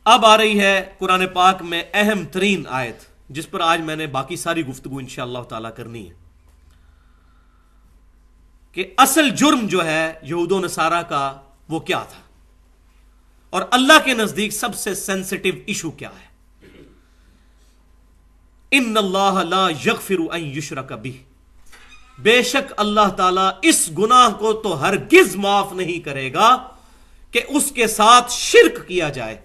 اب آ رہی ہے قرآن پاک میں اہم ترین آیت، جس پر آج میں نے باقی ساری گفتگو انشاءاللہ تعالی کرنی ہے، کہ اصل جرم جو ہے یہود و نصارہ کا وہ کیا تھا، اور اللہ کے نزدیک سب سے سینسٹیو ایشو کیا ہے۔ ان اللہ لا یغفر ان یشرک بہ، بے شک اللہ تعالیٰ اس گناہ کو تو ہرگز معاف نہیں کرے گا کہ اس کے ساتھ شرک کیا جائے،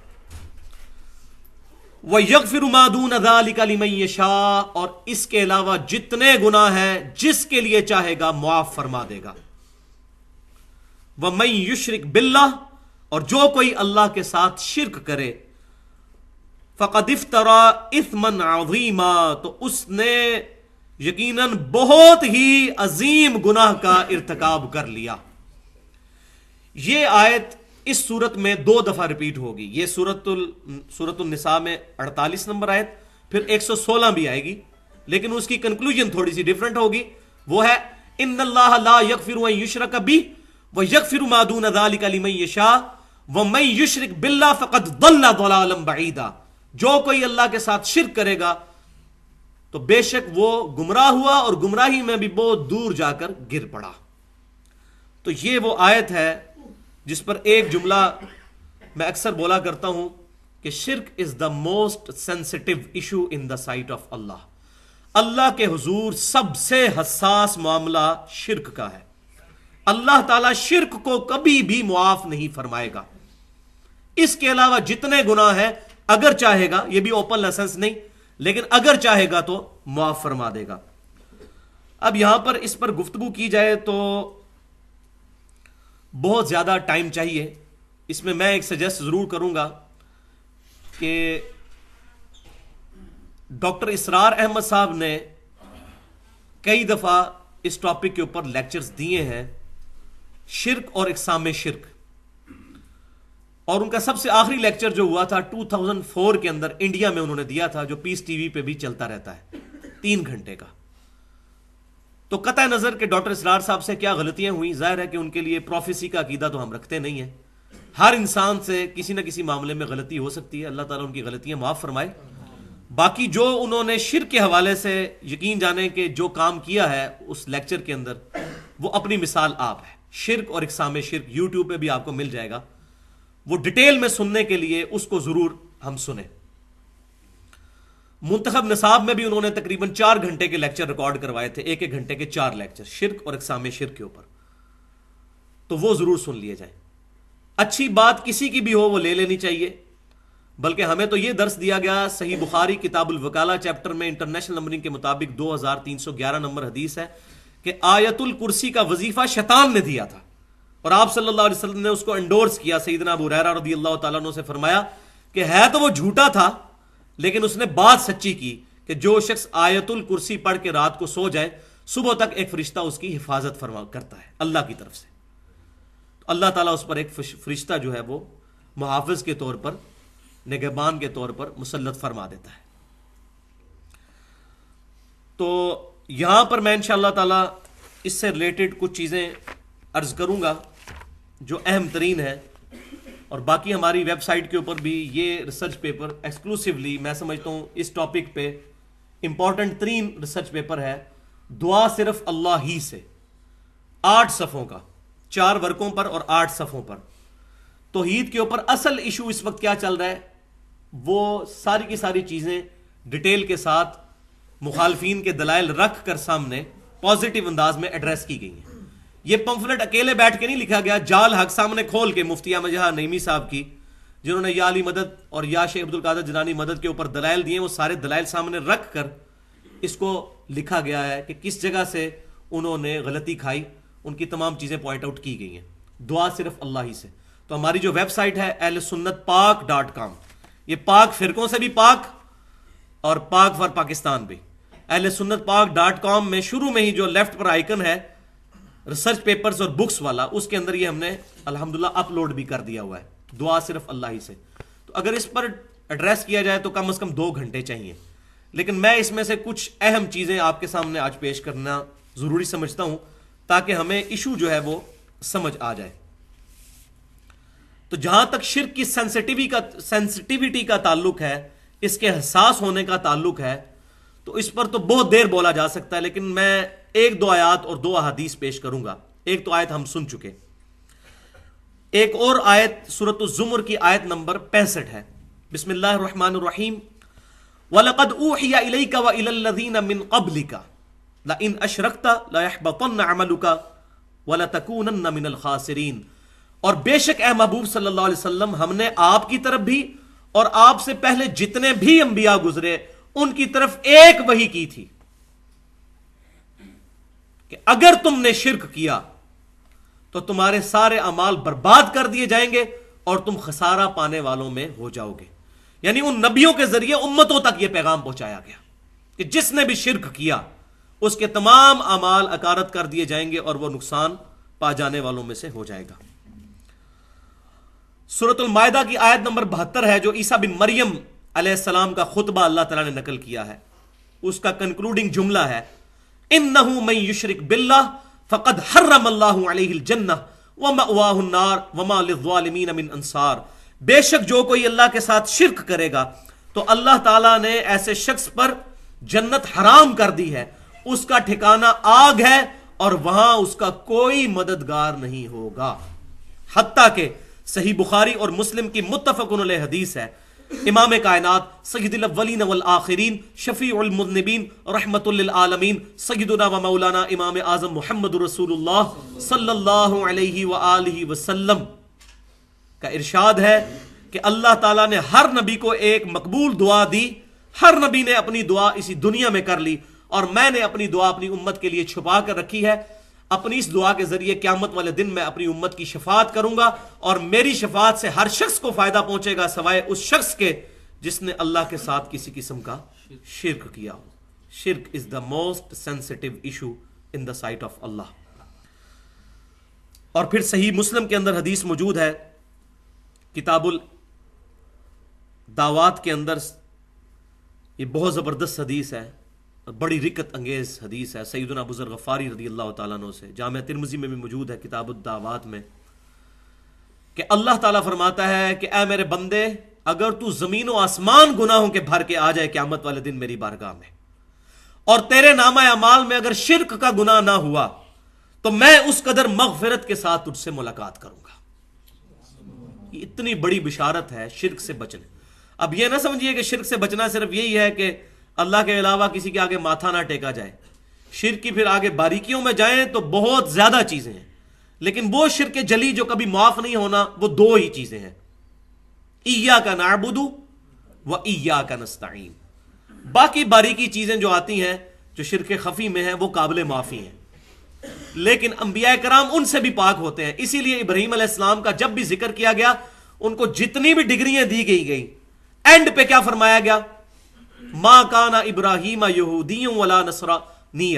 وَيَغْفِرُ مَا دُونَ ذَلِكَ لِمَن يَشَاءُ، اور اس کے علاوہ جتنے گناہ ہیں جس کے لیے چاہے گا معاف فرما دے گا۔ وَمَن يُشْرِكْ بِاللَّهِ، اور جو کوئی اللہ کے ساتھ شرک کرے، فَقَدِ افْتَرَى إِثْمًا عَظِيمًا، تو اس نے یقیناً بہت ہی عظیم گناہ کا ارتکاب کر لیا۔ یہ آیت اس صورت میں 2 دفعہ ریپیٹ ہوگی، یہ سورۃ النساء میں 48 نمبر آیت، پھر 116 بھی آئے گی، لیکن اس کی کنکلوژن تھوڑی سی ڈیفرنٹ ہوگی، وہ ہے ان اللہ لا یغفر ان یشرک بہ ویغفر ما دون ذلک لمن یشاء ومن یشرک باللہ فقد ضل ضلالا بعیدا، جو کوئی اللہ کے ساتھ شرک کرے گا تو بے شک وہ گمراہ ہوا اور گمراہی میں بھی بہت دور جا کر گر پڑا۔ تو یہ وہ آیت ہے جس پر ایک جملہ میں اکثر بولا کرتا ہوں کہ شرک is the most sensitive issue in the sight of Allah, Allah کے حضور سب سے حساس معاملہ شرک کا ہے۔ اللہ تعالیٰ شرک کو کبھی بھی معاف نہیں فرمائے گا، اس کے علاوہ جتنے گناہ ہیں اگر چاہے گا، یہ بھی اوپن لائسنس نہیں، لیکن اگر چاہے گا تو معاف فرما دے گا۔ اب یہاں پر اس پر گفتگو کی جائے تو بہت زیادہ ٹائم چاہیے، اس میں ایک سجیسٹ ضرور کروں گا کہ ڈاکٹر اسرار احمد صاحب نے کئی دفعہ اس ٹاپک کے اوپر لیکچرز دیے ہیں، شرک اور اقسام شرک، اور ان کا سب سے آخری لیکچر جو ہوا تھا 2004 کے اندر انڈیا میں انہوں نے دیا تھا، جو پیس ٹی وی پہ بھی چلتا رہتا ہے، 3 گھنٹے کا۔ تو قطع نظر کہ ڈاکٹر اسرار صاحب سے کیا غلطیاں ہوئیں، ظاہر ہے کہ ان کے لیے پروفیسی کا عقیدہ تو ہم رکھتے نہیں ہیں، ہر انسان سے کسی نہ کسی معاملے میں غلطی ہو سکتی ہے، اللہ تعالیٰ ان کی غلطیاں معاف فرمائے۔ باقی جو انہوں نے شرک کے حوالے سے یقین جانے کہ جو کام کیا ہے اس لیکچر کے اندر، وہ اپنی مثال آپ ہے۔ شرک اور اقسام شرک یوٹیوب پہ بھی آپ کو مل جائے گا، وہ ڈیٹیل میں سننے کے لیے اس کو ضرور ہم سنیں۔ منتخب نصاب میں بھی انہوں نے تقریباً 4 گھنٹے کے لیکچر ریکارڈ کروائے تھے، 1 گھنٹے کے 4 لیکچر شرک اور اقسام شرک کے اوپر، تو وہ ضرور سن لیے جائیں۔ اچھی بات کسی کی بھی ہو وہ لے لینی چاہیے، بلکہ ہمیں تو یہ درس دیا گیا، صحیح بخاری کتاب الوکالہ چیپٹر میں انٹرنیشنل نمبرنگ کے مطابق 2311 نمبر حدیث ہے کہ آیت الکرسی کا وظیفہ شیطان نے دیا تھا، اور آپ صلی اللہ علیہ وسلم نے اس کو انڈورس کیا۔ سیدنا ابو ہریرہ رضی اللہ تعالیٰ عنہ سے فرمایا کہ ہے تو وہ جھوٹا تھا، لیکن اس نے بات سچی کی کہ جو شخص آیت الکرسی پڑھ کے رات کو سو جائے، صبح تک ایک فرشتہ اس کی حفاظت فرما کرتا ہے اللہ کی طرف سے، تو اللہ تعالیٰ اس پر ایک فرشتہ جو ہے وہ محافظ کے طور پر، نگہبان کے طور پر مسلط فرما دیتا ہے۔ تو یہاں پر میں انشاءاللہ تعالیٰ اس سے ریلیٹڈ کچھ چیزیں عرض کروں گا جو اہم ترین ہے، اور باقی ہماری ویب سائٹ کے اوپر بھی یہ ریسرچ پیپر ایکسکلوسیولی میں سمجھتا ہوں اس ٹاپک پہ امپورٹنٹ ترین ریسرچ پیپر ہے، دعا صرف اللہ ہی سے، 8 صفحوں کا، 4 ورقوں پر اور 8 صفحوں پر۔ توحید کے اوپر اصل ایشو اس وقت کیا چل رہا ہے، وہ ساری کی ساری چیزیں ڈیٹیل کے ساتھ مخالفین کے دلائل رکھ کر سامنے پازیٹیو انداز میں ایڈریس کی گئی ہیں۔ یہ پمفلٹ اکیلے بیٹھ کے نہیں لکھا گیا، جال حق سامنے کھول کے مفتی احمد جہاں نعیمی صاحب کی، جنہوں نے یا علی مدد اور یا شیخ عبد القادر جیلانی مدد کے اوپر دلائل دیے، وہ سارے دلائل سامنے رکھ کر اس کو لکھا گیا ہے کہ کس جگہ سے انہوں نے غلطی کھائی، ان کی تمام چیزیں پوائنٹ آؤٹ کی گئی ہیں۔ دعا صرف اللہ ہی سے۔ تو ہماری جو ویب سائٹ ہے ahlsunnatpak.com، یہ پاک فرقوں سے بھی پاک اور پاک فار پاکستان بھی، ahlsunnatpak.com میں شروع میں ہی جو لیفٹ پر آئیکن ہے ریسرچ پیپرز اور بکس والا، اس کے اندر یہ ہم نے الحمدللہ اپلوڈ بھی کر دیا ہوا ہے، دعا صرف اللہ ہی سے۔ تو اگر اس پر ایڈریس کیا جائے تو کم از کم 2 گھنٹے چاہیے، لیکن میں اس میں سے کچھ اہم چیزیں آپ کے سامنے آج پیش کرنا ضروری سمجھتا ہوں تاکہ ہمیں ایشو جو ہے وہ سمجھ آ جائے۔ تو جہاں تک شرک کی سینسٹیوٹی کا تعلق ہے، اس کے حساس ہونے کا تعلق ہے، تو اس پر تو بہت دیر بولا جا سکتا ہے، لیکن میں ایک دو آیات اور دو احادیث پیش کروں گا۔ ایک تو آیت ہم سن چکے، ایک اور آیت سورۃ الزمر کی آیت نمبر 65 ہے۔ بسم اللہ الرحمن الرحیم، وَلَقَدْ أُوحِيَ إِلَيْكَ وَإِلَى الَّذِينَ مِنْ قَبْلِكَ لَئِنْ أَشْرَكْتَ لَيَحْبَطَنَّ عَمَلُكَ وَلَتَكُونَنَّ مِنَ الْخَاسِرِينَ، اور بے شک اے محبوب صلی اللہ علیہ وسلم، ہم نے آپ کی طرف بھی اور آپ سے پہلے جتنے بھی انبیاء گزرے ان کی طرف ایک وحی کی تھی کہ اگر تم نے شرک کیا تو تمہارے سارے اعمال برباد کر دیے جائیں گے اور تم خسارہ پانے والوں میں ہو جاؤ گے۔ یعنی ان نبیوں کے ذریعے امتوں تک یہ پیغام پہنچایا گیا کہ جس نے بھی شرک کیا اس کے تمام اعمال اکارت کر دیے جائیں گے اور وہ نقصان پا جانے والوں میں سے ہو جائے گا۔ سورۃ المائدہ کی آیت نمبر 72 ہے، جو عیسیٰ بن مریم علیہ السلام کا خطبہ اللہ تعالیٰ نے نقل کیا ہے۔ اس کا کنکلوڈنگ جملہ ہے، انہ من یشرک باللہ فقد حرم اللہ علیہ الجنہ ومأواہ النار وما للظالمین من انصار، بے شک جو کوئی اللہ کے ساتھ شرک کرے گا تو اللہ تعالیٰ نے ایسے شخص پر جنت حرام کر دی ہے، اس کا ٹھکانہ آگ ہے اور وہاں اس کا کوئی مددگار نہیں ہوگا۔ حتیٰ کہ صحیح بخاری اور مسلم کی متفق علیہ حدیث ہے، امام کائنات سید الاولین والآخرین شفیع المذنبین رحمت للعالمین سیدنا و مولانا امام اعظم محمد رسول اللہ صلی اللہ علیہ وآلہ وسلم کا ارشاد ہے کہ اللہ تعالیٰ نے ہر نبی کو ایک مقبول دعا دی، ہر نبی نے اپنی دعا اسی دنیا میں کر لی، اور میں نے اپنی دعا اپنی امت کے لیے چھپا کر رکھی ہے۔ اپنی اس دعا کے ذریعے قیامت والے دن میں اپنی امت کی شفاعت کروں گا، اور میری شفاعت سے ہر شخص کو فائدہ پہنچے گا سوائے اس شخص کے جس نے اللہ کے ساتھ کسی قسم کا شرک کیا ہو۔ شرک is the most sensitive issue in the sight of Allah. اور پھر صحیح مسلم کے اندر حدیث موجود ہے، کتاب الدعوات کے اندر، یہ بہت زبردست حدیث ہے، بڑی رکت انگیز حدیث ہے، سیدنا ابو ذر غفاری رضی اللہ تعالیٰ عنہ سے، جامع ترمذی میں بھی موجود ہے کتاب الدعوات میں، کہ اللہ تعالیٰ فرماتا ہے کہ اے میرے بندے، اگر تو زمین و آسمان گناہوں کے بھر کے آ جائے قیامت والے دن میری بارگاہ میں، اور تیرے نامہ اعمال میں اگر شرک کا گناہ نہ ہوا تو میں اس قدر مغفرت کے ساتھ تجھ سے ملاقات کروں گا۔ یہ اتنی بڑی بشارت ہے شرک سے بچنے۔ اب یہ نہ سمجھیے کہ شرک سے بچنا صرف یہی ہے کہ اللہ کے علاوہ کسی کے آگے ماتھا نہ ٹیکا جائے۔ شرک کی پھر آگے باریکیوں میں جائیں تو بہت زیادہ چیزیں ہیں، لیکن وہ شرک جلی جو کبھی معاف نہیں ہونا، وہ دو ہی چیزیں ہیں، ایاک نعبد و ایاک نستعین۔ باقی باریکی چیزیں جو آتی ہیں جو شرک خفی میں ہیں وہ قابل معافی ہیں، لیکن انبیاء کرام ان سے بھی پاک ہوتے ہیں۔ اسی لیے ابراہیم علیہ السلام کا جب بھی ذکر کیا گیا، ان کو جتنی بھی ڈگریاں دی گئی اینڈ پہ کیا فرمایا گیا؟ ما کان ابراہیم یہودی ولا نصرانی،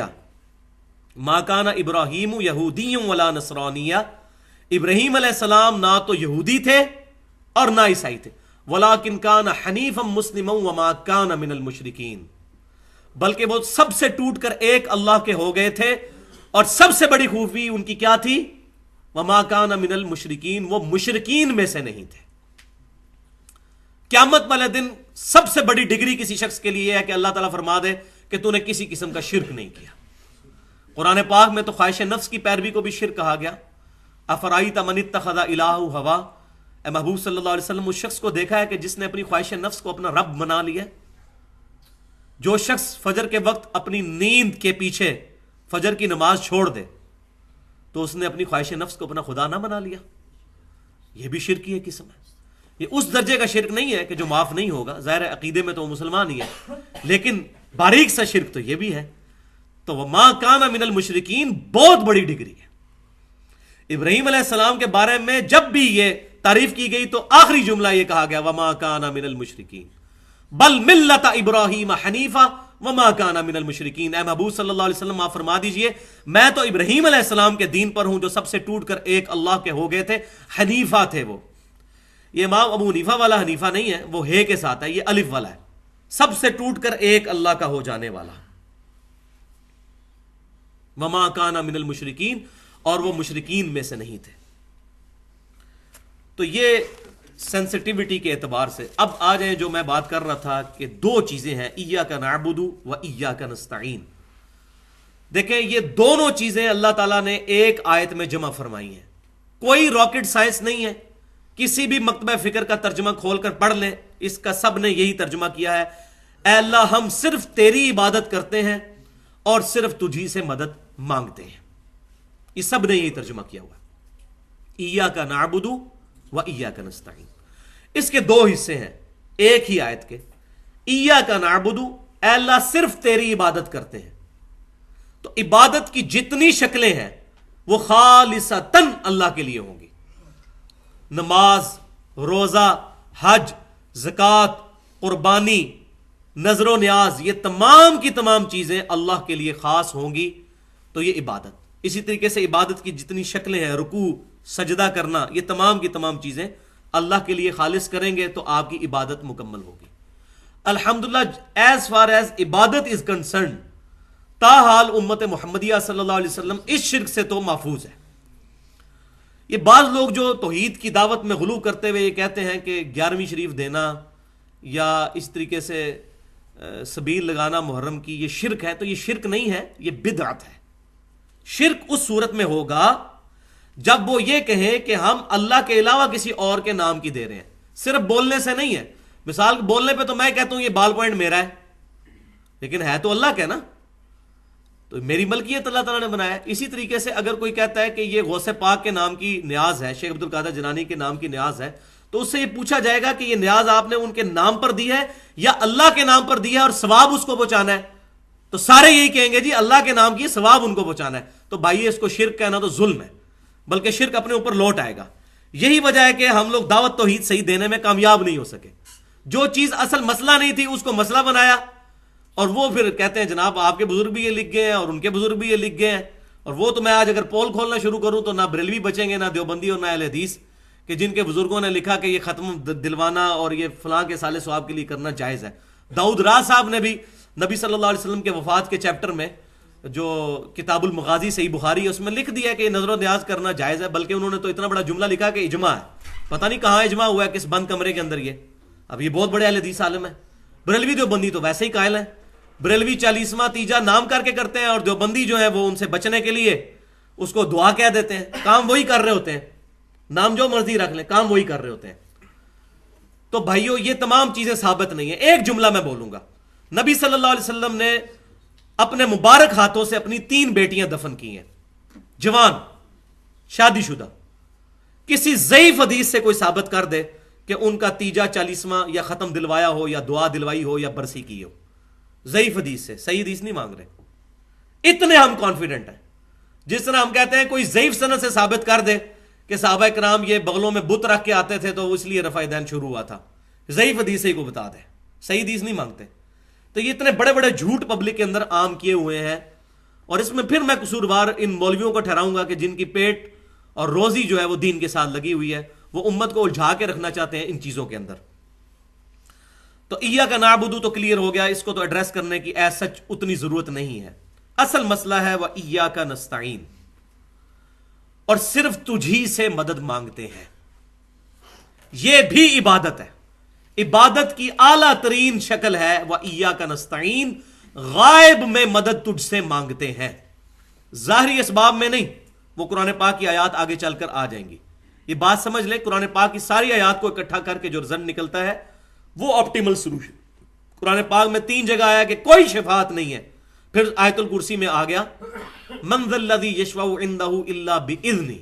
ما کان ابراہیم یہودی ولا نصرانی، ابراہیم علیہ السلام نہ تو یہودی تھے اور نہ عیسائی تھے، ولکن کان حنیفا مسلما وما کان من المشرکین، بلکہ وہ سب سے ٹوٹ کر ایک اللہ کے ہو گئے تھے، اور سب سے بڑی خوبی ان کی کیا تھی؟ وما کان من المشرکین، وہ مشرکین میں سے نہیں تھے۔ قیامت والے دن سب سے بڑی ڈگری کسی شخص کے لیے ہے کہ اللہ تعالیٰ فرما دے کہ تو نے کسی قسم کا شرک نہیں کیا۔ قرآن پاک میں تو خواہش نفس کی پیروی کو بھی شرک کہا گیا۔ افرائیت من اتخذ الہ ہوا، اے محبوب صلی اللہ علیہ وسلم اس شخص کو دیکھا ہے کہ جس نے اپنی خواہش نفس کو اپنا رب بنا لیا؟ جو شخص فجر کے وقت اپنی نیند کے پیچھے فجر کی نماز چھوڑ دے تو اس نے اپنی خواہش نفس کو اپنا خدا نہ بنا لیا۔ یہ بھی شرک کی ایک قسم ہے۔ یہ اس درجے کا شرک نہیں ہے کہ جو معاف نہیں ہوگا، ظاہر عقیدے میں تو وہ مسلمان ہی ہے، لیکن باریک سا شرک تو یہ بھی ہے۔ تو وما کان من المشرکین بہت بڑی ڈگری ہے۔ ابراہیم علیہ السلام کے بارے میں جب بھی یہ تعریف کی گئی تو آخری جملہ یہ کہا گیا وما کان من المشرکین بل ملت ابراہیم حنیفا وما کان من المشرکین۔ اے محبوب صلی اللہ علیہ وسلم آپ فرما دیجئے میں تو ابراہیم علیہ السلام کے دین پر ہوں جو سب سے ٹوٹ کر ایک اللہ کے ہو گئے تھے، حنیفہ تھے وہ۔ یہ امام ابو حنیفہ والا حنیفہ نہیں ہے، وہ ہے کے ساتھ ہے، یہ الف والا ہے، سب سے ٹوٹ کر ایک اللہ کا ہو جانے والا۔ وما کان من المشرکین، اور وہ مشرکین میں سے نہیں تھے۔ تو یہ سینسٹیوٹی کے اعتبار سے اب آ جائیں جو میں بات کر رہا تھا کہ دو چیزیں ہیں، ایاک نعبد و ایاک نستعین. دیکھیں یہ دونوں چیزیں اللہ تعالیٰ نے ایک آیت میں جمع فرمائی ہیں. کوئی راکٹ سائنس نہیں ہے، کسی بھی مکتبہ فکر کا ترجمہ کھول کر پڑھ لیں، اس کا سب نے یہی ترجمہ کیا ہے، اے اللہ ہم صرف تیری عبادت کرتے ہیں اور صرف تجھی سے مدد مانگتے ہیں. یہ سب نے یہی ترجمہ کیا ہوا ہے، ایاک نعبد و ایاک نستعین. اس کے دو حصے ہیں ایک ہی آیت کے. ایاک نعبد، اے اللہ صرف تیری عبادت کرتے ہیں. تو عبادت کی جتنی شکلیں ہیں وہ خالصتاً اللہ کے لیے ہوں گی. نماز، روزہ، حج، زکوٰۃ، قربانی، نذر و نیاز، یہ تمام کی تمام چیزیں اللہ کے لیے خاص ہوں گی. تو یہ عبادت. اسی طریقے سے عبادت کی جتنی شکلیں ہیں، رکوع، سجدہ کرنا، یہ تمام کی تمام چیزیں اللہ کے لیے خالص کریں گے تو آپ کی عبادت مکمل ہوگی. الحمدللہ ایز فار ایز عبادت از کنسرنڈ، تاحال امت محمدیہ صلی اللہ علیہ وسلم اس شرک سے تو محفوظ ہے. یہ بعض لوگ جو توحید کی دعوت میں غلو کرتے ہوئے یہ کہتے ہیں کہ 11ویں شریف دینا یا اس طریقے سے سبیل لگانا محرم کی یہ شرک ہے، تو یہ شرک نہیں ہے، یہ بدعت ہے. شرک اس صورت میں ہوگا جب وہ یہ کہیں کہ ہم اللہ کے علاوہ کسی اور کے نام کی دے رہے ہیں. صرف بولنے سے نہیں ہے. مثال بولنے پہ تو میں کہتا ہوں یہ بال پوائنٹ میرا ہے، لیکن ہے تو اللہ کا نا، تو میری ملکیت اللہ تعالیٰ نے بنایا. اسی طریقے سے اگر کوئی کہتا ہے کہ یہ غوث پاک کے نام کی نیاز ہے، شیخ عبد القادر جیلانی کے نام کی نیاز ہے، تو اس سے یہ پوچھا جائے گا کہ یہ نیاز آپ نے ان کے نام پر دی ہے یا اللہ کے نام پر دی ہے اور ثواب اس کو پہنچانا ہے؟ تو سارے یہی کہیں گے جی اللہ کے نام کی ثواب ان کو پہنچانا ہے. تو بھائی اس کو شرک کہنا تو ظلم ہے، بلکہ شرک اپنے اوپر لوٹ آئے گا. یہی وجہ ہے کہ ہم لوگ دعوت توحید صحیح دینے میں کامیاب نہیں ہو سکے. جو چیز اصل مسئلہ نہیں تھی اس کو مسئلہ بنایا، اور وہ پھر کہتے ہیں جناب آپ کے بزرگ بھی یہ لکھ گئے ہیں اور ان کے بزرگ بھی یہ لکھ گئے ہیں. اور وہ تو میں آج اگر پول کھولنا شروع کروں تو نہ بریلوی بچیں گے، نہ دیوبندی اور نہ اہل حدیث، کہ جن کے بزرگوں نے لکھا کہ یہ ختم دلوانا اور یہ فلاں کے سال ثواب کے لیے کرنا جائز ہے. داؤد راہ صاحب نے بھی نبی صلی اللہ علیہ وسلم کے وفات کے چیپٹر میں جو کتاب المغازی صحیح بخاری ہے اس میں لکھ دیا کہ یہ نظر و نیاز کرنا جائز ہے. بلکہ انہوں نے تو اتنا بڑا جملہ لکھا کہ اجماع ہے. پتہ نہیں کہاں اجماع ہوا ہے، کس بند کمرے کے اندر. یہ اب یہ بہت بڑے اہل حدیث عالم ہیں. بریلوی دیوبندی تو ویسے ہی قائل ہیں. بریلوی 40واں تیجا نام کر کے کرتے ہیں، اور دیوبندی جو ہے وہ ان سے بچنے کے لیے اس کو دعا کہہ دیتے ہیں. کام وہی کر رہے ہوتے ہیں، نام جو مرضی رکھ لیں، کام وہی کر رہے ہوتے ہیں. تو بھائیو یہ تمام چیزیں ثابت نہیں ہیں. ایک جملہ میں بولوں گا، نبی صلی اللہ علیہ وسلم نے اپنے مبارک ہاتھوں سے اپنی 3 بیٹیاں دفن کی ہیں، جوان، شادی شدہ. کسی ضعیف حدیث سے کوئی ثابت کر دے کہ ان کا تیجا 40واں یا ختم دلوایا ہو یا دعا دلوائی ہو یا برسی کی ہو. ضعیف حدیث سے، صحیح حدیث نہیں مانگ رہے. اتنے ہم کانفیڈنٹ ہیں. جس طرح ہم کہتے ہیں کوئی ضعیف سند سے ثابت کر دے کہ صحابہ کرام یہ بغلوں میں بت رکھ کے آتے تھے تو اس لیے رفع دین شروع ہوا تھا، ضعیف حدیث سے ہی کو بتا دے، صحیح حدیث نہیں مانگتے. تو یہ اتنے بڑے بڑے جھوٹ پبلک کے اندر عام کیے ہوئے ہیں. اور اس میں پھر میں قصوروار ان مولویوں کو ٹھہراؤں گا کہ جن کی پیٹ اور روزی جو ہے وہ دین کے ساتھ لگی ہوئی ہے، وہ امت کو الجھا کے رکھنا چاہتے ہیں ان چیزوں کے اندر. تو ایاک نعبد تو کلیئر ہو گیا، اس کو تو ایڈریس کرنے کی ایز سچ اتنی ضرورت نہیں ہے. اصل مسئلہ ہے وہ ایاک نستعین، اور صرف تجھی سے مدد مانگتے ہیں. یہ بھی عبادت ہے. عبادت کی اعلیٰ ترین شکل ہے وہ ایاک نستعین، غائب میں مدد تجھ سے مانگتے ہیں، ظاہری اسباب میں نہیں. وہ قرآن پاک کی آیات آگے چل کر آ جائیں گی. یہ بات سمجھ لیں، قرآن پاک کی ساری آیات کو اکٹھا کر کے جو رزلٹ نکلتا ہے وہ آپٹیمل سولوشن. قرآن پاک میں 3 جگہ آیا کہ کوئی شفاعت نہیں ہے. پھر آیت الکرسی میں آ گیا من ذا الذی یشفع عندہ الا باذنہ،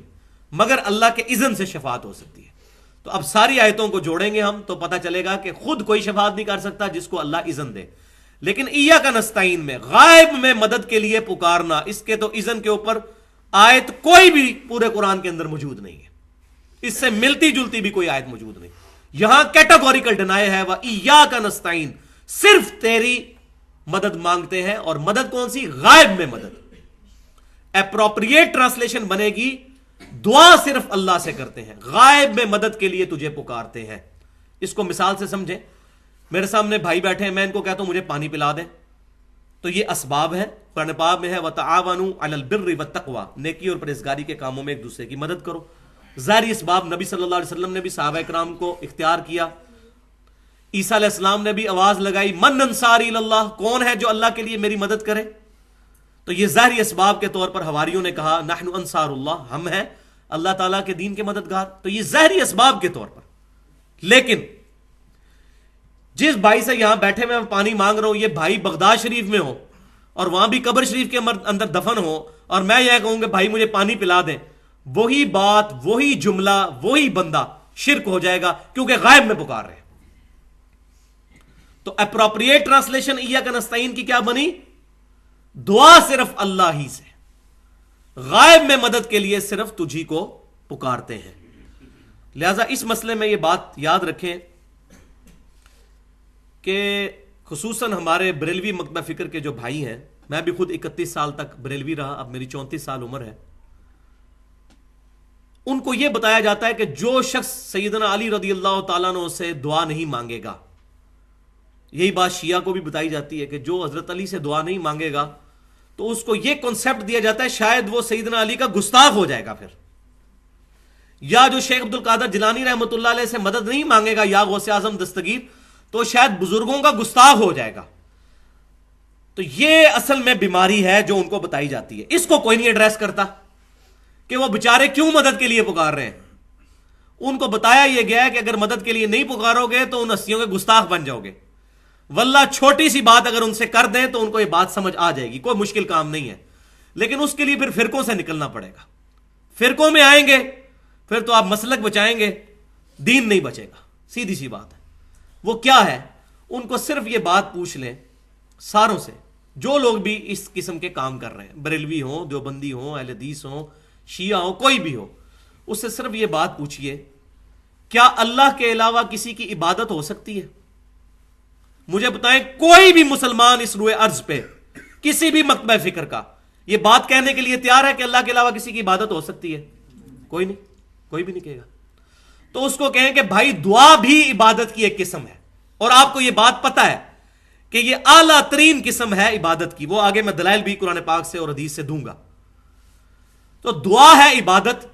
مگر اللہ کے اذن سے شفاعت ہو سکتی ہے. تو اب ساری آیتوں کو جوڑیں گے ہم تو پتہ چلے گا کہ خود کوئی شفاعت نہیں کر سکتا جس کو اللہ اذن دے. لیکن ایاک نستعین میں غائب میں مدد کے لیے پکارنا، اس کے تو اذن کے اوپر آیت کوئی بھی پورے قرآن کے اندر موجود نہیں ہے. اس سے ملتی جلتی بھی کوئی آیت موجود نہیں. یہاں کیٹاگوریکل ڈینائی ہے وہ ایاک نستعین، صرف تیری مدد مانگتے ہیں. اور مدد کون سی؟ غائب میں مدد. اپروپریٹ ٹرانسلیشن بنے گی دعا صرف اللہ سے کرتے ہیں، غائب میں مدد کے لیے تجھے پکارتے ہیں. اس کو مثال سے سمجھیں. میرے سامنے بھائی بیٹھے ہیں، میں ان کو کہتا ہوں مجھے پانی پلا دیں، تو یہ اسباب ہیں. قرآن پاک میں ہے وَتَعَاوَنُوا عَلَى الْبِرِّ وَالتَّقْوَى، نیکی اور پرہیزگاری کے کاموں میں ایک دوسرے کی مدد کرو. ظاہری اسباب نبی صلی اللہ علیہ وسلم نے بھی صحابہ کرام کو اختیار کیا. عیسیٰ علیہ السلام نے بھی آواز لگائی من انصاری اللہ, کون ہے جو اللہ کے لیے میری مدد کرے. تو یہ ظاہری اسباب کے طور پر حواریوں نے کہا نحن انصار اللہ, ہم ہیں اللہ تعالیٰ کے دین کے مددگار. تو یہ ظاہری اسباب کے طور پر. لیکن جس بھائی سے یہاں بیٹھے میں پانی مانگ رہا ہوں, یہ بھائی بغداد شریف میں ہو اور وہاں بھی قبر شریف کے اندر دفن ہو, اور میں یہ کہوں کہ بھائی مجھے پانی پلا دیں, وہی بات, وہی جملہ, وہی بندہ شرک ہو جائے گا, کیونکہ غائب میں پکار رہے ہیں. تو اپروپریٹ ٹرانسلیشن ایاک نستعین کی کیا بنی؟ دعا صرف اللہ ہی سے, غائب میں مدد کے لیے صرف تجھی کو پکارتے ہیں. لہذا اس مسئلے میں یہ بات یاد رکھیں کہ خصوصاً ہمارے بریلوی مکتبہ فکر کے جو بھائی ہیں, میں بھی خود 31 سال تک بریلوی رہا, اب میری 34 سال عمر ہے, ان کو یہ بتایا جاتا ہے کہ جو شخص سیدنا علی رضی اللہ تعالیٰ عنہ سے دعا نہیں مانگے گا, یہی بات شیعہ کو بھی بتائی جاتی ہے کہ جو حضرت علی سے دعا نہیں مانگے گا تو اس کو یہ کنسپٹ دیا جاتا ہے شاید وہ سیدنا علی کا گستاخ ہو جائے گا پھر, یا جو شیخ عبد القادر جیلانی رحمۃ اللہ علیہ سے مدد نہیں مانگے گا یا غوث اعظم دستگیر, تو شاید بزرگوں کا گستاخ ہو جائے گا. تو یہ اصل میں بیماری ہے جو ان کو بتائی جاتی ہے. اس کو کوئی نہیں ایڈریس کرتا کہ وہ بےچارے کیوں مدد کے لیے پکار رہے ہیں. ان کو بتایا یہ گیا ہے کہ اگر مدد کے لیے نہیں پکارو گے تو ان ہستیوں کے گستاخ بن جاؤ گے. واللہ چھوٹی سی بات اگر ان سے کر دیں تو ان کو یہ بات سمجھ آ جائے گی, کوئی مشکل کام نہیں ہے. لیکن اس کے لیے پھر فرقوں سے نکلنا پڑے گا. فرقوں میں آئیں گے پھر تو آپ مسلک بچائیں گے, دین نہیں بچے گا. سیدھی سی بات ہے. وہ کیا ہے, ان کو صرف یہ بات پوچھ لیں ساروں سے, جو لوگ بھی اس قسم کے کام کر رہے ہیں, بریلوی ہوں, دیوبندی ہوں, اہل حدیث ہوں, شیعہ ہوں, کوئی بھی ہو, اس سے صرف یہ بات پوچھئے کیا اللہ کے علاوہ کسی کی عبادت ہو سکتی ہے؟ مجھے بتائیں کوئی بھی مسلمان اس روئے ارض پہ کسی بھی مکتبہ فکر کا یہ بات کہنے کے لیے تیار ہے کہ اللہ کے علاوہ کسی کی عبادت ہو سکتی ہے؟ کوئی نہیں, کوئی بھی نہیں کہے گا. تو اس کو کہیں کہ بھائی دعا بھی عبادت کی ایک قسم ہے, اور آپ کو یہ بات پتا ہے کہ یہ اعلیٰ ترین قسم ہے عبادت کی. وہ آگے میں دلائل بھی قرآن پاک سے اور حدیث سے دوں گا. تو دعا ہے عبادت,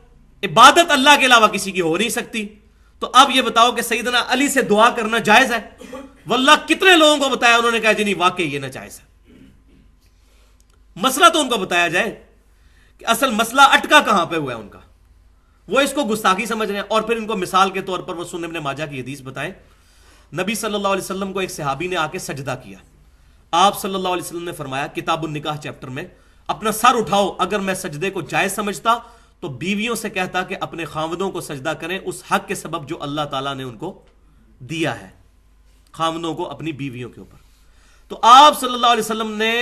عبادت اللہ کے علاوہ کسی کی ہو نہیں سکتی. تو اب یہ بتاؤ کہ سیدنا علی سے دعا کرنا جائز ہے؟ واللہ کتنے لوگوں کو بتایا, انہوں نے کہا جی نہیں واقعی یہ ناجائز ہے. مسئلہ تو ان کو بتایا جائے کہ اصل مسئلہ اٹکا کہاں پہ ہوا ہے ان کا. وہ اس کو گستاخی سمجھ رہے ہیں. اور پھر ان کو مثال کے طور پر وہ سنن ابن ماجہ کی حدیث بتائیں. نبی صلی اللہ علیہ وسلم کو ایک صحابی نے آ کے سجدہ کیا. آپ صلی اللہ علیہ وسلم نے فرمایا کتاب النکاح چیپٹر میں, اپنا سر اٹھاؤ, اگر میں سجدے کو جائز سمجھتا تو بیویوں سے کہتا کہ اپنے خاوندوں کو سجدہ کریں اس حق کے سبب جو اللہ تعالیٰ نے ان کو دیا ہے, خاوندوں کو اپنی بیویوں کے اوپر. تو آپ صلی اللہ علیہ وسلم نے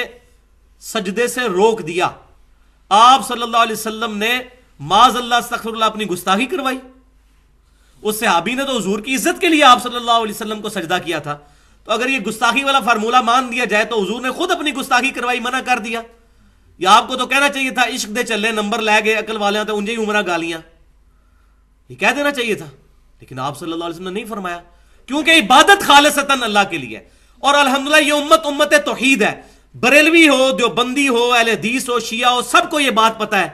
سجدے سے روک دیا. آپ صلی اللہ علیہ وسلم نے معاذ اللہ استغفر اللہ اپنی گستاخی کروائی. اس صحابی نے تو حضور کی عزت کے لیے آپ صلی اللہ علیہ وسلم کو سجدہ کیا تھا. تو اگر یہ گستاخی والا فارمولہ مان دیا جائے تو حضور نے خود اپنی گستاخی کروائی, منع کر دیا. یا آپ کو تو کہنا چاہیے تھا عشق دے چلے نمبر لے گئے عقل والے تو انجے ہی عمرہ گالیاں, یہ کہہ دینا چاہیے تھا. لیکن آپ صلی اللہ علیہ وسلم نے نہیں فرمایا, کیونکہ عبادت خالصتاً اللہ کے لیے. اور الحمدللہ یہ امت امت توحید ہے. بریلوی ہو, دیوبندی ہو, اہل حدیث ہو, شیعہ ہو, سب کو یہ بات پتہ ہے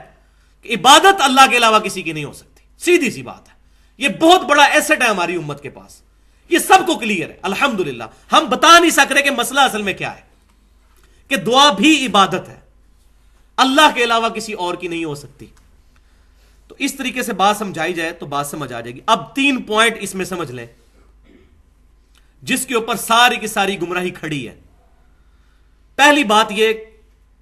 کہ عبادت اللہ کے علاوہ کسی کی نہیں ہو سکتی. سیدھی سی بات ہے. یہ بہت بڑا ایسٹ ہے ہماری امت کے پاس, یہ سب کو کلیئر ہے الحمدللہ. ہم بتا نہیں سک رہے کہ مسئلہ اصل میں کیا ہے, کہ دعا بھی عبادت ہے, اللہ کے علاوہ کسی اور کی نہیں ہو سکتی. تو اس طریقے سے بات سمجھائی جائے تو بات سمجھ آ جائے گی. اب 3 پوائنٹ اس میں سمجھ لیں جس کے اوپر ساری کی ساری گمراہی کھڑی ہے. پہلی بات یہ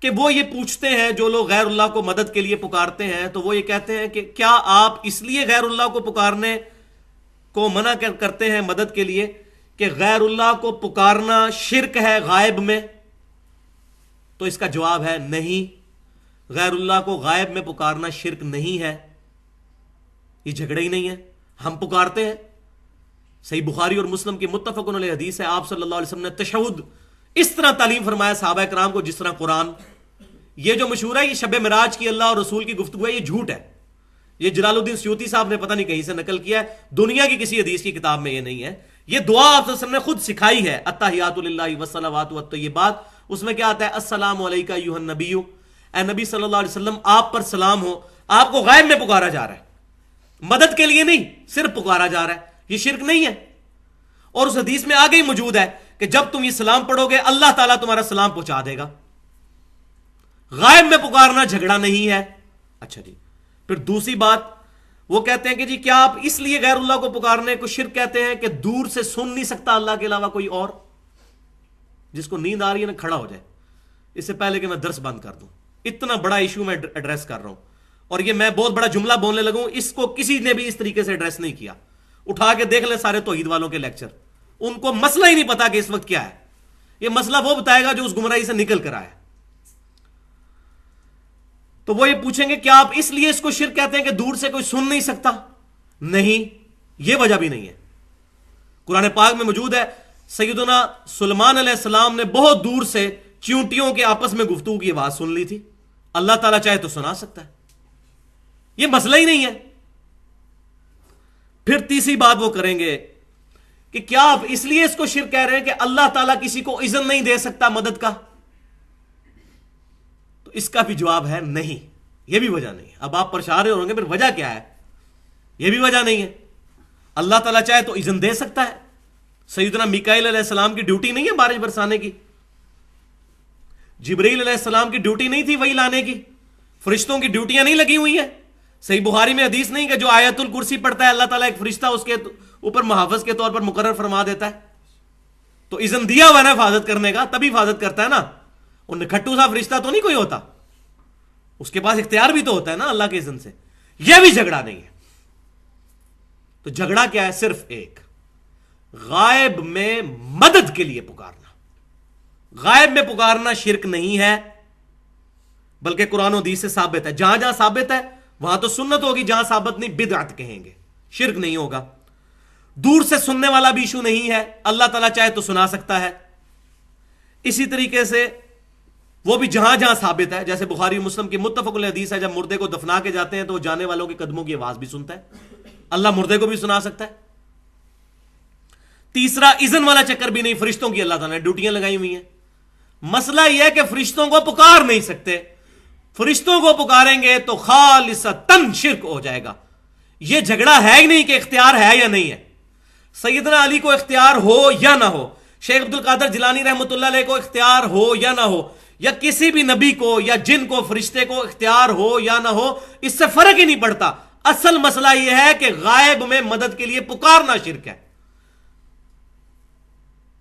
کہ وہ یہ پوچھتے ہیں, جو لوگ غیر اللہ کو مدد کے لیے پکارتے ہیں, تو وہ یہ کہتے ہیں کہ کیا آپ اس لیے غیر اللہ کو پکارنے کو منع کرتے ہیں مدد کے لیے کہ غیر اللہ کو پکارنا شرک ہے غائب میں؟ تو اس کا جواب ہے نہیں, غیر اللہ کو غائب میں پکارنا شرک نہیں ہے. یہ جھگڑا ہی نہیں ہے, ہم پکارتے ہیں. صحیح بخاری اور مسلم کی متفقن علیہ حدیث ہے, آپ صلی اللہ علیہ وسلم نے تشہد اس طرح تعلیم فرمایا صحابہ کرام کو جس طرح قرآن. یہ جو مشہور ہے یہ شب معراج کی اللہ اور رسول کی گفتگو ہے, یہ جھوٹ ہے. یہ جلال الدین سیوطی صاحب نے پتہ نہیں کہیں سے نقل کیا ہے, دنیا کی کسی حدیث کی کتاب میں یہ نہیں ہے. یہ دعا آپ صلی اللہ علیہ وسلم نے خود سکھائی ہے, التحیات للہ والصلوات والطیبات. اس میں کیا آتا ہے, السلام علیکہ ایھا النبی, اے نبی صلی اللہ علیہ وسلم آپ پر سلام ہو. آپ کو غائب میں پکارا جا رہا ہے. مدد کے لیے نہیں، صرف پکارا جا رہا ہے، یہ شرک نہیں ہے۔ اور اس حدیث میں آگے ہی موجود ہے کہ جب تم یہ سلام پڑھو گے اللہ تعالیٰ تمہارا سلام پہنچا دے گا۔ غائب میں پکارنا جھگڑا نہیں ہے۔ اچھا جی، پھر دوسری بات وہ کہتے ہیں کہ جی کیا آپ اس لیے غیر اللہ کو پکارنے کو شرک کہتے ہیں کہ دور سے سن نہیں سکتا اللہ کے علاوہ کوئی اور؟ جس کو نیند آ رہی ہے نا کھڑا ہو جائے، اس سے پہلے کہ میں درس بند کر دوں، اتنا بڑا ایشو میں ایڈریس کر رہا ہوں، اور یہ میں بہت بڑا جملہ بولنے لگوں، اس کو کسی نے بھی اس طریقے سے ایڈریس نہیں کیا۔ اٹھا کے دیکھ لیں سارے توحید والوں کے لیکچر، ان کو مسئلہ ہی نہیں پتا کہ اس وقت کیا ہے۔ یہ مسئلہ وہ بتائے گا جو اس گمراہی سے نکل کر آئے۔ تو وہ یہ پوچھیں گے کیا آپ اس لیے اس کو شرک کہتے ہیں کہ دور سے کوئی سن نہیں سکتا؟ نہیں، یہ وجہ بھی نہیں ہے۔ قرآن پاک میں موجود ہے سیدنا سلیمان علیہ السلام نے بہت دور سے چیونٹیوں کے آپس میں گفتگو کی آواز سن لی تھی، اللہ تعالیٰ چاہے تو سنا سکتا ہے، یہ مسئلہ ہی نہیں ہے۔ پھر تیسری بات وہ کریں گے کہ کیا آپ اس لیے اس کو شرک کہہ رہے ہیں کہ اللہ تعالیٰ کسی کو اذن نہیں دے سکتا مدد کا؟ تو اس کا بھی جواب ہے نہیں، یہ بھی وجہ نہیں ہے۔ اب آپ پریشان ہوں گے پھر وجہ کیا ہے؟ یہ بھی وجہ نہیں ہے۔ اللہ تعالیٰ چاہے تو اذن دے سکتا ہے۔ سیدنا میکائیل علیہ السلام کی ڈیوٹی نہیں ہے بارش برسانے کی، جبرائیل علیہ السلام کی ڈیوٹی نہیں تھی وہی لانے کی، فرشتوں کی ڈیوٹیاں نہیں لگی ہوئی ہیں؟ صحیح بخاری میں حدیث نہیں کہ جو آیت الکرسی پڑھتا ہے اللہ تعالیٰ ایک فرشتہ اس کے اوپر محافظ کے طور پر مقرر فرما دیتا ہے؟ تو اذن دیا ہوا نا حفاظت کرنے کا، تبھی حفاظت کرتا ہے نا۔ اور نکھٹو سا فرشتہ تو نہیں کوئی ہوتا، اس کے پاس اختیار بھی تو ہوتا ہے نا اللہ کے اذن سے۔ یہ بھی جھگڑا نہیں ہے۔ تو جھگڑا کیا ہے؟ صرف ایک، غائب میں مدد کے لیے پکارنا۔ غائب میں پکارنا شرک نہیں ہے، بلکہ قرآن و حدیث سے ثابت ہے۔ جہاں جہاں ثابت ہے وہاں تو سنت ہوگی، جہاں ثابت نہیں بدعت کہیں گے، شرک نہیں ہوگا۔ دور سے سننے والا بھی ایشو نہیں ہے، اللہ تعالیٰ چاہے تو سنا سکتا ہے۔ اسی طریقے سے وہ بھی جہاں جہاں ثابت ہے، جیسے بخاری و مسلم کی متفق علیہ حدیث ہے، جب مردے کو دفنا کے جاتے ہیں تو وہ جانے والوں کے قدموں کی آواز بھی سنتا ہے، اللہ مردے کو بھی سنا سکتا ہے۔ تیسرا، اذن والا چکر بھی نہیں، فرشتوں کی اللہ تعالیٰ نے ڈیوٹیاں لگائی ہوئی ہیں۔ مسئلہ یہ ہے کہ فرشتوں کو پکار نہیں سکتے، فرشتوں کو پکاریں گے تو خالصتاً شرک ہو جائے گا۔ یہ جھگڑا ہے ہی نہیں کہ اختیار ہے یا نہیں ہے، سیدنا علی کو اختیار ہو یا نہ ہو، شیخ عبد القادر جیلانی رحمۃ اللہ علیہ کو اختیار ہو یا نہ ہو، یا کسی بھی نبی کو یا جن کو فرشتے کو اختیار ہو یا نہ ہو، اس سے فرق ہی نہیں پڑتا۔ اصل مسئلہ یہ ہے کہ غائب میں مدد کے لیے پکارنا شرک ہے۔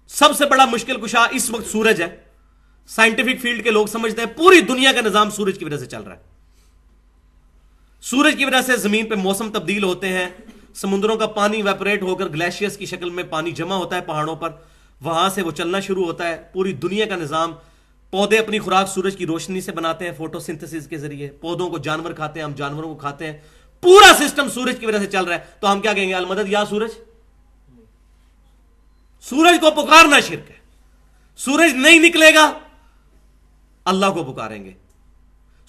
سب سے بڑا مشکل کشا اس وقت سورج ہے۔ سائنٹیفک فیلڈ کے لوگ سمجھتے ہیں پوری دنیا کا نظام سورج کی وجہ سے چل رہا ہے۔ سورج کی وجہ سے زمین پہ موسم تبدیل ہوتے ہیں، سمندروں کا پانی ویپریٹ ہو کر گلیشیئرز کی شکل میں پانی جمع ہوتا ہے پہاڑوں پر، وہاں سے وہ چلنا شروع ہوتا ہے۔ پوری دنیا کا نظام، پودے اپنی خوراک سورج کی روشنی سے بناتے ہیں فوٹو سنتھسس کے ذریعے، پودوں کو جانور کھاتے ہیں، ہم جانوروں کو کھاتے ہیں، پورا سسٹم سورج کی وجہ سے چل رہا ہے۔ تو ہم کیا کہیں گے؟ المدد یا سورج؟ سورج کو پکارنا شرک ہے۔ سورج نہیں نکلے گا اللہ کو پکاریں گے،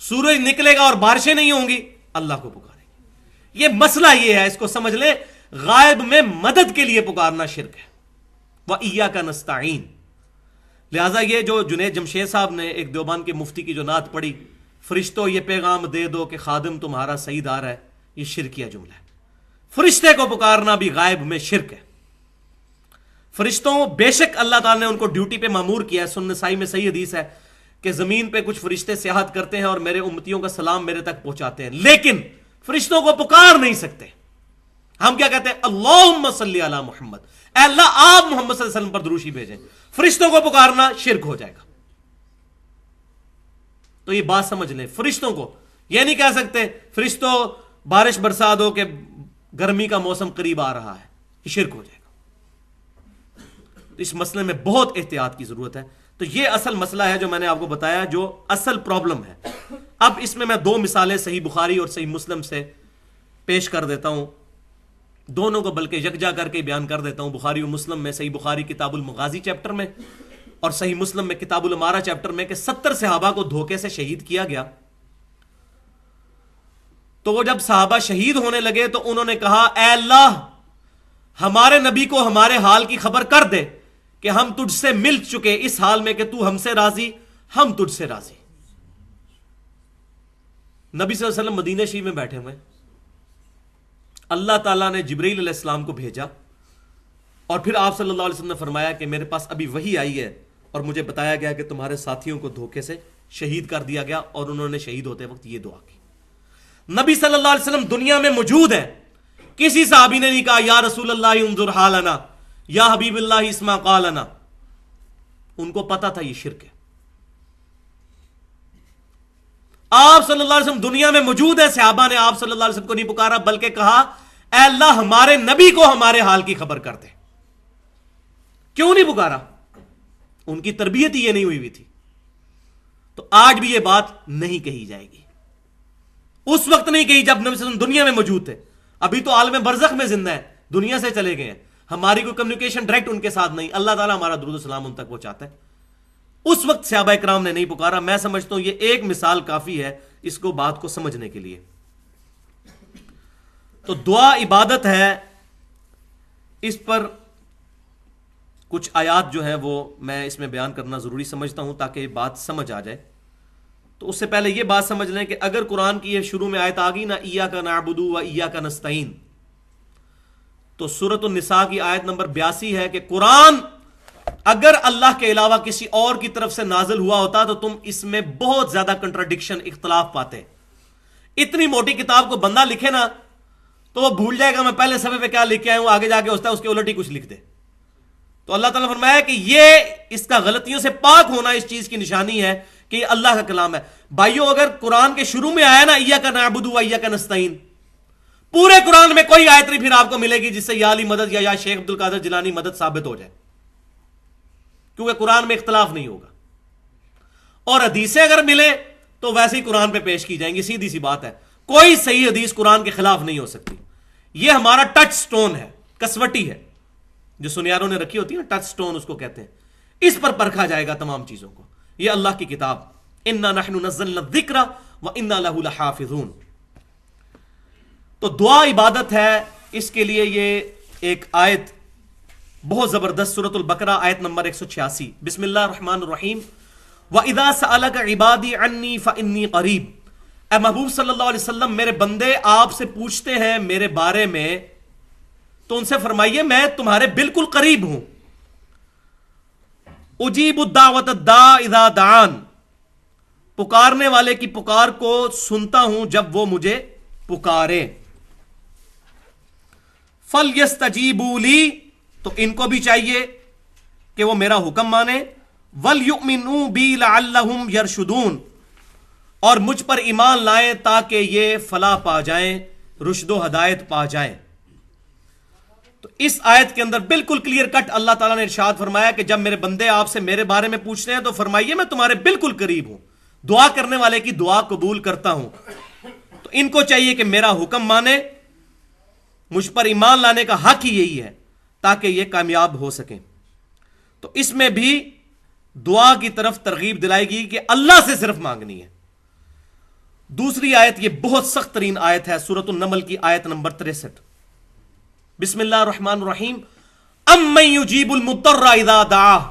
سورج نکلے گا اور بارشیں نہیں ہوں گی اللہ کو پکاریں گے۔ یہ مسئلہ یہ ہے، اس کو سمجھ لیں، غائب میں مدد کے لیے پکارنا شرک ہے۔ وَإِيَّاكَ نَسْتَعِينُ۔ لہٰذا یہ جو جنید جمشید صاحب نے ایک دیوبند کے مفتی کی جو نعت پڑھی، فرشتوں یہ پیغام دے دو کہ خادم تمہارا سعید آ رہا ہے، یہ شرکیہ جملہ ہے۔ فرشتے کو پکارنا بھی غائب میں شرک ہے۔ فرشتوں بے شک اللہ تعالیٰ نے ان کو ڈیوٹی پہ مامور کیا ہے، سنن نسائی میں صحیح حدیث ہے کہ زمین پہ کچھ فرشتے سیاحت کرتے ہیں اور میرے امتیوں کا سلام میرے تک پہنچاتے ہیں، لیکن فرشتوں کو پکار نہیں سکتے۔ ہم کیا کہتے ہیں؟ اللہم صلی علی محمد، اے اللہ آپ محمد صلی اللہ علیہ وسلم پر دروشی بھیجیں۔ فرشتوں کو پکارنا شرک ہو جائے گا۔ تو یہ بات سمجھ لیں، فرشتوں کو یہ نہیں کہہ سکتے فرشتوں بارش برسا دو کہ گرمی کا موسم قریب آ رہا ہے، یہ شرک ہو جائے گا۔ اس مسئلے میں بہت احتیاط کی ضرورت ہے۔ تو یہ اصل مسئلہ ہے جو میں نے آپ کو بتایا، جو اصل پرابلم ہے۔ اب اس میں دو مثالیں صحیح بخاری اور صحیح مسلم سے پیش کر دیتا ہوں، دونوں کو بلکہ یکجا کر کے بیان کر دیتا ہوں۔ بخاری و مسلم میں، صحیح بخاری کتاب المغازی چیپٹر میں اور صحیح مسلم میں کتاب الامارہ چیپٹر میں، کہ 70 صحابہ کو دھوکے سے شہید کیا گیا۔ تو وہ جب صحابہ شہید ہونے لگے تو انہوں نے کہا، اے اللہ ہمارے نبی کو ہمارے حال کی خبر کر دے کہ ہم تجھ سے مل چکے اس حال میں کہ تو ہم سے راضی، ہم تجھ سے راضی۔ نبی صلی اللہ علیہ وسلم مدینہ شریف میں بیٹھے ہوئے، اللہ تعالیٰ نے جبرائیل علیہ السلام کو بھیجا اور پھر آپ صلی اللہ علیہ وسلم نے فرمایا کہ میرے پاس ابھی وحی آئی ہے اور مجھے بتایا گیا کہ تمہارے ساتھیوں کو دھوکے سے شہید کر دیا گیا، اور انہوں نے شہید ہوتے وقت یہ دعا کی۔ نبی صلی اللہ علیہ وسلم دنیا میں موجود ہیں، کسی صحابی نے نہیں کہا یا رسول اللہ انظر حالنا یا حبیب اللہ اسمع قالنا، ان کو پتا تھا یہ شرک ہے۔ آپ صلی اللہ علیہ وسلم دنیا میں موجود ہے، صحابہ نے آپ صلی اللہ علیہ وسلم کو نہیں پکارا، بلکہ کہا اے اللہ ہمارے نبی کو ہمارے حال کی خبر کر دے۔ کیوں نہیں پکارا؟ ان کی تربیت ہی یہ نہیں ہوئی تھی۔ تو آج بھی یہ بات نہیں کہی جائے گی، اس وقت نہیں کہی جب نبی صلی اللہ علیہ وسلم دنیا میں موجود تھے، ابھی تو عالم برزخ میں زندہ ہے، دنیا سے چلے گئے ہیں، ہماری کوئی کمیونیکیشن ڈائریکٹ ان کے ساتھ نہیں، اللہ تعالیٰ ہمارا درود و سلام ان تک پہنچاتا ہے۔ اس وقت صحابہ کرام نے نہیں پکارا۔ میں سمجھتا ہوں یہ ایک مثال کافی ہے اس کو بات کو سمجھنے کے لیے۔ تو دعا عبادت ہے، اس پر کچھ آیات جو ہیں وہ میں اس میں بیان کرنا ضروری سمجھتا ہوں تاکہ یہ بات سمجھ آ جائے۔ تو اس سے پہلے یہ بات سمجھ لیں کہ اگر قرآن کی یہ شروع میں آیت آ گئی نا ایاک نعبد و ایاک نستعین، تو سورۃ النساء کی آیت نمبر 82 ہے کہ قرآن اگر اللہ کے علاوہ کسی اور کی طرف سے نازل ہوا ہوتا تو تم اس میں بہت زیادہ کنٹراڈکشن، اختلاف پاتے۔ اتنی موٹی کتاب کو بندہ لکھے نا تو وہ بھول جائے گا میں پہلے صفحے پہ کیا لکھ کے آیا ہوں، آگے جا کے ہوتا ہے اس کے الٹ ہی کچھ لکھ دے۔ تو اللہ تعالیٰ نے فرمایا کہ یہ اس کا غلطیوں سے پاک ہونا اس چیز کی نشانی ہے کہ یہ اللہ کا کلام ہے۔ بھائیو اگر قرآن کے شروع میں آیا نا ایاک نعبد و ایاک نستعین، پورے قرآن میں کوئی آیت نہیں پھر آپ کو ملے گی جس سے یا علی مدد یا شیخ عبد القادر جیلانی مدد ثابت ہو جائے، کیونکہ قرآن میں اختلاف نہیں ہوگا۔ اور حدیثیں اگر ملے تو ویسے ہی قرآن پہ پیش کی جائیں گی، سیدھی سی بات ہے۔ کوئی صحیح حدیث قرآن کے خلاف نہیں ہو سکتی۔ یہ ہمارا ٹچ سٹون ہے، کسوٹی ہے جو سنیاروں نے رکھی ہوتی ہے نا، ٹچ سٹون اس کو کہتے ہیں، اس پر پرکھا جائے گا تمام چیزوں کو۔ یہ اللہ کی کتاب، انا نحن نزلنا الذکر وانا لہ لحافظون۔ تو دعا عبادت ہے، اس کے لیے یہ ایک آیت بہت زبردست، سورۃ البقرہ آیت نمبر 186، بسم اللہ الرحمن الرحیم، وَإِذَا سَأَلَكَ عِبَادِي عَنِّي فَإِنِّي قَرِيبٌ۔ اے محبوب صلی اللہ علیہ وسلم، میرے بندے آپ سے پوچھتے ہیں میرے بارے میں تو ان سے فرمائیے میں تمہارے بالکل قریب ہوں۔ اجیب الدعوۃ الداع اذا دعان، پکارنے والے کی پکار کو سنتا ہوں جب وہ مجھے پکارے۔ فَلْيَسْتَجِيبُوا لِي، تو ان کو بھی چاہیے کہ وہ میرا حکم مانے، وَلْيُؤْمِنُوا بِي لَعَلَّهُمْ يَرْشُدُونَ، اور مجھ پر ایمان لائیں تاکہ یہ فلاح پا جائیں، رشد و ہدایت پا جائیں۔ تو اس آیت کے اندر بالکل کلیئر کٹ اللہ تعالیٰ نے ارشاد فرمایا کہ جب میرے بندے آپ سے میرے بارے میں پوچھتے ہیں تو فرمائیے میں تمہارے بالکل قریب ہوں، دعا کرنے والے کی دعا قبول کرتا ہوں۔ تو ان کو چاہیے کہ میرا حکم مانے، مجھ پر ایمان لانے کا حق ہی یہی ہے تاکہ یہ کامیاب ہو سکیں۔ تو اس میں بھی دعا کی طرف ترغیب دلائی گئی کہ اللہ سے صرف مانگنی ہے۔ دوسری آیت یہ بہت سخت ترین آیت ہے، سورۃ النمل کی آیت نمبر 63، بسم اللہ الرحمن الرحیم، امن یجیب المضطر اذا دعاہ،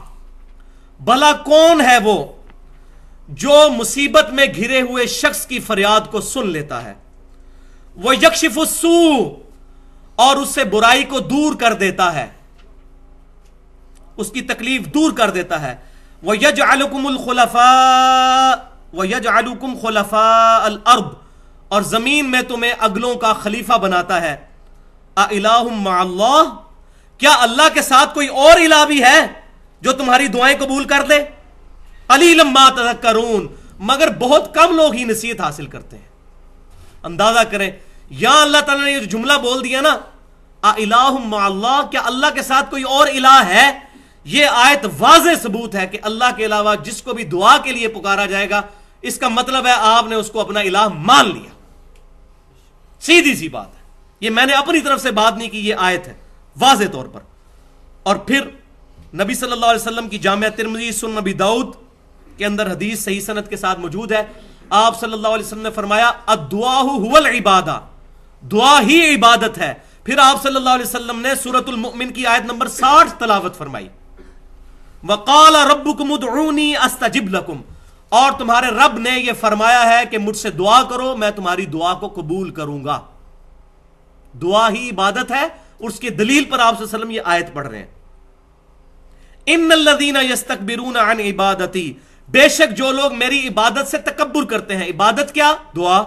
بھلا کون ہے وہ جو مصیبت میں گھرے ہوئے شخص کی فریاد کو سن لیتا ہے، وہ یکشف السوء، اور اس سے برائی کو دور کر دیتا ہے، اس کی تکلیف دور کر دیتا ہے، وَيَجْعَلُكُمُ الْخُلَفَاءَ وَيَجْعَلُكُمْ خُلَفَاءَ الْأَرْضِ، اور زمین میں تمہیں اگلوں کا خلیفہ بناتا ہے۔ أَإِلَٰهٌ مَّعَ اللَّهِ، کیا اللہ کے ساتھ کوئی اور الہ بھی ہے جو تمہاری دعائیں قبول کر دے؟ قَلِيلًا مَّا تَذَكَّرُونَ، مگر بہت کم لوگ ہی نصیحت حاصل کرتے ہیں۔ اندازہ کریں یہاں اللہ تعالیٰ نے یہ جملہ بول دیا نا أَإِلَٰهٌ مَّعَ اللَّهِ، کیا اللہ کے ساتھ کوئی اور الہ ہے؟ یہ آیت واضح ثبوت ہے کہ اللہ کے علاوہ جس کو بھی دعا کے لیے پکارا جائے گا، اس کا مطلب ہے آپ نے اس کو اپنا الہ مان لیا۔ سیدھی سی بات ہے، یہ میں نے اپنی طرف سے بات نہیں کی، یہ آیت ہے واضح طور پر۔ اور پھر نبی صلی اللہ علیہ وسلم کی جامعہ ترمذی سنن نبی داؤد کے اندر حدیث صحیح سند کے ساتھ موجود ہے، آپ صلی اللہ علیہ وسلم نے فرمایا الدعاء هو العبادہ، دعا ہی عبادت ہے۔ پھر آپ صلی اللہ علیہ وسلم نے سورۃ المؤمن کی آیت نمبر 60 تلاوت فرمائی، وقال ربکم ادعونی استجب لکم، اور تمہارے رب نے یہ فرمایا ہے کہ مجھ سے دعا کرو میں تمہاری دعا کو قبول کروں گا۔ دعا ہی عبادت ہے، اور اس کی دلیل پر آپ صلی اللہ علیہ وسلم یہ آیت پڑھ رہے ہیں، ان الذین یستکبرون عن عبادتی، بے شک جو لوگ میری عبادت سے تکبر کرتے ہیں. عبادت کیا؟ دعا.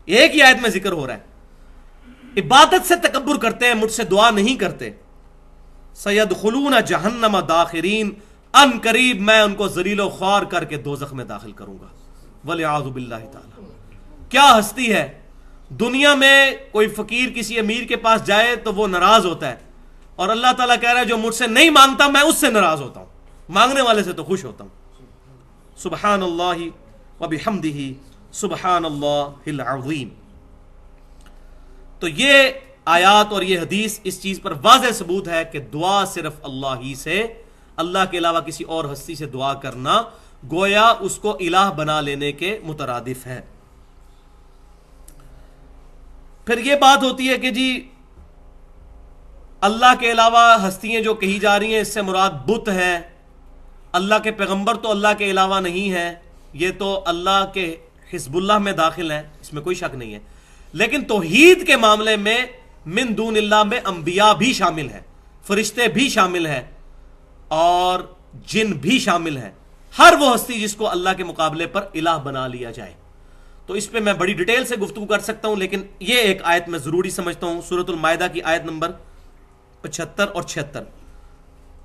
ایک ہی آیت میں ذکر ہو رہا ہے، عبادت سے تکبر کرتے ہیں، مجھ سے دعا نہیں کرتے. سیدخلون جہنم داخرین، ان قریب میں ان کو ذلیل و خوار کر کے دوزخ میں داخل کروں گا. والعیاذ باللہ تعالی. کیا ہستی ہے! دنیا میں کوئی فقیر کسی امیر کے پاس جائے تو وہ ناراض ہوتا ہے، اور اللہ تعالیٰ کہہ رہا ہے جو مجھ سے نہیں مانگتا میں اس سے ناراض ہوتا ہوں، مانگنے والے سے تو خوش ہوتا ہوں. سبحان اللہ وبحمدہ سبحان اللہ العظیم. تو یہ آیات اور یہ حدیث اس چیز پر واضح ثبوت ہے کہ دعا صرف اللہ ہی سے، اللہ کے علاوہ کسی اور ہستی سے دعا کرنا گویا اس کو الہ بنا لینے کے مترادف ہے. پھر یہ بات ہوتی ہے کہ جی اللہ کے علاوہ ہستیاں جو کہی جا رہی ہیں اس سے مراد بت ہے، اللہ کے پیغمبر تو اللہ کے علاوہ نہیں ہے، یہ تو اللہ کے حزب اللہ میں داخل ہیں، اس میں کوئی شک نہیں ہے. لیکن توحید کے معاملے میں من دون اللہ میں انبیاء بھی شامل ہیں، فرشتے بھی شامل ہیں، اور جن بھی شامل ہیں. ہر وہ ہستی جس کو اللہ کے مقابلے پر الہ بنا لیا جائے. تو اس پہ میں بڑی ڈیٹیل سے گفتگو کر سکتا ہوں، لیکن یہ ایک آیت میں ضروری سمجھتا ہوں، سورۃ المائدہ کی آیت نمبر 75 اور 76.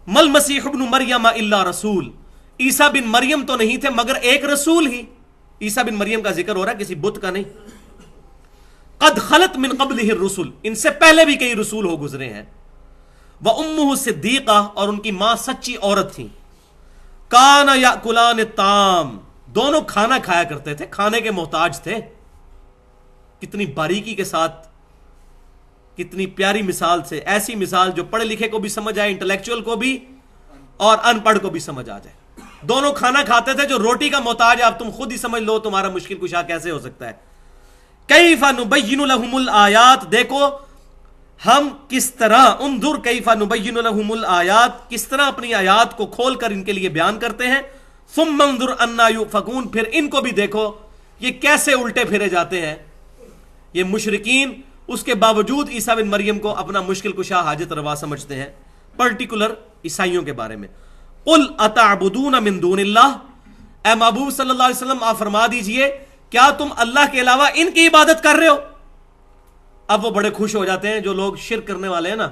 مل مسیح ابن مریم الا رسول، عیسیٰ بن مریم تو نہیں تھے مگر ایک رسول ہی. عیسیٰ بن مریم کا ذکر ہو رہا ہے، کسی بت کا نہیں. قد خلت من قبلہ الرسل، ان سے پہلے بھی کئی رسول ہو گزرے ہیں. وامہ صدیقہ، اور ان کی ماں سچی عورت تھی. کانا یاکلان الطعام، دونوں کھانا کھایا کرتے تھے، کھانے کے محتاج تھے. کتنی باریکی کے ساتھ، کتنی پیاری مثال سے، ایسی مثال جو پڑھے لکھے کو بھی سمجھ آئے، انٹلیکچوئل کو بھی اور ان پڑھ کو بھی سمجھ آ جائے. دونوں کھانا کھاتے تھے. جو روٹی کا محتاج ہے، اب تم خود ہی سمجھ لو تمہارا مشکل کشا کیسے ہو سکتا ہے. کیف نبین لہم الآیات، دیکھو ہم کس طرح، انظر کیف نبین لہم الآیات، کس طرح اپنی آیات کو کھول کر ان کے لیے بیان کرتے ہیں. ثم انظر انا یؤفکون، پھر ان کو بھی دیکھو یہ کیسے الٹے پھرے جاتے ہیں. یہ مشرکین اس کے باوجود عیسیٰ بن مریم کو اپنا مشکل کشا حاجت روا سمجھتے ہیں، پرٹیکولر عیسائیوں کے بارے میں. قل اتعبدون من دون اللہ، اے محبوب صلی اللہ علیہ وسلم آپ فرما دیجئے کیا تم اللہ کے علاوہ ان کی عبادت کر رہے ہو؟ اب وہ بڑے خوش ہو جاتے ہیں جو لوگ شرک کرنے والے ہیں نا،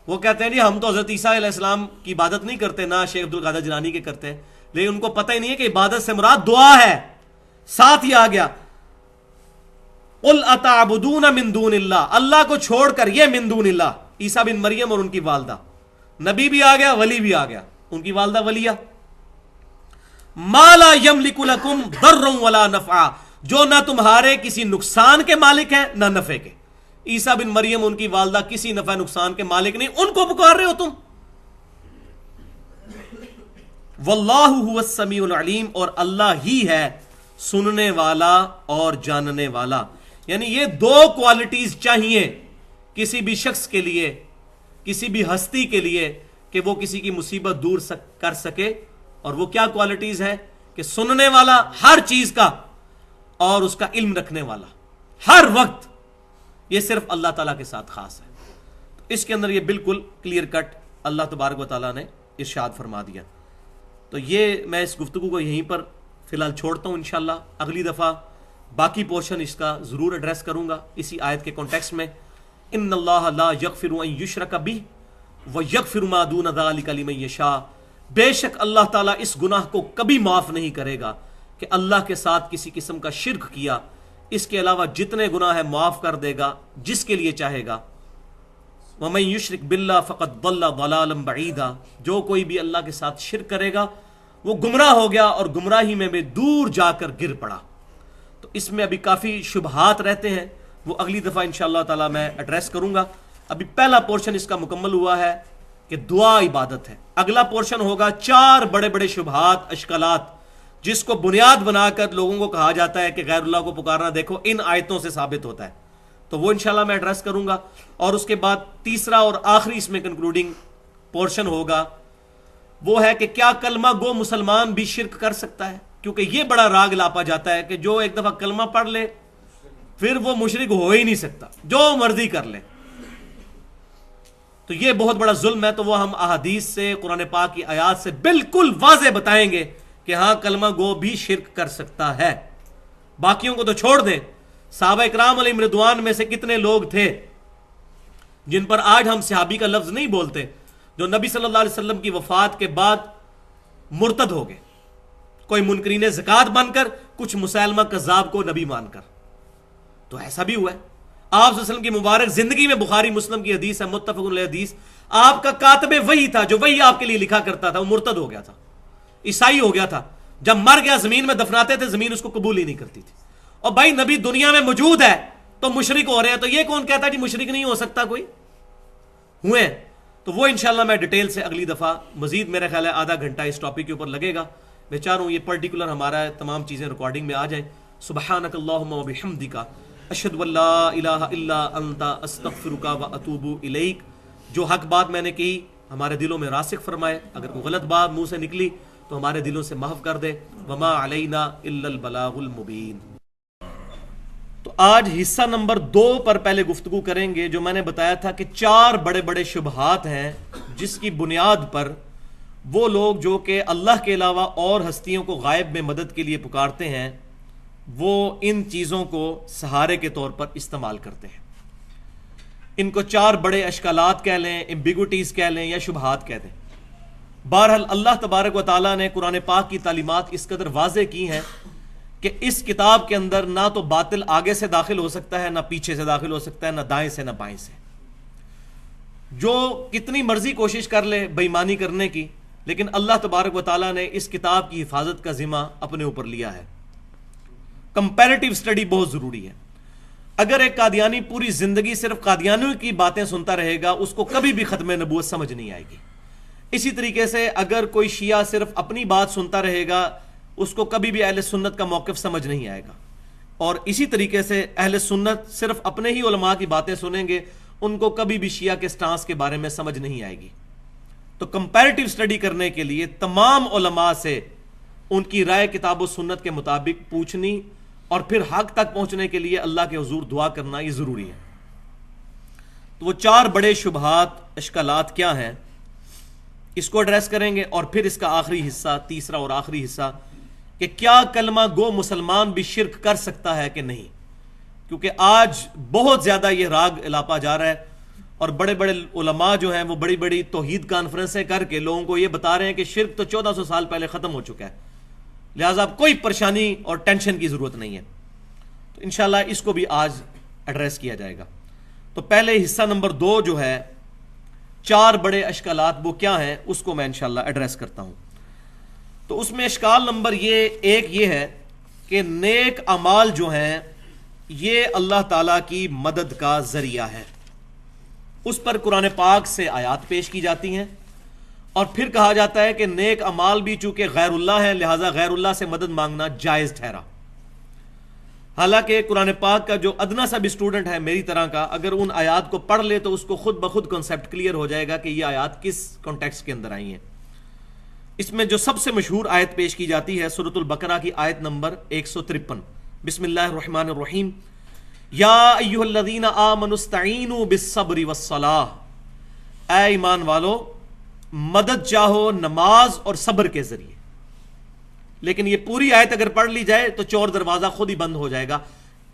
وہ کہتے ہیں جی ہم تو حضرت عیسیٰ علیہ السلام کی عبادت نہیں کرتے، نہ شیخ عبدالقادر جیلانی کے کرتے ہیں، لیکن ان کو پتہ ہی نہیں ہے کہ عبادت سے مراد دعا ہے. ساتھ ہی آ گیا قل اتعبدون من دون اللہ، اللہ کو چھوڑ کر، یہ من دون اللہ عیسیٰ بن مریم اور ان کی والدہ، نبی بھی آ گیا ولی بھی آ گیا، ان کی والدہ ولیہ. ما لا یملک لکم ضرا ولا نفعا، جو نہ تمہارے کسی نقصان کے مالک ہیں نہ نفع کے. عیسیٰ بن مریم ان کی والدہ کسی نفع نقصان کے مالک نہیں، ان کو پکار رہے ہو تم. واللہ هو السمیع العلیم، اور اللہ ہی ہے سننے والا اور جاننے والا. یعنی یہ دو کوالٹیز چاہیے کسی بھی شخص کے لیے، کسی بھی ہستی کے لیے، کہ وہ کسی کی مصیبت دور کر سکے. اور وہ کیا کوالٹیز ہے؟ کہ سننے والا ہر چیز کا، اور اس کا علم رکھنے والا ہر وقت. یہ صرف اللہ تعالیٰ کے ساتھ خاص ہے. تو اس کے اندر یہ بالکل کلیئر کٹ اللہ تبارک و تعالیٰ نے ارشاد فرما دیا. تو یہ میں اس گفتگو کو یہیں پر فی الحال چھوڑتا ہوں. انشاءاللہ اگلی دفعہ باقی پورشن اس کا ضرور ایڈریس کروں گا اسی آیت کے کانٹیکسٹ میں. ان اللہ لا یغفر ان یشرک بہ ویغفر ما دون ذلک لمن یشاء، بے شک اللہ تعالیٰ اس گناہ کو کبھی معاف نہیں کرے گا کہ اللہ کے ساتھ کسی قسم کا شرک کیا، اس کے علاوہ جتنے گناہ ہے معاف کر دے گا جس کے لیے چاہے گا. وَمَن يُشْرِكْ بِاللَّهِ فَقَدْ ضَلَّ ضَلَالًا بَعِيدًا، جو کوئی بھی اللہ کے ساتھ شرک کرے گا وہ گمراہ ہو گیا اور گمراہی میں بھی دور جا کر گر پڑا. تو اس میں ابھی کافی شبہات رہتے ہیں، وہ اگلی دفعہ انشاءاللہ تعالی میں ایڈریس کروں گا. ابھی پہلا پورشن اس کا مکمل ہوا ہے کہ دعا عبادت ہے. اگلا پورشن ہوگا 4 بڑے بڑے شبہات، اشکالات، جس کو بنیاد بنا کر لوگوں کو کہا جاتا ہے کہ غیر اللہ کو پکارنا دیکھو ان آیتوں سے ثابت ہوتا ہے. تو وہ انشاءاللہ میں ایڈریس کروں گا. اور اس کے بعد تیسرا اور آخری اس میں کنکلوڈنگ پورشن ہوگا، وہ ہے کہ کیا کلمہ گو مسلمان بھی شرک کر سکتا ہے؟ کیونکہ یہ بڑا راگ لاپا جاتا ہے کہ جو ایک دفعہ کلمہ پڑھ لے پھر وہ مشرک ہو ہی نہیں سکتا، جو مرضی کر لے. تو یہ بہت بڑا ظلم ہے. تو وہ ہم احادیث سے، قرآن پاک کی آیات سے بالکل واضح بتائیں گے کہ ہاں کلمہ گو بھی شرک کر سکتا ہے. باقیوں کو تو چھوڑ دیں. صحابہ اکرام علیہم رضوان میں سے کتنے لوگ تھے جن پر آج ہم صحابی کا لفظ نہیں بولتے، جو نبی صلی اللہ علیہ وسلم کی وفات کے بعد مرتد ہو گئے، کوئی منکرین زکات بن کر، کچھ مسلمہ کذاب کو نبی مان کر. تو ایسا بھی ہوا ہے. آپ صلی اللہ علیہ وسلم کی مبارک زندگی میں، بخاری مسلم کی حدیث ہے، متفق علیہ حدیث، آپ کا کاتب وحی تھا جو وحی آپ کے لیے لکھا کرتا تھا، وہ مرتد ہو گیا تھا، عیسائی ہو گیا تھا. جب مر گیا زمین میں دفناتے تھے، زمین اس کو قبول ہی نہیں کرتی تھی. اور بھائی نبی دنیا میں موجود ہے تو مشرک ہو رہے ہیں، تو یہ کون کہتا ہے کہ مشرک نہیں ہو سکتا کوئی؟ ہوئے. تو وہ انشاءاللہ میں ڈیٹیل سے اگلی دفعہ مزید، میرا خیال ہے آدھا گھنٹہ اس ٹاپک کے اوپر لگے گا. میں چاہ رہا ہوں یہ پرٹیکولر ہمارا تمام چیزیں ریکارڈنگ میں آ جائیں. سبحانک اللہم و بحمدک، اشہد ان لا الہ الا انت، استغفرک و اتوب الیک. جو حق بات میں نے کہی ہمارے دلوں میں راسخ فرمائے، اگر کوئی غلط بات منہ سے نکلی تو ہمارے دلوں سے محو کر دے. وما علینا الا البلاغ المبین. تو آج حصہ نمبر 2 پر پہلے گفتگو کریں گے. جو میں نے بتایا تھا کہ 4 بڑے بڑے شبہات ہیں جس کی بنیاد پر وہ لوگ جو کہ اللہ کے علاوہ اور ہستیوں کو غائب میں مدد کے لیے پکارتے ہیں، وہ ان چیزوں کو سہارے کے طور پر استعمال کرتے ہیں. ان کو 4 بڑے اشکالات کہہ لیں، ایمبیگوٹیز کہہ لیں، یا شبہات کہہ دیں. بہرحال اللہ تبارک و تعالیٰ نے قرآن پاک کی تعلیمات اس قدر واضح کی ہیں کہ اس کتاب کے اندر نہ تو باطل آگے سے داخل ہو سکتا ہے، نہ پیچھے سے داخل ہو سکتا ہے، نہ دائیں سے نہ بائیں سے. جو کتنی مرضی کوشش کر لے بے ایمانی کرنے کی، لیکن اللہ تبارک و تعالیٰ نے اس کتاب کی حفاظت کا ذمہ اپنے اوپر لیا ہے. کمپیریٹیو سٹڈی بہت ضروری ہے. اگر ایک قادیانی پوری زندگی صرف قادیانیوں کی باتیں سنتا رہے گا، اس کو کبھی بھی ختم نبوت سمجھ نہیں آئے گی. اسی طریقے سے اگر کوئی شیعہ صرف اپنی بات سنتا رہے گا، اس کو کبھی بھی اہل سنت کا موقف سمجھ نہیں آئے گا. اور اسی طریقے سے اہل سنت صرف اپنے ہی علماء کی باتیں سنیں گے، ان کو کبھی بھی شیعہ کے سٹانس کے بارے میں سمجھ نہیں آئے گی. تو کمپیریٹیو سٹڈی کرنے کے لیے تمام علماء سے ان کی رائے کتاب و سنت کے مطابق پوچھنی اور پھر حق تک پہنچنے کے لیے اللہ کے حضور دعا کرنا یہ ضروری ہے. تو وہ 4 بڑے شبہات، اشکالات کیا ہیں، اس کو ایڈریس کریں گے. اور پھر اس کا آخری حصہ، تیسرا اور آخری حصہ، کہ کیا کلمہ گو مسلمان بھی شرک کر سکتا ہے کہ نہیں. کیونکہ آج بہت زیادہ یہ راگ الاپا جا رہا ہے، اور بڑے بڑے علماء جو ہیں وہ بڑی بڑی توحید کانفرنسیں کر کے لوگوں کو یہ بتا رہے ہیں کہ شرک تو 1400 سال پہلے ختم ہو چکا ہے، لہٰذا اب کوئی پریشانی اور ٹینشن کی ضرورت نہیں ہے. تو انشاءاللہ اس کو بھی آج ایڈریس کیا جائے گا. تو پہلے حصہ نمبر 2 جو ہے 4 بڑے اشکالات، وہ کیا ہیں، اس کو میں انشاءاللہ ایڈریس کرتا ہوں. تو اس میں اشکال نمبر 1 یہ ہے کہ نیک اعمال جو ہیں یہ اللہ تعالیٰ کی مدد کا ذریعہ ہے. اس پر قرآن پاک سے آیات پیش کی جاتی ہیں، اور پھر کہا جاتا ہے کہ نیک اعمال بھی چونکہ غیر اللہ ہیں، لہٰذا غیر اللہ سے مدد مانگنا جائز ٹھہرا. حالانکہ قرآن پاک کا جو ادنا سا بھی اسٹوڈنٹ ہے میری طرح کا، اگر ان آیات کو پڑھ لے تو اس کو خود بخود کنسیپٹ کلیئر ہو جائے گا کہ یہ آیات کس کانٹیکسٹ کے اندر آئی ہیں. اس میں جو سب سے مشہور آیت پیش کی جاتی ہے سورۃ البقرہ کی آیت نمبر 153. بسم اللہ الرحمن الرحیم. یا ایھا الذین آمنوا استعینوا بالصبر والصلاۃ. اے ایمان والو، مدد چاہو نماز اور صبر کے ذریعے. لیکن یہ پوری آیت اگر پڑھ لی جائے تو چور دروازہ خود ہی بند ہو جائے گا.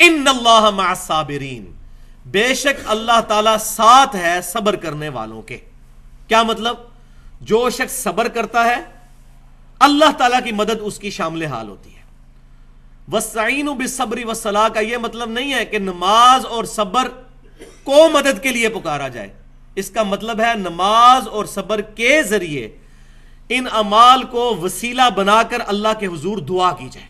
ان اللہ مع الصابرین، بے شک اللہ تعالیٰ ساتھ ہے صبر کرنے والوں کے. کیا مطلب؟ جو شخص صبر کرتا ہے اللہ تعالیٰ کی مدد اس کی شامل حال ہوتی ہے. وَاسْتَعِینُوا بِالصَّبْرِ وَالصَّلَاةِ کا یہ مطلب نہیں ہے کہ نماز اور صبر کو مدد کے لیے پکارا جائے. اس کا مطلب ہے نماز اور صبر کے ذریعے ان اعمال کو وسیلہ بنا کر اللہ کے حضور دعا کی جائے.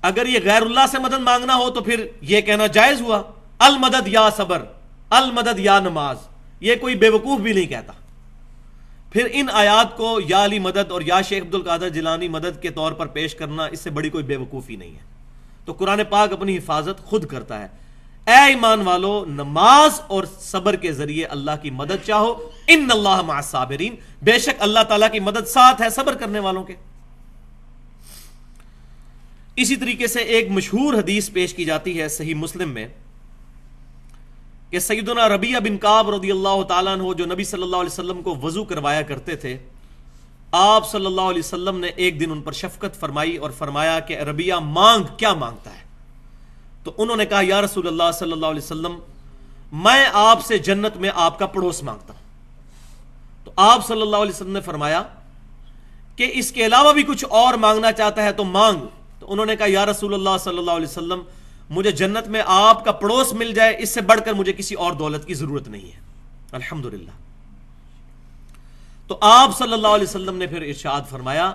اگر یہ غیر اللہ سے مدد مانگنا ہو تو پھر یہ کہنا جائز ہوا، المدد یا صبر، المدد یا نماز. یہ کوئی بیوقوف بھی نہیں کہتا. پھر ان آیات کو یا علی مدد اور یا شیخ عبد القادر جیلانی مدد کے طور پر پیش کرنا اس سے بڑی کوئی بیوقوفی نہیں ہے. تو قرآن پاک اپنی حفاظت خود کرتا ہے. اے ایمان والو، نماز اور صبر کے ذریعے اللہ کی مدد چاہو. ان اللہ مع الصابرین، بے شک اللہ تعالیٰ کی مدد ساتھ ہے صبر کرنے والوں کے. اسی طریقے سے ایک مشہور حدیث پیش کی جاتی ہے صحیح مسلم میں کہ سیدنا ربیعہ بن کعب رضی اللہ تعالیٰ عنہ جو نبی صلی اللہ علیہ وسلم کو وضو کروایا کرتے تھے، آپ صلی اللہ علیہ وسلم نے ایک دن ان پر شفقت فرمائی اور فرمایا کہ ربیعہ مانگ، کیا مانگتا ہے؟ تو انہوں نے کہا یا رسول اللہ صلی اللہ علیہ وسلم میں آپ سے جنت میں آپ کا پڑوس مانگتا ہوں۔ تو آپ صلی اللہ علیہ وسلم نے فرمایا کہ اس کے علاوہ بھی کچھ اور مانگنا چاہتا ہے تو مانگ۔ تو انہوں نے کہا یا رسول اللہ صلی اللہ علیہ وسلم مجھے جنت میں آپ کا پڑوس مل جائے، اس سے بڑھ کر مجھے کسی اور دولت کی ضرورت نہیں ہے۔ الحمدللہ۔ تو آپ صلی اللہ علیہ وسلم نے پھر ارشاد فرمایا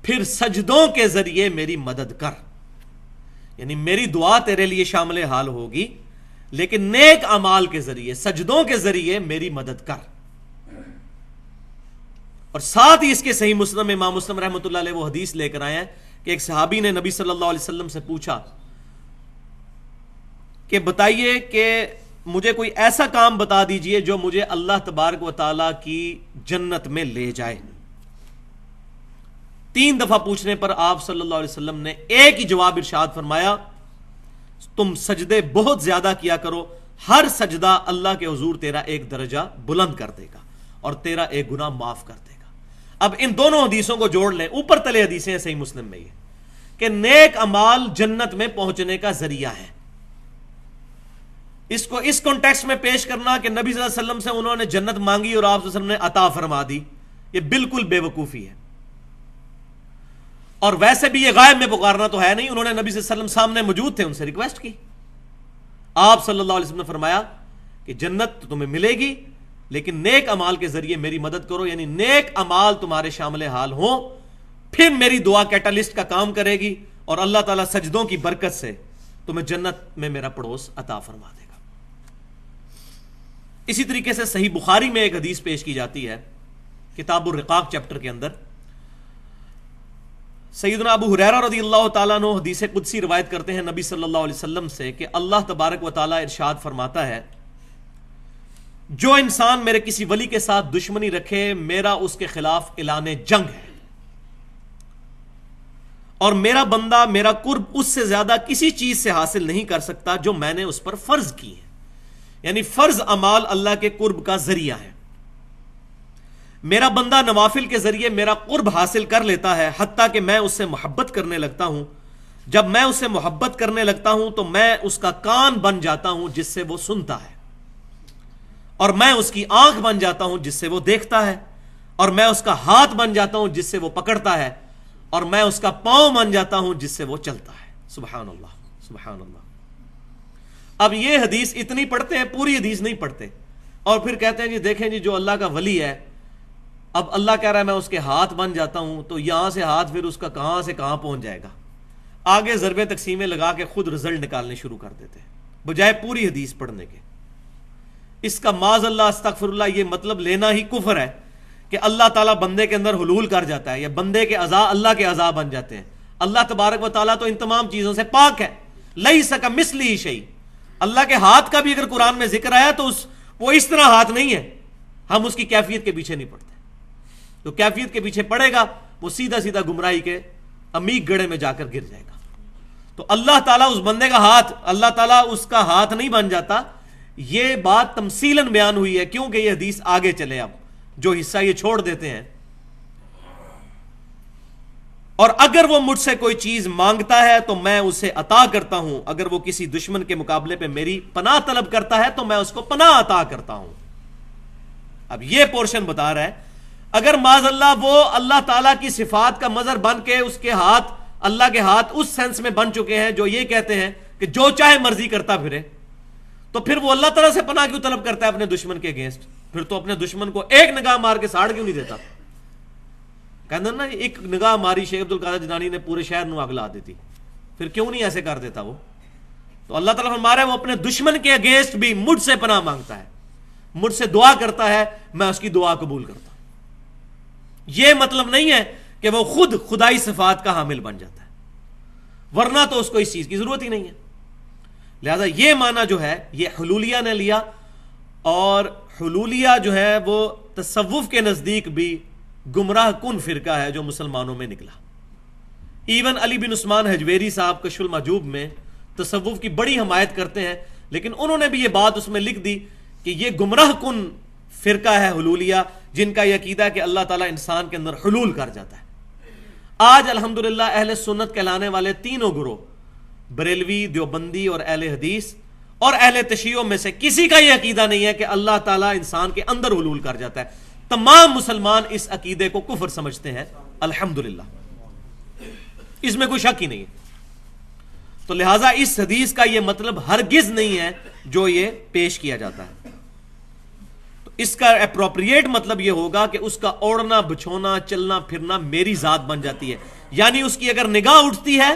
پھر سجدوں کے ذریعے میری مدد کر، یعنی میری دعا تیرے لیے شامل حال ہوگی لیکن نیک اعمال کے ذریعے، سجدوں کے ذریعے میری مدد کر۔ اور ساتھ ہی اس کے صحیح مسلم میں امام مسلم رحمۃ اللہ علیہ وہ حدیث لے کر آئے ہیں کہ ایک صحابی نے نبی صلی اللہ علیہ وسلم سے پوچھا کہ بتائیے کہ مجھے کوئی ایسا کام بتا دیجئے جو مجھے اللہ تبارک و تعالیٰ کی جنت میں لے جائے۔ 3 دفعہ پوچھنے پر آپ صلی اللہ علیہ وسلم نے ایک ہی جواب ارشاد فرمایا تم سجدے بہت زیادہ کیا کرو، ہر سجدہ اللہ کے حضور تیرا ایک درجہ بلند کر دے گا اور تیرا ایک گناہ معاف کر دے گا۔ اب ان دونوں حدیثوں کو جوڑ لیں، اوپر تلے حدیثیں ہیں صحیح مسلم میں یہ کہ نیک اعمال جنت میں پہنچنے کا ذریعہ ہے۔ اس کو اس کانٹیکسٹ میں پیش کرنا کہ نبی صلی اللہ علیہ وسلم سے انہوں نے جنت مانگی اور آپ صلی اللہ علیہ وسلم نے عطا فرما دی، یہ بالکل بے وقوفی ہے۔ اور ویسے بھی یہ غائب میں پکارنا تو ہے نہیں، انہوں نے نبی صلی اللہ علیہ وسلم سامنے موجود تھے، ان سے ریکویسٹ کی۔ آپ صلی اللہ علیہ وسلم نے فرمایا کہ جنت تو تمہیں ملے گی لیکن نیک اعمال کے ذریعے میری مدد کرو، یعنی نیک اعمال تمہارے شامل حال ہوں، پھر میری دعا کیٹالسٹ کا کام کرے گی اور اللہ تعالیٰ سجدوں کی برکت سے تمہیں جنت میں میرا پڑوس عطا فرما دے گا۔ اسی طریقے سے صحیح بخاری میں ایک حدیث پیش کی جاتی ہے کتاب الرقاق چیپٹر کے اندر، سیدنا ابو ہریرہ رضی اللہ تعالیٰ عنہ حدیث قدسی روایت کرتے ہیں نبی صلی اللہ علیہ وسلم سے کہ اللہ تبارک و تعالیٰ ارشاد فرماتا ہے جو انسان میرے کسی ولی کے ساتھ دشمنی رکھے میرا اس کے خلاف اعلان جنگ ہے، اور میرا بندہ میرا قرب اس سے زیادہ کسی چیز سے حاصل نہیں کر سکتا جو میں نے اس پر فرض کی ہے، یعنی فرض اعمال اللہ کے قرب کا ذریعہ ہے۔ میرا بندہ نوافل کے ذریعے میرا قرب حاصل کر لیتا ہے حتیٰ کہ میں اس سے محبت کرنے لگتا ہوں، جب میں اس سے محبت کرنے لگتا ہوں تو میں اس کا کان بن جاتا ہوں جس سے وہ سنتا ہے، اور میں اس کی آنکھ بن جاتا ہوں جس سے وہ دیکھتا ہے، اور میں اس کا ہاتھ بن جاتا ہوں جس سے وہ پکڑتا ہے، اور میں اس کا پاؤں بن جاتا ہوں جس سے وہ چلتا ہے۔ سبحان اللہ، سبحان اللہ۔ اب یہ حدیث اتنی پڑھتے ہیں، پوری حدیث نہیں پڑھتے، اور پھر کہتے ہیں جی دیکھیں جی جو اللہ کا ولی ہے، اب اللہ کہہ رہا ہے میں اس کے ہاتھ بن جاتا ہوں، تو یہاں سے ہاتھ پھر اس کا کہاں سے کہاں پہنچ جائے گا، آگے ضربے تقسیمیں لگا کے خود رزلٹ نکالنے شروع کر دیتے ہیں بجائے پوری حدیث پڑھنے کے۔ اس کا معاذ اللہ استغفر اللہ یہ مطلب لینا ہی کفر ہے کہ اللہ تعالیٰ بندے کے اندر حلول کر جاتا ہے یا بندے کے اعضاء اللہ کے اعضاء بن جاتے ہیں۔ اللہ تبارک و تعالیٰ تو ان تمام چیزوں سے پاک ہے، لیس کمثلہ شیء۔ اللہ کے ہاتھ کا بھی اگر قرآن میں ذکر آیا تو وہ اس طرح ہاتھ نہیں ہے، ہم اس کی کیفیت کے پیچھے نہیں پڑتے، تو کیفیت کے پیچھے پڑے گا وہ سیدھا سیدھا گمراہی کے عمیق گڑھے میں جا کر گر جائے گا۔ تو اللہ تعالیٰ اس بندے کا ہاتھ، اللہ تعالیٰ اس کا ہاتھ نہیں بن جاتا، یہ بات تمثیلاً بیان ہوئی ہے کیونکہ یہ حدیث آگے چلے، اب جو حصہ یہ چھوڑ دیتے ہیں۔ اور اگر وہ مجھ سے کوئی چیز مانگتا ہے تو میں اسے عطا کرتا ہوں، اگر وہ کسی دشمن کے مقابلے پہ میری پناہ طلب کرتا ہے تو میں اس کو پناہ عطا کرتا ہوں۔ اب یہ پورشن بتا رہا ہے اگر معاذ اللہ وہ اللہ تعالیٰ کی صفات کا مظہر بن کے اس کے ہاتھ، اللہ کے ہاتھ اس سینس میں بن چکے ہیں جو یہ کہتے ہیں کہ جو چاہے مرضی کرتا پھرے، تو پھر وہ اللہ تعالیٰ سے پناہ کیوں طلب کرتا ہے اپنے دشمن کے اگینسٹ؟ پھر تو اپنے دشمن کو ایک نگاہ مار کے ساڑ کیوں نہیں دیتا؟ کہتے ہیں نا ایک نگاہ ماری شیخ عبد القادر جیلانی نے پورے شہر نو اگ لا دیتی، پھر کیوں نہیں ایسے کر دیتا وہ؟ تو اللہ تعالیٰ فرما رہا ہے وہ اپنے دشمن کے اگینسٹ بھی مجھ سے پناہ مانگتا ہے، مجھ سے دعا کرتا ہے، میں اس کی دعا قبول کرتا ہوں۔ یہ مطلب نہیں ہے کہ وہ خود خدائی صفات کا حامل بن جاتا ہے، ورنہ تو اس کو اس چیز کی ضرورت ہی نہیں ہے۔ لہذا یہ معنی جو ہے یہ حلولیہ نے لیا، اور حلولیہ جو ہے وہ تصوف کے نزدیک بھی گمراہ کن فرقہ ہے جو مسلمانوں میں نکلا۔ ایون علی بن عثمان حجویری صاحب کشف المحجوب میں تصوف کی بڑی حمایت کرتے ہیں، لیکن انہوں نے بھی یہ بات اس میں لکھ دی کہ یہ گمراہ کن فرقہ ہے حلولیہ، جن کا یہ عقیدہ ہے کہ اللہ تعالیٰ انسان کے اندر حلول کر جاتا ہے۔ آج الحمدللہ اہل سنت کہلانے والے تینوں گروہ، بریلوی، دیوبندی اور اہل حدیث اور اہل تشیع میں سے کسی کا یہ عقیدہ نہیں ہے کہ اللہ تعالیٰ انسان کے اندر حلول کر جاتا ہے۔ تمام مسلمان اس عقیدے کو کفر سمجھتے ہیں الحمدللہ، اس میں کوئی شک ہی نہیں ہے۔ تو لہٰذا اس حدیث کا یہ مطلب ہرگز نہیں ہے جو یہ پیش کیا جاتا ہے۔ تو اس کا اپروپریٹ مطلب یہ ہوگا کہ اس کا اوڑھنا بچھونا چلنا پھرنا میری ذات بن جاتی ہے، یعنی اس کی اگر نگاہ اٹھتی ہے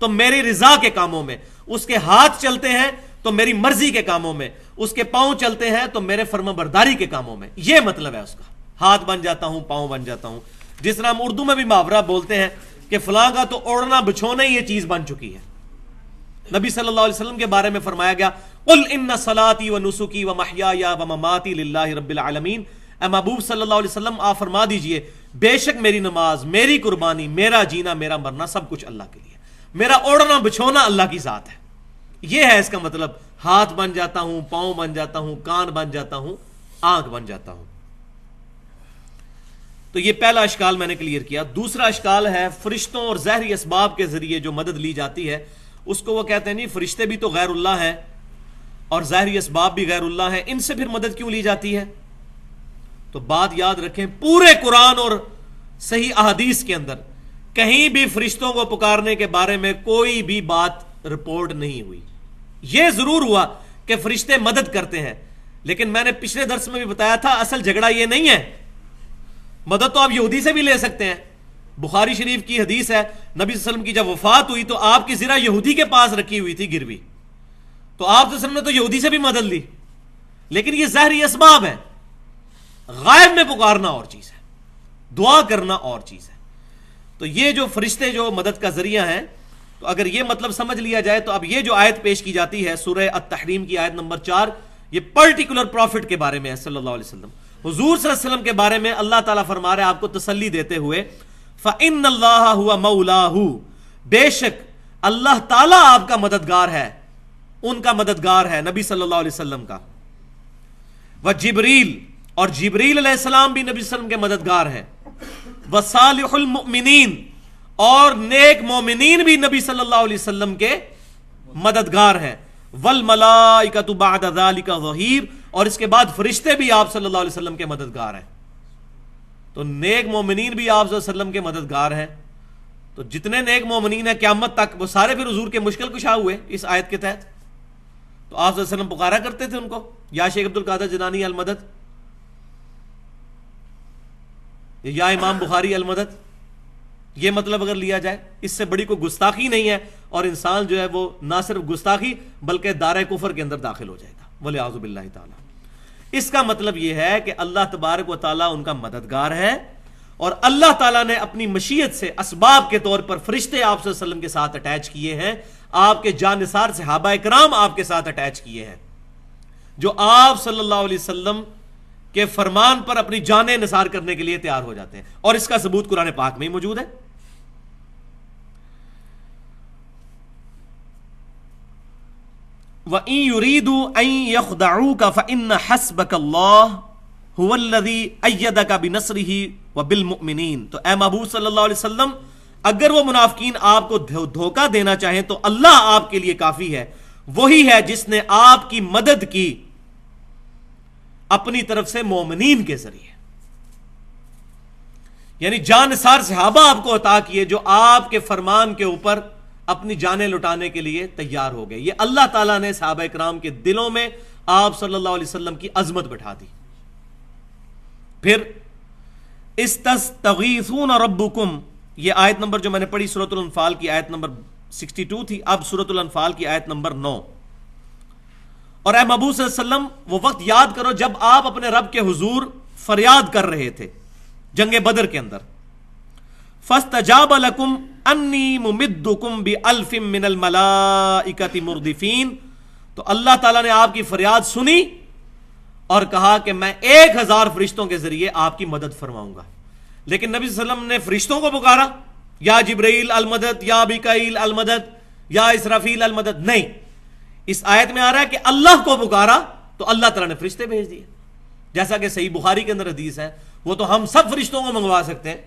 تو میری رضا کے کاموں میں، اس کے ہاتھ چلتے ہیں تو میری مرضی کے کاموں میں، اس کے پاؤں چلتے ہیں تو میرے فرما برداری کے کاموں میں، یہ مطلب ہے اس کا۔ ہاتھ بن جاتا ہوں، پاؤں بن جاتا ہوں، جس طرح ہم اردو میں بھی محاورہ بولتے ہیں کہ فلاں کا تو اوڑھنا بچھونا ہی یہ چیز بن چکی ہے۔ نبی صلی اللہ علیہ وسلم کے بارے میں فرمایا گیا قل ان صلاتي ونسكي ومحياي ومماتي لله رب العالمین، اے محبوب صلی اللہ علیہ وسلم آپ فرما دیجئے بے شک میری نماز، میری قربانی، میرا جینا، میرا مرنا سب کچھ اللہ کے لیے، میرا اوڑھنا بچھونا اللہ کی ذات ہے۔ یہ ہے اس کا مطلب، ہاتھ بن جاتا ہوں، پاؤں بن جاتا ہوں، کان بن جاتا ہوں، آنکھ بن جاتا ہوں۔ تو یہ پہلا اشکال میں نے کلیئر کیا۔ دوسرا اشکال ہے فرشتوں اور ظاہری اسباب کے ذریعے جو مدد لی جاتی ہے، اس کو وہ کہتے ہیں نہیں فرشتے بھی تو غیر اللہ ہیں اور ظاہری اسباب بھی غیر اللہ ہیں، ان سے پھر مدد کیوں لی جاتی ہے؟ تو بات یاد رکھیں، پورے قرآن اور صحیح احادیث کے اندر کہیں بھی فرشتوں کو پکارنے کے بارے میں کوئی بھی بات رپورٹ نہیں ہوئی۔ یہ ضرور ہوا کہ فرشتے مدد کرتے ہیں، لیکن میں نے پچھلے درس میں بھی بتایا تھا اصل جھگڑا یہ نہیں ہے۔ مدد تو آپ یہودی سے بھی لے سکتے ہیں، بخاری شریف کی حدیث ہے نبی صلی اللہ علیہ وسلم کی جب وفات ہوئی تو آپ کی زرہ یہودی کے پاس رکھی ہوئی تھی گروی، تو آپ صلی اللہ علیہ وسلم نے تو یہودی سے بھی مدد لی، لیکن یہ ظاہری اسباب ہے۔ غائب میں پکارنا اور چیز ہے، دعا کرنا اور چیز ہے۔ تو یہ جو فرشتے جو مدد کا ذریعہ ہیں، تو اگر یہ مطلب سمجھ لیا جائے تو اب یہ جو آیت پیش کی جاتی ہے سورہ التحریم کی آیت نمبر 4، یہ پرٹیکولر پروفٹ کے بارے میں ہے صلی اللہ علیہ وسلم، حضور صلی اللہ علیہ وسلم کے بارے میں اللہ تعالیٰ فرما رہے ہیں آپ کو تسلی دیتے ہوئے فَإِنَّ اللَّهَ هُوَ مَوْلَاهُ، بے شک اللہ تعالیٰ آپ کا مددگار ہے، ان کا مددگار ہے نبی صلی اللہ علیہ وسلم کا۔ وَجِبْرِيل، اور جبریل علیہ السلام بھی نبی صلی اللہ علیہ وسلم کے مددگار ہیں۔ وَصَالِحُ الْمُؤْمِنِينَ، اور نیک مومنین بھی نبی صلی اللہ علیہ وسلم کے مددگار ہیں۔ وَالْمَلَائِكَةُ بَعْدَ ذَلِكَ ظَهِيرٌ، اور اس کے بعد فرشتے بھی آپ صلی اللہ علیہ وسلم کے مددگار ہیں۔ تو نیک مومنین بھی آپ صلی اللہ علیہ وسلم کے مددگار ہیں۔ تو جتنے نیک مومنین ہیں قیامت تک وہ سارے پھر حضور کے مشکل کشا ہوئے اس آیت کے تحت۔ تو آپ صلی اللہ علیہ وسلم پکارا کرتے تھے ان کو، یا شیخ عبد القادر جنانی المدد، یا امام بخاری المدد، یہ مطلب اگر لیا جائے اس سے بڑی کوئی گستاخی نہیں ہے، اور انسان جو ہے وہ نہ صرف گستاخی بلکہ دار کفر کے اندر داخل ہو جائے گا، وَلِعَوْذُ بِاللَّهِ تعالیٰ۔ اس کا مطلب یہ ہے کہ اللہ تبارک و تعالیٰ ان کا مددگار ہے، اور اللہ تعالیٰ نے اپنی مشیت سے اسباب کے طور پر فرشتے آپ صلی اللہ علیہ وسلم کے ساتھ اٹیچ کیے ہیں، آپ کے جانثار صحابہ کرام آپ کے ساتھ اٹیچ کیے ہیں، جو آپ صلی اللہ علیہ وسلم کے فرمان پر اپنی جانیں نثار کرنے کے لیے تیار ہو جاتے ہیں، اور اس کا ثبوت قرآن پاک میں ہی موجود ہے۔ وَإِن يُرِيدُوا أَن يَخْدَعُوكَ فَإِنَّ حَسْبَكَ اللَّهُ هُوَ الَّذِي أَيَّدَكَ بِنَصْرِهِ وَبِالْمُؤْمِنِينَ۔ تو اے محبوب صلی اللہ علیہ وسلم، اگر وہ منافقین آپ کو دھوکہ دینا چاہیں تو اللہ آپ کے لیے کافی ہے، وہی ہے جس نے آپ کی مدد کی اپنی طرف سے مومنین کے ذریعے، یعنی جانثار صحابہ آپ کو عطا کیے جو آپ کے فرمان کے اوپر اپنی جانیں لٹانے کے لیے تیار ہو گئے۔ یہ اللہ تعالیٰ نے صحابہ کرام کے دلوں میں آپ صلی اللہ علیہ وسلم کی عظمت بٹھا دی۔ پھر استستغیثون ربکم، یہ آیت نمبر جو میں نے پڑھی سورۃ الانفال کی آیت نمبر 62 تھی، اب سورۃ الانفال کی آیت نمبر 9۔ اور اے محبوب صلی اللہ علیہ وسلم وہ وقت یاد کرو جب آپ اپنے رب کے حضور فریاد کر رہے تھے جنگ بدر کے اندر، فاستجاب لکم انی ممدکم بألف من الملائکۃ مردفین، تو اللہ تعالیٰ نے آپ کی فریاد سنی اور کہا کہ میں 1000 فرشتوں کے ذریعے آپ کی مدد فرماؤں گا۔ لیکن نبی صلی اللہ علیہ وسلم نے فرشتوں کو پکارا، یا جبرائیل المدد، یا میکائیل المدد، یا اسرافیل المدد، نہیں. اس آیت میں آ رہا ہے کہ اللہ کو پکارا تو اللہ تعالیٰ نے فرشتے بھیج دیے. جیسا کہ صحیح بخاری کے اندر حدیث ہے، وہ تو ہم سب فرشتوں کو منگوا سکتے ہیں،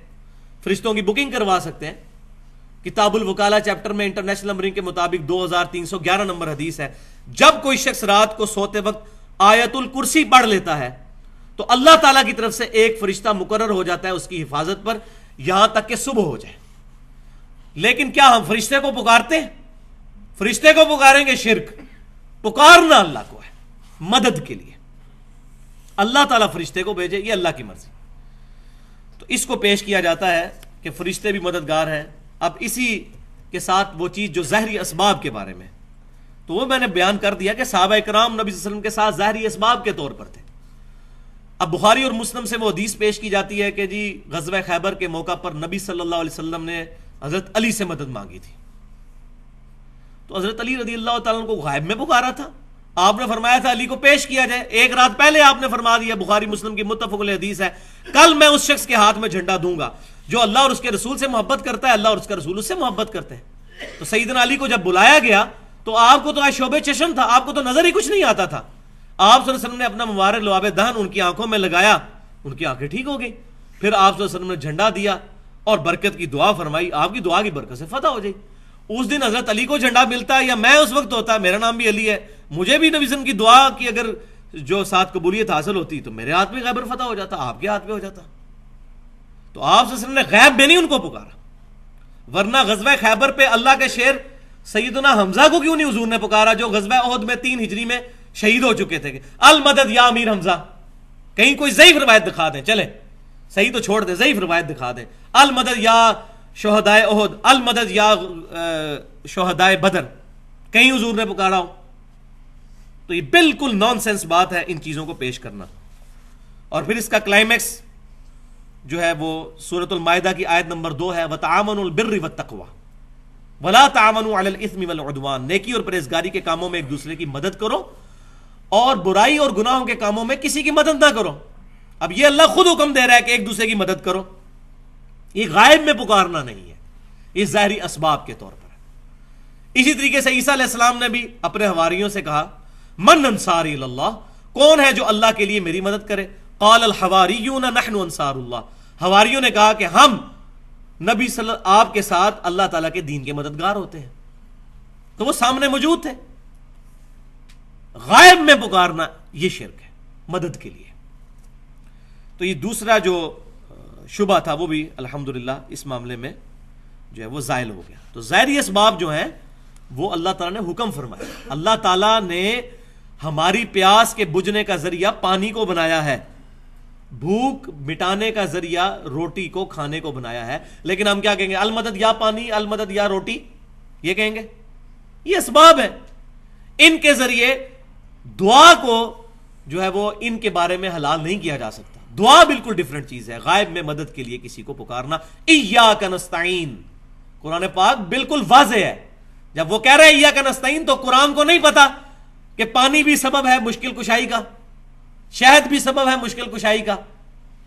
فرشتوں کی بکنگ کروا سکتے ہیں. کتاب الوکالہ چیپٹر میں انٹرنیشنل نمبرنگ کے مطابق 2311 نمبر حدیث ہے، جب کوئی شخص رات کو سوتے وقت آیت الکرسی پڑھ لیتا ہے تو اللہ تعالیٰ کی طرف سے ایک فرشتہ مقرر ہو جاتا ہے اس کی حفاظت پر یہاں تک کہ صبح ہو جائے. لیکن کیا ہم فرشتے کو پکارتے ہیں؟ فرشتے کو پکاریں گے شرک. پکارنا اللہ کو ہے مدد کے لیے. اللہ تعالیٰ فرشتے کو بھیجے، یہ اللہ کی مرضی. تو اس کو پیش کیا جاتا ہے کہ فرشتے بھی مددگار ہیں. اب اسی کے ساتھ وہ چیز جو ظاہری اسباب کے بارے میں، تو وہ میں نے بیان کر دیا کہ صحابہ کرام نبی صلی اللہ علیہ وسلم کے ساتھ ظاہری اسباب کے طور پر تھے. اب بخاری اور مسلم سے وہ حدیث پیش کی جاتی ہے کہ جی غزوہ خیبر کے موقع پر نبی صلی اللہ علیہ وسلم نے حضرت علی سے مدد مانگی تھی. تو حضرت علی رضی اللہ تعالیٰ کو غائب میں پکارا تھا. آپ نے فرمایا تھا علی کو پیش کیا جائے. ایک رات پہلے آپ نے فرما دیا، بخاری مسلم کی متفق علیہ حدیث ہے، کل میں اس شخص کے ہاتھ میں جھنڈا دوں گا جو اللہ اور اس کے رسول سے محبت کرتا ہے، اللہ اور اس کا رسول اس سے محبت کرتے ہیں. تو سیدنا علی کو جب بلایا گیا تو آپ کو تو شعبے چشم تھا، آپ کو تو نظر ہی کچھ نہیں آتا تھا. آپ صلی اللہ علیہ وسلم نے اپنا مبارک لعاب دہن ان کی آنکھوں میں لگایا، ان کی آنکھیں ٹھیک ہو گئی. پھر آپ صلی اللہ علیہ وسلم نے جھنڈا دیا اور برکت کی دعا فرمائی، آپ کی دعا کی برکت سے فتح ہو جائے. اس دن حضرت علی کو جھنڈا ملتا ہے یا میں اس وقت ہوتا، میرا نام بھی علی ہے، مجھے بھی نبی صلی اللہ علیہ وسلم کی دعا کی اگر جو ساتھ قبولیت حاصل ہوتی تو میرے ہاتھ میں خیبر فتح ہو جاتا، آپ کے ہاتھ میں ہو جاتا. تو آپ صلی اللہ علیہ وسلم نے غیب میں نہیں ان کو پکارا. ورنہ غزوہ خیبر پہ اللہ کے شیر سیدنا حمزہ کو کیوں نہیں حضور نے پکارا جو غزوہ احد میں 3 ہجری میں شہید ہو چکے تھے؟ المدد یا امیر حمزہ. کہیں کوئی ضعیف روایت دکھا دیں، چلے صحیح تو چھوڑ دیں، ضعیف روایت دکھا دیں. المدد یا شہدائے احد، المدد یا شہدائے بدر، کہیں حضور نے پکارا ہو؟ تو یہ بالکل نان سینس بات ہے ان چیزوں کو پیش کرنا. اور پھر اس کا کلائمیکس جو ہے وہ سورۃ المائدہ کی آیت نمبر 2 ہے، وَتَعَامَنُوا الْبِرِّ وَالتَّقْوَى وَلَا تَعَامَنُوا عَلَى الْإِثْمِ وَالْعُدْوَانِ. نیکی اور پرہیزگاری کے کاموں میں ایک دوسرے کی مدد کرو اور برائی اور گناہوں کے کاموں میں کسی کی مدد نہ کرو. اب یہ اللہ خود حکم دے رہا ہے کہ ایک دوسرے کی مدد کرو. یہ غائب میں پکارنا نہیں ہے، یہ ظاہری اسباب کے طور پر ہے. اسی طریقے سے عیسیٰ علیہ السلام نے بھی اپنے حواریوں سے کہا، من انصاری اللہ، کون ہے جو اللہ کے لیے میری مدد کرے؟ قال الحواریون نحن انصار اللہ. حواریوں نے کہا کہ ہم نبی صلی اللہ آپ کے ساتھ اللہ تعالیٰ کے دین کے مددگار ہوتے ہیں. تو وہ سامنے موجود تھے. غائب میں پکارنا یہ شرک ہے مدد کے لیے. تو یہ دوسرا جو شبہ تھا وہ بھی الحمدللہ اس معاملے میں جو ہے وہ زائل ہو گیا. تو ظاہری اسباب جو ہیں وہ اللہ تعالیٰ نے حکم فرمایا. اللہ تعالیٰ نے ہماری پیاس کے بجھنے کا ذریعہ پانی کو بنایا ہے، بھوک مٹانے کا ذریعہ روٹی کو کھانے کو بنایا ہے. لیکن ہم کیا کہیں گے؟ المدد یا پانی، المدد یا روٹی، یہ کہیں گے. یہ اسباب ہیں، ان کے ذریعے دعا کو جو ہے وہ ان کے بارے میں حلال نہیں کیا جا سکتا. دعا بالکل ڈیفرنٹ چیز ہے. غائب میں مدد کے لیے کسی کو پکارنا، ایاک نستعین، قرآن پاک بالکل واضح ہے. جب وہ کہہ رہے ہیں ایاک نستعین تو قرآن کو نہیں پتا کہ پانی بھی سبب ہے مشکل کشائی کا، شہد بھی سبب ہے مشکل کشائی کا.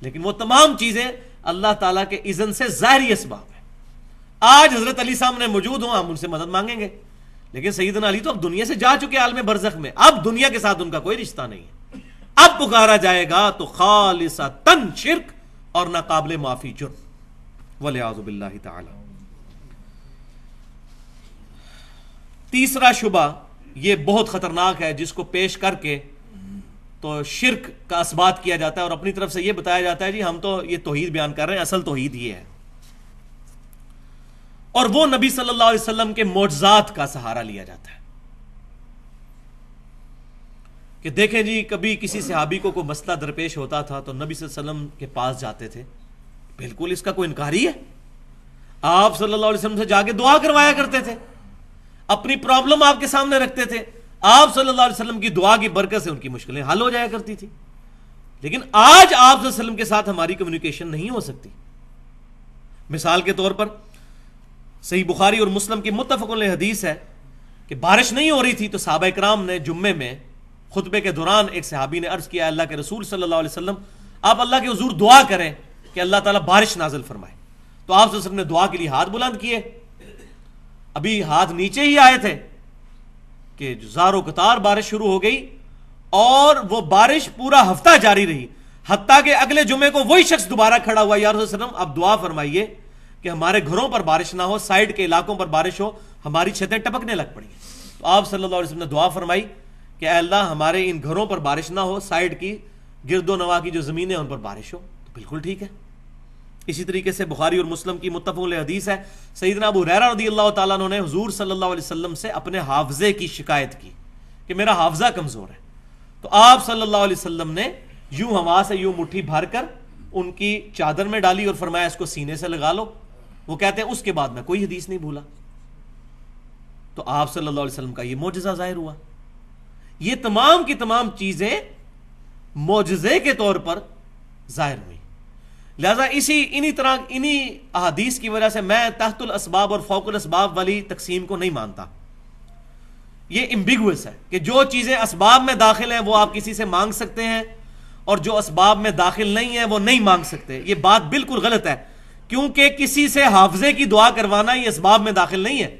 لیکن وہ تمام چیزیں اللہ تعالیٰ کے اذن سے ظاہری اسباب ہیں. آج حضرت علی سامنے موجود ہوں، ہم ان سے مدد مانگیں گے، لیکن سیدنا علی تو اب دنیا سے جا چکے عالم برزخ میں، اب دنیا کے ساتھ ان کا کوئی رشتہ نہیں ہے. اب پکارا جائے گا تو خالصتاً شرک اور ناقابل معافی جرم، والعیاذ باللہ تعالی. تیسرا شبہ یہ بہت خطرناک ہے، جس کو پیش کر کے تو شرک کا اثبات کیا جاتا ہے اور اپنی طرف سے یہ بتایا جاتا ہے جی ہم تو یہ توحید بیان کر رہے ہیں، اصل توحید یہ ہے. اور وہ نبی صلی اللہ علیہ وسلم کے معجزات کا سہارا لیا جاتا ہے کہ دیکھیں جی کبھی کسی صحابی کو کوئی مسئلہ درپیش ہوتا تھا تو نبی صلی اللہ علیہ وسلم کے پاس جاتے تھے. بالکل اس کا کوئی انکاری ہے؟ آپ صلی اللہ علیہ وسلم سے جا کے دعا کروایا کرتے تھے، اپنی پرابلم آپ کے سامنے رکھتے تھے، آپ صلی اللہ علیہ وسلم کی دعا کی برکت سے ان کی مشکلیں حل ہو جایا کرتی تھی. لیکن آج آپ صلی اللہ علیہ وسلم کے ساتھ ہماری کمیونیکیشن نہیں ہو سکتی. مثال کے طور پر صحیح بخاری اور مسلم کی متفق علیہ حدیث ہے کہ بارش نہیں ہو رہی تھی تو صحابہ کرام نے جمعے میں خطبے کے دوران ایک صحابی نے عرض کیا، اللہ کے رسول صلی اللہ علیہ وسلم آپ اللہ کے حضور دعا کریں کہ اللہ تعالیٰ بارش نازل فرمائے. تو آپ صلی اللہ علیہ وسلم نے دعا کے لیے ہاتھ بلند کیے. ابھی ہاتھ نیچے ہی آئے تھے کہ زار و قطار بارش شروع ہو گئی, اور وہ بارش پورا ہفتہ جاری رہی, حتیٰ کہ اگلے جمعے کو وہی شخص دوبارہ کھڑا ہوا, یا رسول اللہ اب دعا فرمائیے کہ ہمارے گھروں پر بارش نہ ہو, سائڈ کے علاقوں پر بارش ہو, ہماری چھتیں ٹپکنے لگ پڑی. تو آپ صلی اللہ علیہ وسلم نے دعا فرمائی کہ اے اللہ ہمارے ان گھروں پر بارش نہ ہو, سائڈ کی گرد و نواح کی جو زمینیں ان پر بارش ہو. تو بالکل ٹھیک ہے. اسی طریقے سے بخاری اور مسلم کی متفق علیہ حدیث ہے, سیدنا ابو ہریرہ رضی اللہ تعالیٰ عنہ نے حضور صلی اللہ علیہ وسلم سے اپنے حافظے کی شکایت کی کہ میرا حافظہ کمزور ہے. تو آپ صلی اللہ علیہ وسلم نے یوں ہوا سے یوں مٹھی بھر کر ان کی چادر میں ڈالی اور فرمایا اس کو سینے سے لگا لو. وہ کہتے ہیں اس کے بعد میں کوئی حدیث نہیں بھولا. تو آپ صلی اللہ علیہ وسلم کا یہ معجزہ ظاہر ہوا. یہ تمام کی تمام چیزیں معجزے کے طور پر ظاہر ہوئی. لہذا انہی احادیث کی وجہ سے میں تحت الاسباب اور فوق الاسباب والی تقسیم کو نہیں مانتا. یہ امبیگوس ہے کہ جو چیزیں اسباب میں داخل ہیں وہ آپ کسی سے مانگ سکتے ہیں, اور جو اسباب میں داخل نہیں ہیں وہ نہیں مانگ سکتے. یہ بات بالکل غلط ہے, کیونکہ کسی سے حافظے کی دعا کروانا یہ اسباب میں داخل نہیں ہے.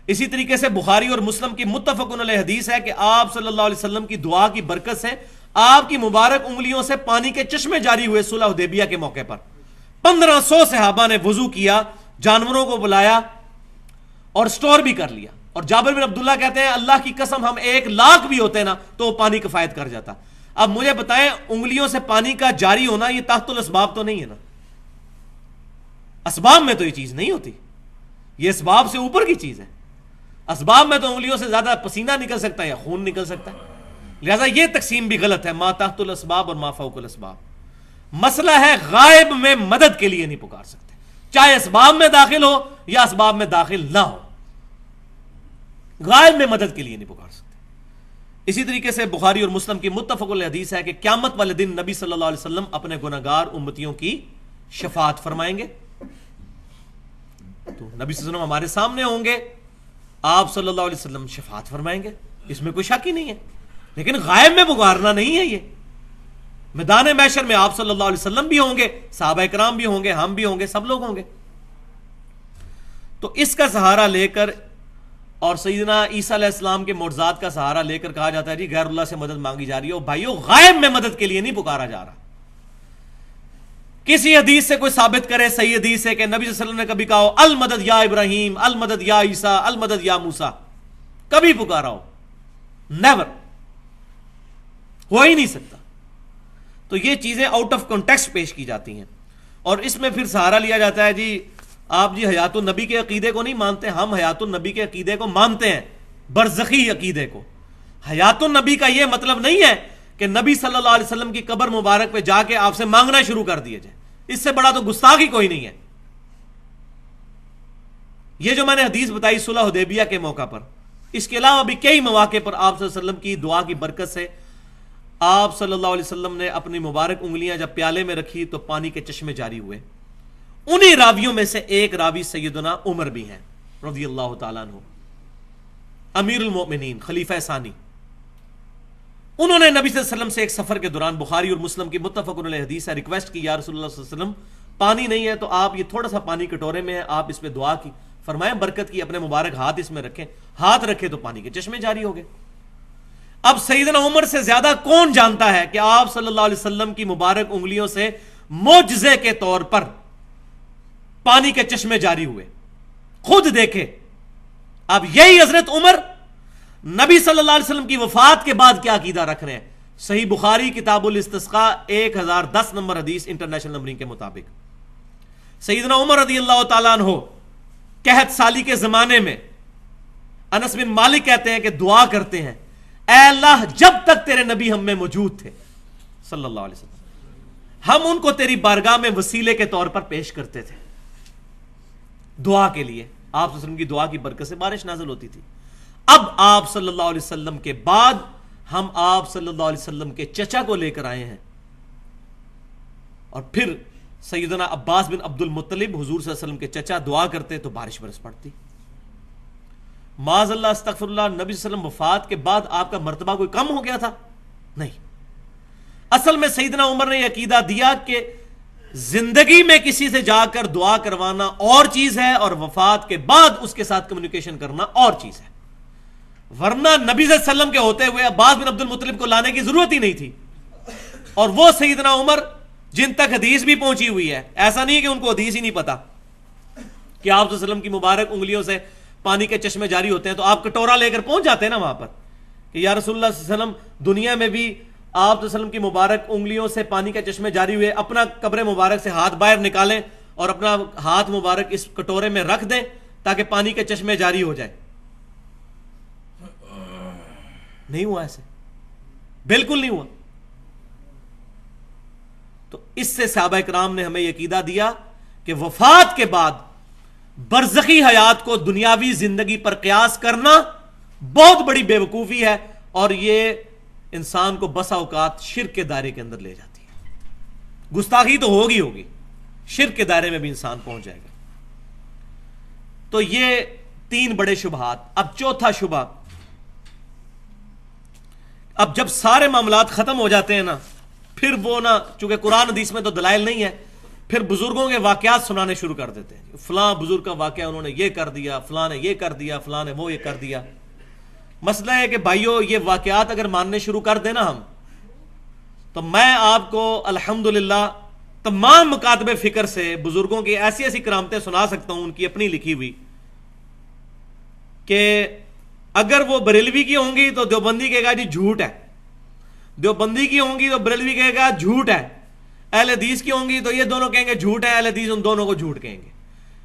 اسی طریقے سے بخاری اور مسلم کی متفق علیہ حدیث ہے کہ آپ صلی اللہ علیہ وسلم کی دعا کی برکت سے آپ کی مبارک انگلیوں سے پانی کے چشمے جاری ہوئے. صلح حدیبیہ کے موقع پر 1500 صحابہ نے وضو کیا, جانوروں کو بلایا اور سٹور بھی کر لیا. اور جابر بن عبداللہ کہتے ہیں اللہ کی قسم ہم 1,00,000 بھی ہوتے نا تو وہ پانی کفایت کر جاتا. اب مجھے بتائیں انگلیوں سے پانی کا جاری ہونا یہ تحت الاسباب تو نہیں ہے نا؟ اسباب میں تو یہ چیز نہیں ہوتی, یہ اسباب سے اوپر کی چیز ہے. اسباب میں تو انگلیوں سے زیادہ پسینہ نکل سکتا ہے یا خون نکل سکتا ہے. لہذا یہ تقسیم بھی غلط ہے, ما تحت الاسباب اور ما فوق الاسباب. مسئلہ ہے غائب میں مدد کے لیے نہیں پکار سکتے, چاہے اسباب میں داخل ہو یا اسباب میں داخل نہ ہو, غائب میں مدد کے لیے نہیں پکار سکتے. اسی طریقے سے بخاری اور مسلم کی متفق علیہ حدیث ہے کہ قیامت والے دن نبی صلی اللہ علیہ وسلم اپنے گناہگار امتیوں کی شفاعت فرمائیں گے. تو نبی صلی اللہ علیہ وسلم ہمارے سامنے ہوں گے, آپ صلی اللہ علیہ وسلم شفاعت فرمائیں گے, اس میں کوئی شک ہی نہیں ہے. لیکن غائب میں پکارنا نہیں ہے. یہ میدان محشر میں آپ صلی اللہ علیہ وسلم بھی ہوں گے, صحابہ کرام بھی ہوں گے, ہم بھی ہوں گے, سب لوگ ہوں گے. تو اس کا سہارا لے کر اور سیدنا عیسیٰ علیہ السلام کے معجزات کا سہارا لے کر کہا جاتا ہے جی غیر اللہ سے مدد مانگی جا رہی ہے. بھائیو غائب میں مدد کے لیے نہیں پکارا جا رہا. کسی حدیث سے کوئی ثابت کرے, صحیح حدیث سے, کہ نبی صلی اللہ علیہ وسلم نے کبھی کہا ہو المدد یا ابراہیم, المدد یا عیسیٰ, المدد یا موسیٰ, کبھی پکارا ہو؟ نیور, ہو ہی نہیں سکتا. تو یہ چیزیں آؤٹ آف کانٹیکسٹ پیش کی جاتی ہیں, اور اس میں پھر سہارا لیا جاتا ہے جی آپ جی حیات النبی کے عقیدے کو نہیں مانتے. ہم حیات النبی کے عقیدے کو مانتے ہیں, برزخی عقیدے کو. حیات النبی کا یہ مطلب نہیں ہے کہ نبی صلی اللہ علیہ وسلم کی قبر مبارک پہ جا کے آپ سے مانگنا شروع کر دیا جائے. اس سے بڑا تو گستاخی کوئی نہیں ہے. یہ جو میں نے حدیث بتائی صلح حدیبیہ کے موقع پر, اس کے علاوہ بھی کئی مواقع پر آپ صلی اللہ علیہ وسلم کی دعا کی برکت سے آپ صلی اللہ علیہ وسلم نے اپنی مبارک انگلیاں جب پیالے میں رکھی تو پانی کے چشمے جاری ہوئے. انہی راویوں میں سے ایک راوی سیدنا عمر بھی ہیں رضی اللہ تعالیٰ عنہ, امیر المؤمنین, خلیفہ ثانی. انہوں نے نبی صلی اللہ علیہ وسلم سے ایک سفر کے دوران, بخاری اور مسلم کی متفق علیہ حدیث ہے, ریکویسٹ کی یا رسول اللہ صلی اللہ علیہ وسلم پانی نہیں ہے تو آپ یہ تھوڑا سا پانی کٹورے میں ہے, آپ اس پہ دعا کی, فرمائیں برکت کی, اپنے مبارک ہاتھ اس میں رکھیں. ہاتھ رکھے تو پانی کے چشمے جاری ہو گئے. اب سیدنا عمر سے زیادہ کون جانتا ہے کہ آپ صلی اللہ علیہ وسلم کی مبارک انگلیوں سے معجزے کے طور پر پانی کے چشمے جاری ہوئے. خود دیکھے. اب یہی حضرت عمر نبی صلی اللہ علیہ وسلم کی وفات کے بعد کیا عقیدہ رکھ رہے ہیں. صحیح بخاری کتاب الاستسقاء 1010 نمبر حدیث انٹرنیشنل نمبرنگ کے مطابق, سیدنا عمر رضی اللہ تعالیٰ عنہ قحط سالی کے زمانے میں انس بن مالک کہتے ہیں کہ دعا کرتے ہیں, اے اللہ جب تک تیرے نبی ہم میں موجود تھے صلی اللہ علیہ وسلم, ہم ان کو تیری بارگاہ میں وسیلے کے طور پر پیش کرتے تھے دعا کے لیے. آپ صلی اللہ علیہ وسلم کی دعا کی برکت سے بارش نازل ہوتی تھی. اب آپ صلی اللہ علیہ وسلم کے بعد ہم آپ صلی اللہ علیہ وسلم کے چچا کو لے کر آئے ہیں, اور پھر سیدنا عباس بن عبد المطلب حضور صلی اللہ علیہ وسلم کے چچا دعا کرتے تو بارش برس پڑتی. معاذ اللہ استغفر اللہ, نبی صلی اللہ علیہ وسلم وفات کے بعد آپ کا مرتبہ کوئی کم ہو گیا تھا؟ نہیں. اصل میں سیدنا عمر نے یہ عقیدہ دیا کہ زندگی میں کسی سے جا کر دعا کروانا اور چیز ہے، اور وفات کے بعد اس کے ساتھ کمیونیکیشن کرنا اور چیز ہے. ورنہ نبی صلی اللہ علیہ وسلم کے ہوتے ہوئے عباس بن عبد المطلب کو لانے کی ضرورت ہی نہیں تھی. اور وہ سیدنا عمر جن تک حدیث بھی پہنچی ہوئی ہے، ایسا نہیں کہ ان کو حدیث ہی نہیں پتا کہ آپ صلی اللہ علیہ وسلم کی مبارک انگلیوں سے پانی کے چشمے جاری ہوتے ہیں، تو آپ کٹورا لے کر پہنچ جاتے ہیں نا وہاں پر کہ یا رسول اللہ صلی اللہ علیہ وسلم، دنیا میں بھی آپ صلی اللہ علیہ وسلم کی مبارک انگلیوں سے پانی کے چشمے جاری ہوئے، اپنا قبر مبارک سے ہاتھ باہر نکالیں اور اپنا ہاتھ مبارک اس کٹورے میں رکھ دیں تاکہ پانی کے چشمے جاری ہو جائے. نہیں ہوا ایسے، بالکل نہیں ہوا. تو اس سے صحابہ کرام نے ہمیں یہ عقیدہ دیا کہ وفات کے بعد برزخی حیات کو دنیاوی زندگی پر قیاس کرنا بہت بڑی بے وقوفی ہے، اور یہ انسان کو بسا اوقات شرک کے دائرے کے اندر لے جاتی ہے. گستاخی تو ہوگی، شرک کے دائرے میں بھی انسان پہنچ جائے گا. تو یہ 3 بڑے شبہات. اب چوتھا شبہ، اب جب سارے معاملات ختم ہو جاتے ہیں نا، پھر وہ نا، چونکہ قرآن حدیث میں تو دلائل نہیں ہے، پھر بزرگوں کے واقعات سنانے شروع کر دیتے ہیں. فلاں بزرگ کا واقعہ، انہوں نے یہ کر دیا، فلاں نے یہ کر دیا، فلاں نے وہ یہ کر دیا. مسئلہ ہے کہ بھائیو، یہ واقعات اگر ماننے شروع کر دیں نا ہم، تو میں آپ کو الحمدللہ تمام مکاتب فکر سے بزرگوں کی ایسی ایسی کرامتیں سنا سکتا ہوں، ان کی اپنی لکھی ہوئی، کہ اگر وہ بریلوی کی ہوں گی تو دیوبندی کہے گا جی جھوٹ ہے، دیوبندی کی ہوں گی تو بریلوی کہے گا جھوٹ ہے، اہل حدیث کی ہوں گی تو یہ دونوں کہیں گے جھوٹ ہے، اہل حدیث ان دونوں کو جھوٹ کہیں گے.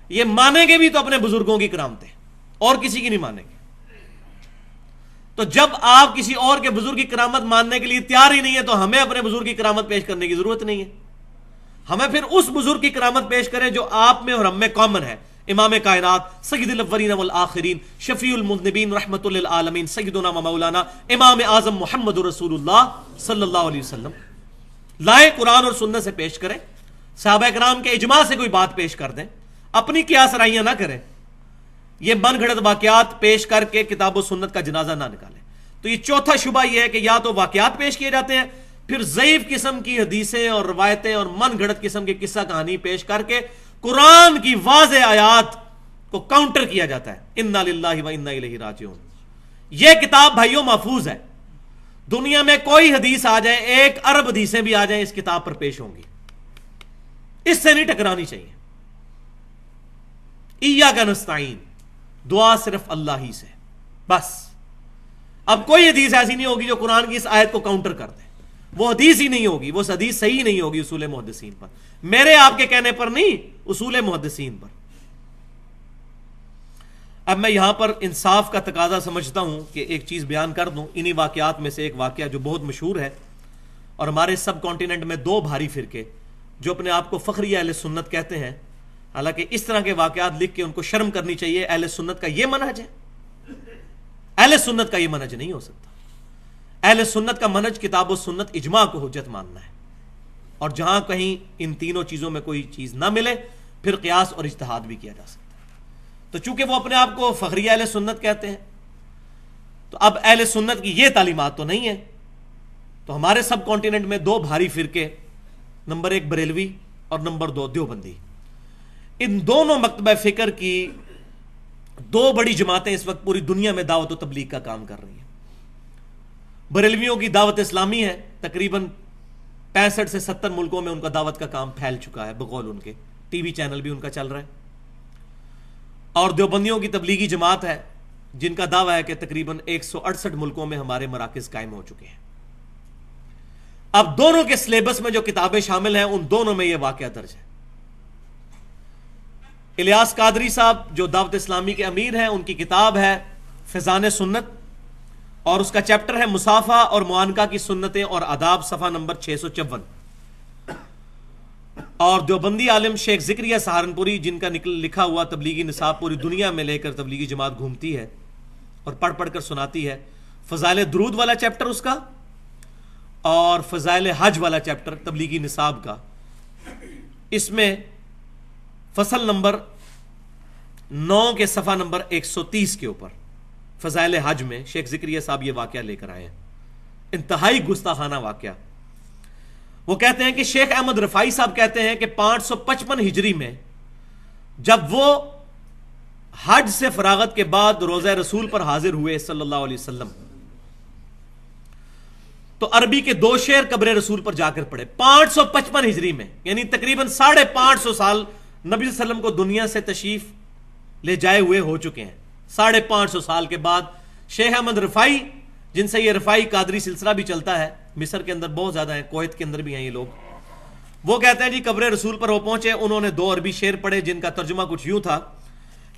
یہ مانیں گے بھی تو اپنے بزرگوں کی کرامتیں، اور کسی کی نہیں مانیں گے. تو جب آپ کسی اور کے بزرگ کی کرامت ماننے کے لیے تیار ہی نہیں ہے، تو ہمیں اپنے بزرگ کی کرامت پیش کرنے کی ضرورت نہیں ہے. ہمیں پھر اس بزرگ کی کرامت پیش کریں جو آپ میں اور ہم میں کامن ہے. امام کائنات، سید الاولین والآخرین، شفیع المذنبین، رحمت للعالمین، سیدنا و مولانا امام اعظم محمد رسول اللہ صلی اللہ علیہ وسلم. لائیں قرآن اور سنت سے پیش کریں، صحابہ کرام کے اجماع سے کوئی بات پیش کر دیں، اپنی قیاس رائیاں نہ کریں. یہ من گھڑت واقعات پیش کر کے کتاب و سنت کا جنازہ نہ نکالیں. تو یہ چوتھا شبہ یہ ہے کہ یا تو واقعات پیش کیے جاتے ہیں، پھر ضعیف قسم کی حدیثیں اور روایتیں اور من گھڑت قسم کی قصہ کہانی پیش کر کے قرآن کی واضح آیات کو کاؤنٹر کیا جاتا ہے. انا للہ و انا الیہ راجعون. یہ کتاب بھائیوں محفوظ ہے. دنیا میں کوئی حدیث آ جائے، 1 ارب حدیثیں بھی آ جائیں، اس کتاب پر پیش ہوں گی. اس سے نہیں ٹکرانی چاہیے. ایاک نستعین، دعا صرف اللہ ہی سے، بس. اب کوئی حدیث ایسی نہیں ہوگی جو قرآن کی اس آیت کو کاؤنٹر کر دے. وہ حدیث ہی نہیں ہوگی، وہ حدیث صحیح نہیں ہوگی اصول محدثین پر، میرے آپ کے کہنے پر نہیں، اصول محدثین پر. اب میں یہاں پر انصاف کا تقاضا سمجھتا ہوں کہ ایک چیز بیان کر دوں. انہی واقعات میں سے ایک واقعہ جو بہت مشہور ہے، اور ہمارے سب کانٹیننٹ میں 2 بھاری فرقے جو اپنے آپ کو فخری اہل سنت کہتے ہیں، حالانکہ اس طرح کے واقعات لکھ کے ان کو شرم کرنی چاہیے. اہل سنت کا یہ منہج ہے؟ اہل سنت کا یہ منہج نہیں ہو سکتا. اہل سنت کا منہج کتاب و سنت اجماع کو حجت ماننا ہے، اور جہاں کہیں ان تینوں چیزوں میں کوئی چیز نہ ملے پھر قیاس اور اجتہاد بھی کیا جا سکتا ہے. تو چونکہ وہ اپنے آپ کو فخری اہل سنت کہتے ہیں، تو اب اہل سنت کی یہ تعلیمات تو نہیں ہے. تو ہمارے سب کانٹیننٹ میں 2 بھاری فرقے، نمبر 1 بریلوی اور نمبر 2 دیوبندی. ان دونوں مکتبہ فکر کی 2 بڑی جماعتیں اس وقت پوری دنیا میں دعوت و تبلیغ کا کام کر رہی ہیں. بریلویوں کی دعوت اسلامی ہے، تقریباً 65 سے 70 ملکوں میں ان کا دعوت کا کام پھیل چکا ہے، بقول ان کے ٹی وی چینل بھی ان کا چل رہا ہے. اور دیوبندیوں کی تبلیغی جماعت ہے جن کا دعویٰ ہے کہ تقریباً 168 ملکوں میں ہمارے مراکز قائم ہو چکے ہیں. اب دونوں کے سلیبس میں جو کتابیں شامل ہیں، ان دونوں میں یہ واقعہ درج ہے. الیاس قادری صاحب جو دعوت اسلامی کے امیر ہیں، ان کی کتاب ہے فیضان سنت، اور اس کا چیپٹر ہے مصافحہ اور معانقہ کی سنتیں اور آداب، صفحہ نمبر 654. اور دیوبندی عالم شیخ ذکریہ سہارنپوری جن کا لکھا ہوا تبلیغی نصاب پوری دنیا میں لے کر تبلیغی جماعت گھومتی ہے اور پڑھ پڑھ کر سناتی ہے، فضائل درود والا چیپٹر اس کا، اور فضائل حج والا چیپٹر تبلیغی نصاب کا. اس میں فصل نمبر 9 کے صفحہ نمبر 130 کے اوپر فضائل حج میں شیخ ذکریہ صاحب یہ واقعہ لے کر آئے ہیں. انتہائی گستاخانہ واقعہ. وہ کہتے ہیں کہ شیخ احمد رفائی صاحب کہتے ہیں کہ 555 ہجری میں جب وہ حج سے فراغت کے بعد روضہ رسول پر حاضر ہوئے صلی اللہ علیہ وسلم، تو عربی کے 2 شعر قبر رسول پر جا کر پڑھے 555 ہجری میں، یعنی تقریباً 550 سال نبی صلی اللہ علیہ وسلم کو دنیا سے تشریف لے جائے ہوئے ہو چکے ہیں۔ 550 سال کے بعد شیخ احمد رفائی، جن سے یہ رفائی قادری سلسلہ بھی چلتا ہے، مصر کے اندر بہت زیادہ ہیں، کویت کے اندر بھی ہیں یہ لوگ، وہ کہتے ہیں جی قبر رسول پر وہ پہنچے، انہوں نے 2 عربی شعر پڑھے جن کا ترجمہ کچھ یوں تھا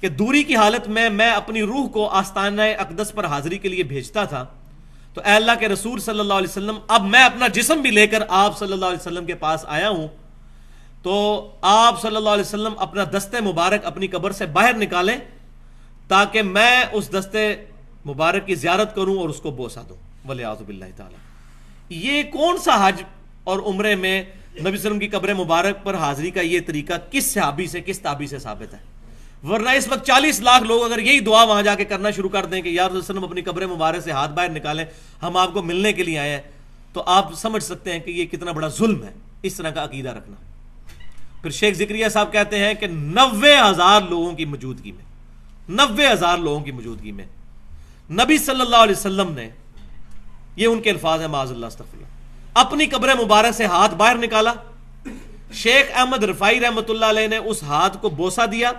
کہ دوری کی حالت میں اپنی روح کو آستانہ اقدس پر حاضری کے لیے بھیجتا تھا، تو اے اللہ کے رسول صلی اللہ علیہ وسلم، اب میں اپنا جسم بھی لے کر آپ صلی اللہ علیہ وسلم کے پاس آیا ہوں، تو آپ صلی اللہ علیہ وسلم اپنا دست مبارک اپنی قبر سے باہر نکالیں تاکہ میں اس دست مبارک کی زیارت کروں اور اس کو بوسہ دوں، ولیعوذ باللہ تعالی۔ یہ کون سا حج اور عمرے میں نبی صلی اللہ علیہ وسلم کی قبر مبارک پر حاضری کا یہ طریقہ کس صحابی سے، کس تابعی سے ثابت ہے؟ ورنہ اس وقت 40 لاکھ لوگ اگر یہی دعا وہاں جا کے کرنا شروع کر دیں کہ یا رسول اللہ علیہ وسلم اپنی قبر مبارک سے ہاتھ باہر نکالیں، ہم آپ کو ملنے کے لیے آئے ہیں، تو آپ سمجھ سکتے ہیں کہ یہ کتنا بڑا ظلم ہے اس طرح کا عقیدہ رکھنا۔ پھر شیخ ذکریہ صاحب کہتے ہیں کہ 90,000 لوگوں کی موجودگی میں، 90,000 لوگوں کی موجودگی میں نبی صلی اللہ علیہ وسلم نے، یہ ان کے الفاظ ہیں معاذ اللہ استغفر اللہ، اپنی قبر مبارک سے ہاتھ باہر نکالا، شیخ احمد رفائی رحمۃ اللہ علیہ نے اس ہاتھ کو بوسہ دیا،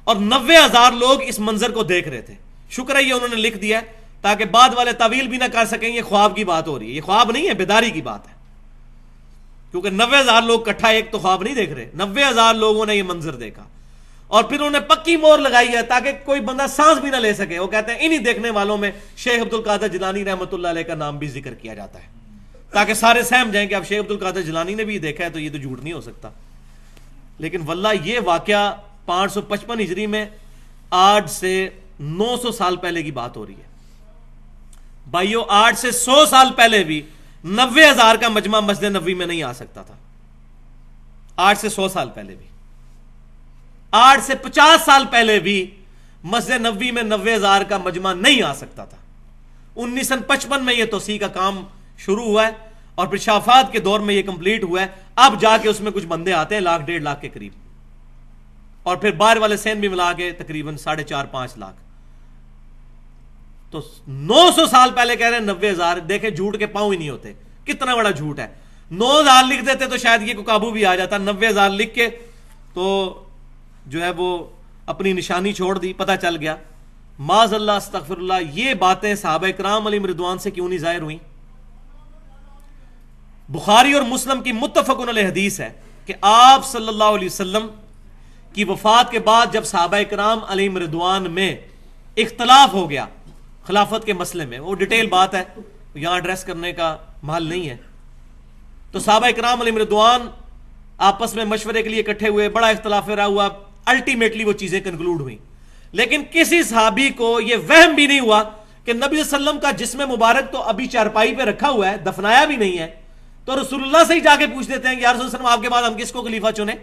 اور 90,000 لوگ اس منظر کو دیکھ رہے تھے۔ شکر ہے یہ انہوں نے لکھ دیا تاکہ بعد والے تعویل بھی نہ کر سکیں یہ خواب کی بات ہو رہی ہے، یہ خواب نہیں ہے، بیداری کی بات ہے، کیونکہ 90,000 لوگ اکٹھا ایک تو خواب نہیں دیکھ رہے، 90,000 لوگوں نے یہ منظر دیکھا، اور پھر انہوں نے پکی مور لگائی ہے تاکہ کوئی بندہ سانس بھی نہ لے سکے۔ وہ کہتے ہیں انہی دیکھنے والوں میں شیخ عبد القادر جیلانی رحمۃ اللہ علیہ کا نام بھی ذکر کیا جاتا ہے تاکہ سارے سہم جائیں کہ اب شیخ عبد القادر جیلانی نے بھی یہ دیکھا ہے تو یہ تو جھوٹ نہیں ہو سکتا۔ لیکن واللہ یہ واقعہ 555 ہجری میں آج سے 900 سال پہلے کی بات ہو رہی ہے بھائیو۔ آج سے 100 سال پہلے بھی 90,000 کا مجمع مسجد نبوی میں نہیں آ سکتا تھا، آج سے 100 سال پہلے بھی، آج سے 50 سال پہلے بھی مسجد نبوی میں 90,000 کا مجمع نہیں آ سکتا تھا۔ 1955 میں یہ توسیع کا کام شروع ہوا ہے اور پھر شافات کے دور میں یہ کمپلیٹ ہوا ہے، اب جا کے اس میں کچھ بندے آتے ہیں 1,00,000 1.5 لاکھ کے قریب، اور پھر باہر والے سین بھی ملا کے تقریباً 4.5-5 لاکھ۔ تو 900 سال پہلے کہہ رہے ہیں 90,000، دیکھیں جھوٹ کے پاؤں ہی نہیں ہوتے، کتنا بڑا جھوٹ ہے۔ 9,000 لکھ دیتے تو شاید یہ کو قابو بھی آ جاتا، 90,000 لکھ کے تو جو ہے وہ اپنی نشانی چھوڑ دی، پتہ چل گیا۔ معاذ اللہ استغفر اللہ، یہ باتیں صحابہ کرام علیہم رضوان سے کیوں نہیں ظاہر ہوئیں؟ بخاری اور مسلم کی متفق علیہ حدیث ہے کہ آپ صلی اللہ علیہ وسلم کی وفات کے بعد جب صحابہ کرام علیہم رضوان میں اختلاف ہو گیا خلافت کے مسئلے میں، وہ ڈیٹیل بات ہے، یہاں ایڈریس کرنے کا محل نہیں ہے، تو صحابہ کرام علیہم رضوان آپس میں مشورے کے لیے اکٹھے ہوئے، بڑا اختلاف رہا ہوا، الٹیمیٹلی وہ چیزیں کنکلوڈ ہوئیں، لیکن کسی صحابی کو یہ وہم بھی نہیں ہوا کہ نبی صلی اللہ علیہ وسلم کا جسم مبارک تو ابھی چارپائی پہ رکھا ہوا ہے، دفنایا بھی نہیں ہے، تو رسول اللہ سے ہی جا کے پوچھ دیتے ہیں کہ یا رسول اللہ صلی اللہ علیہ وسلم آپ کے بعد ہم کس کو خلیفہ چنیں؟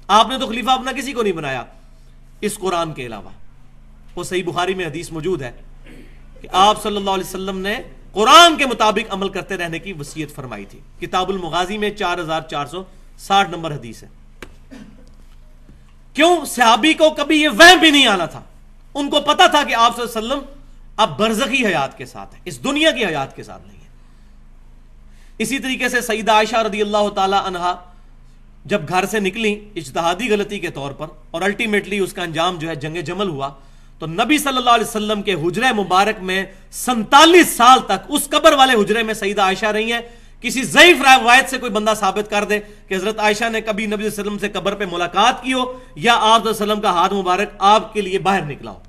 آپ نے تو خلیفہ اپنا کسی کو نہیں بنایا اس قرآن کے علاوہ۔ وہ صحیح بخاری میں حدیث موجود ہے کہ آپ صلی اللہ علیہ وسلم نے قرآن کے مطابق عمل کرتے رہنے کی وصیت فرمائی تھی، کتاب المغازی میں 4460 نمبر حدیث ہے۔ کیوں؟ صحابی کو کبھی یہ وہم بھی نہیں آنا تھا، ان کو پتا تھا کہ آپ صلی اللہ علیہ وسلم اب برزخی حیات کے ساتھ ہے، اس دنیا کی حیات کے ساتھ نہیں ہے۔ اسی طریقے سے سیدہ عائشہ رضی اللہ تعالی عنہا جب گھر سے نکلی اجتہادی غلطی کے طور پر، اور الٹیمیٹلی اس کا انجام جو ہے جنگ جمل ہوا، تو نبی صلی اللہ علیہ وسلم کے حجرہ مبارک میں 47 سال تک اس قبر والے حجرے میں سیدہ عائشہ رہی ہیں۔ کسی ضعیف روایت سے کوئی بندہ ثابت کر دے کہ حضرت عائشہ نے کبھی نبی صلی اللہ علیہ وسلم سے قبر پہ ملاقات کی ہو یا آپ صلی اللہ علیہ وسلم کا ہاتھ مبارک آپ کے لیے باہر نکلا ہو۔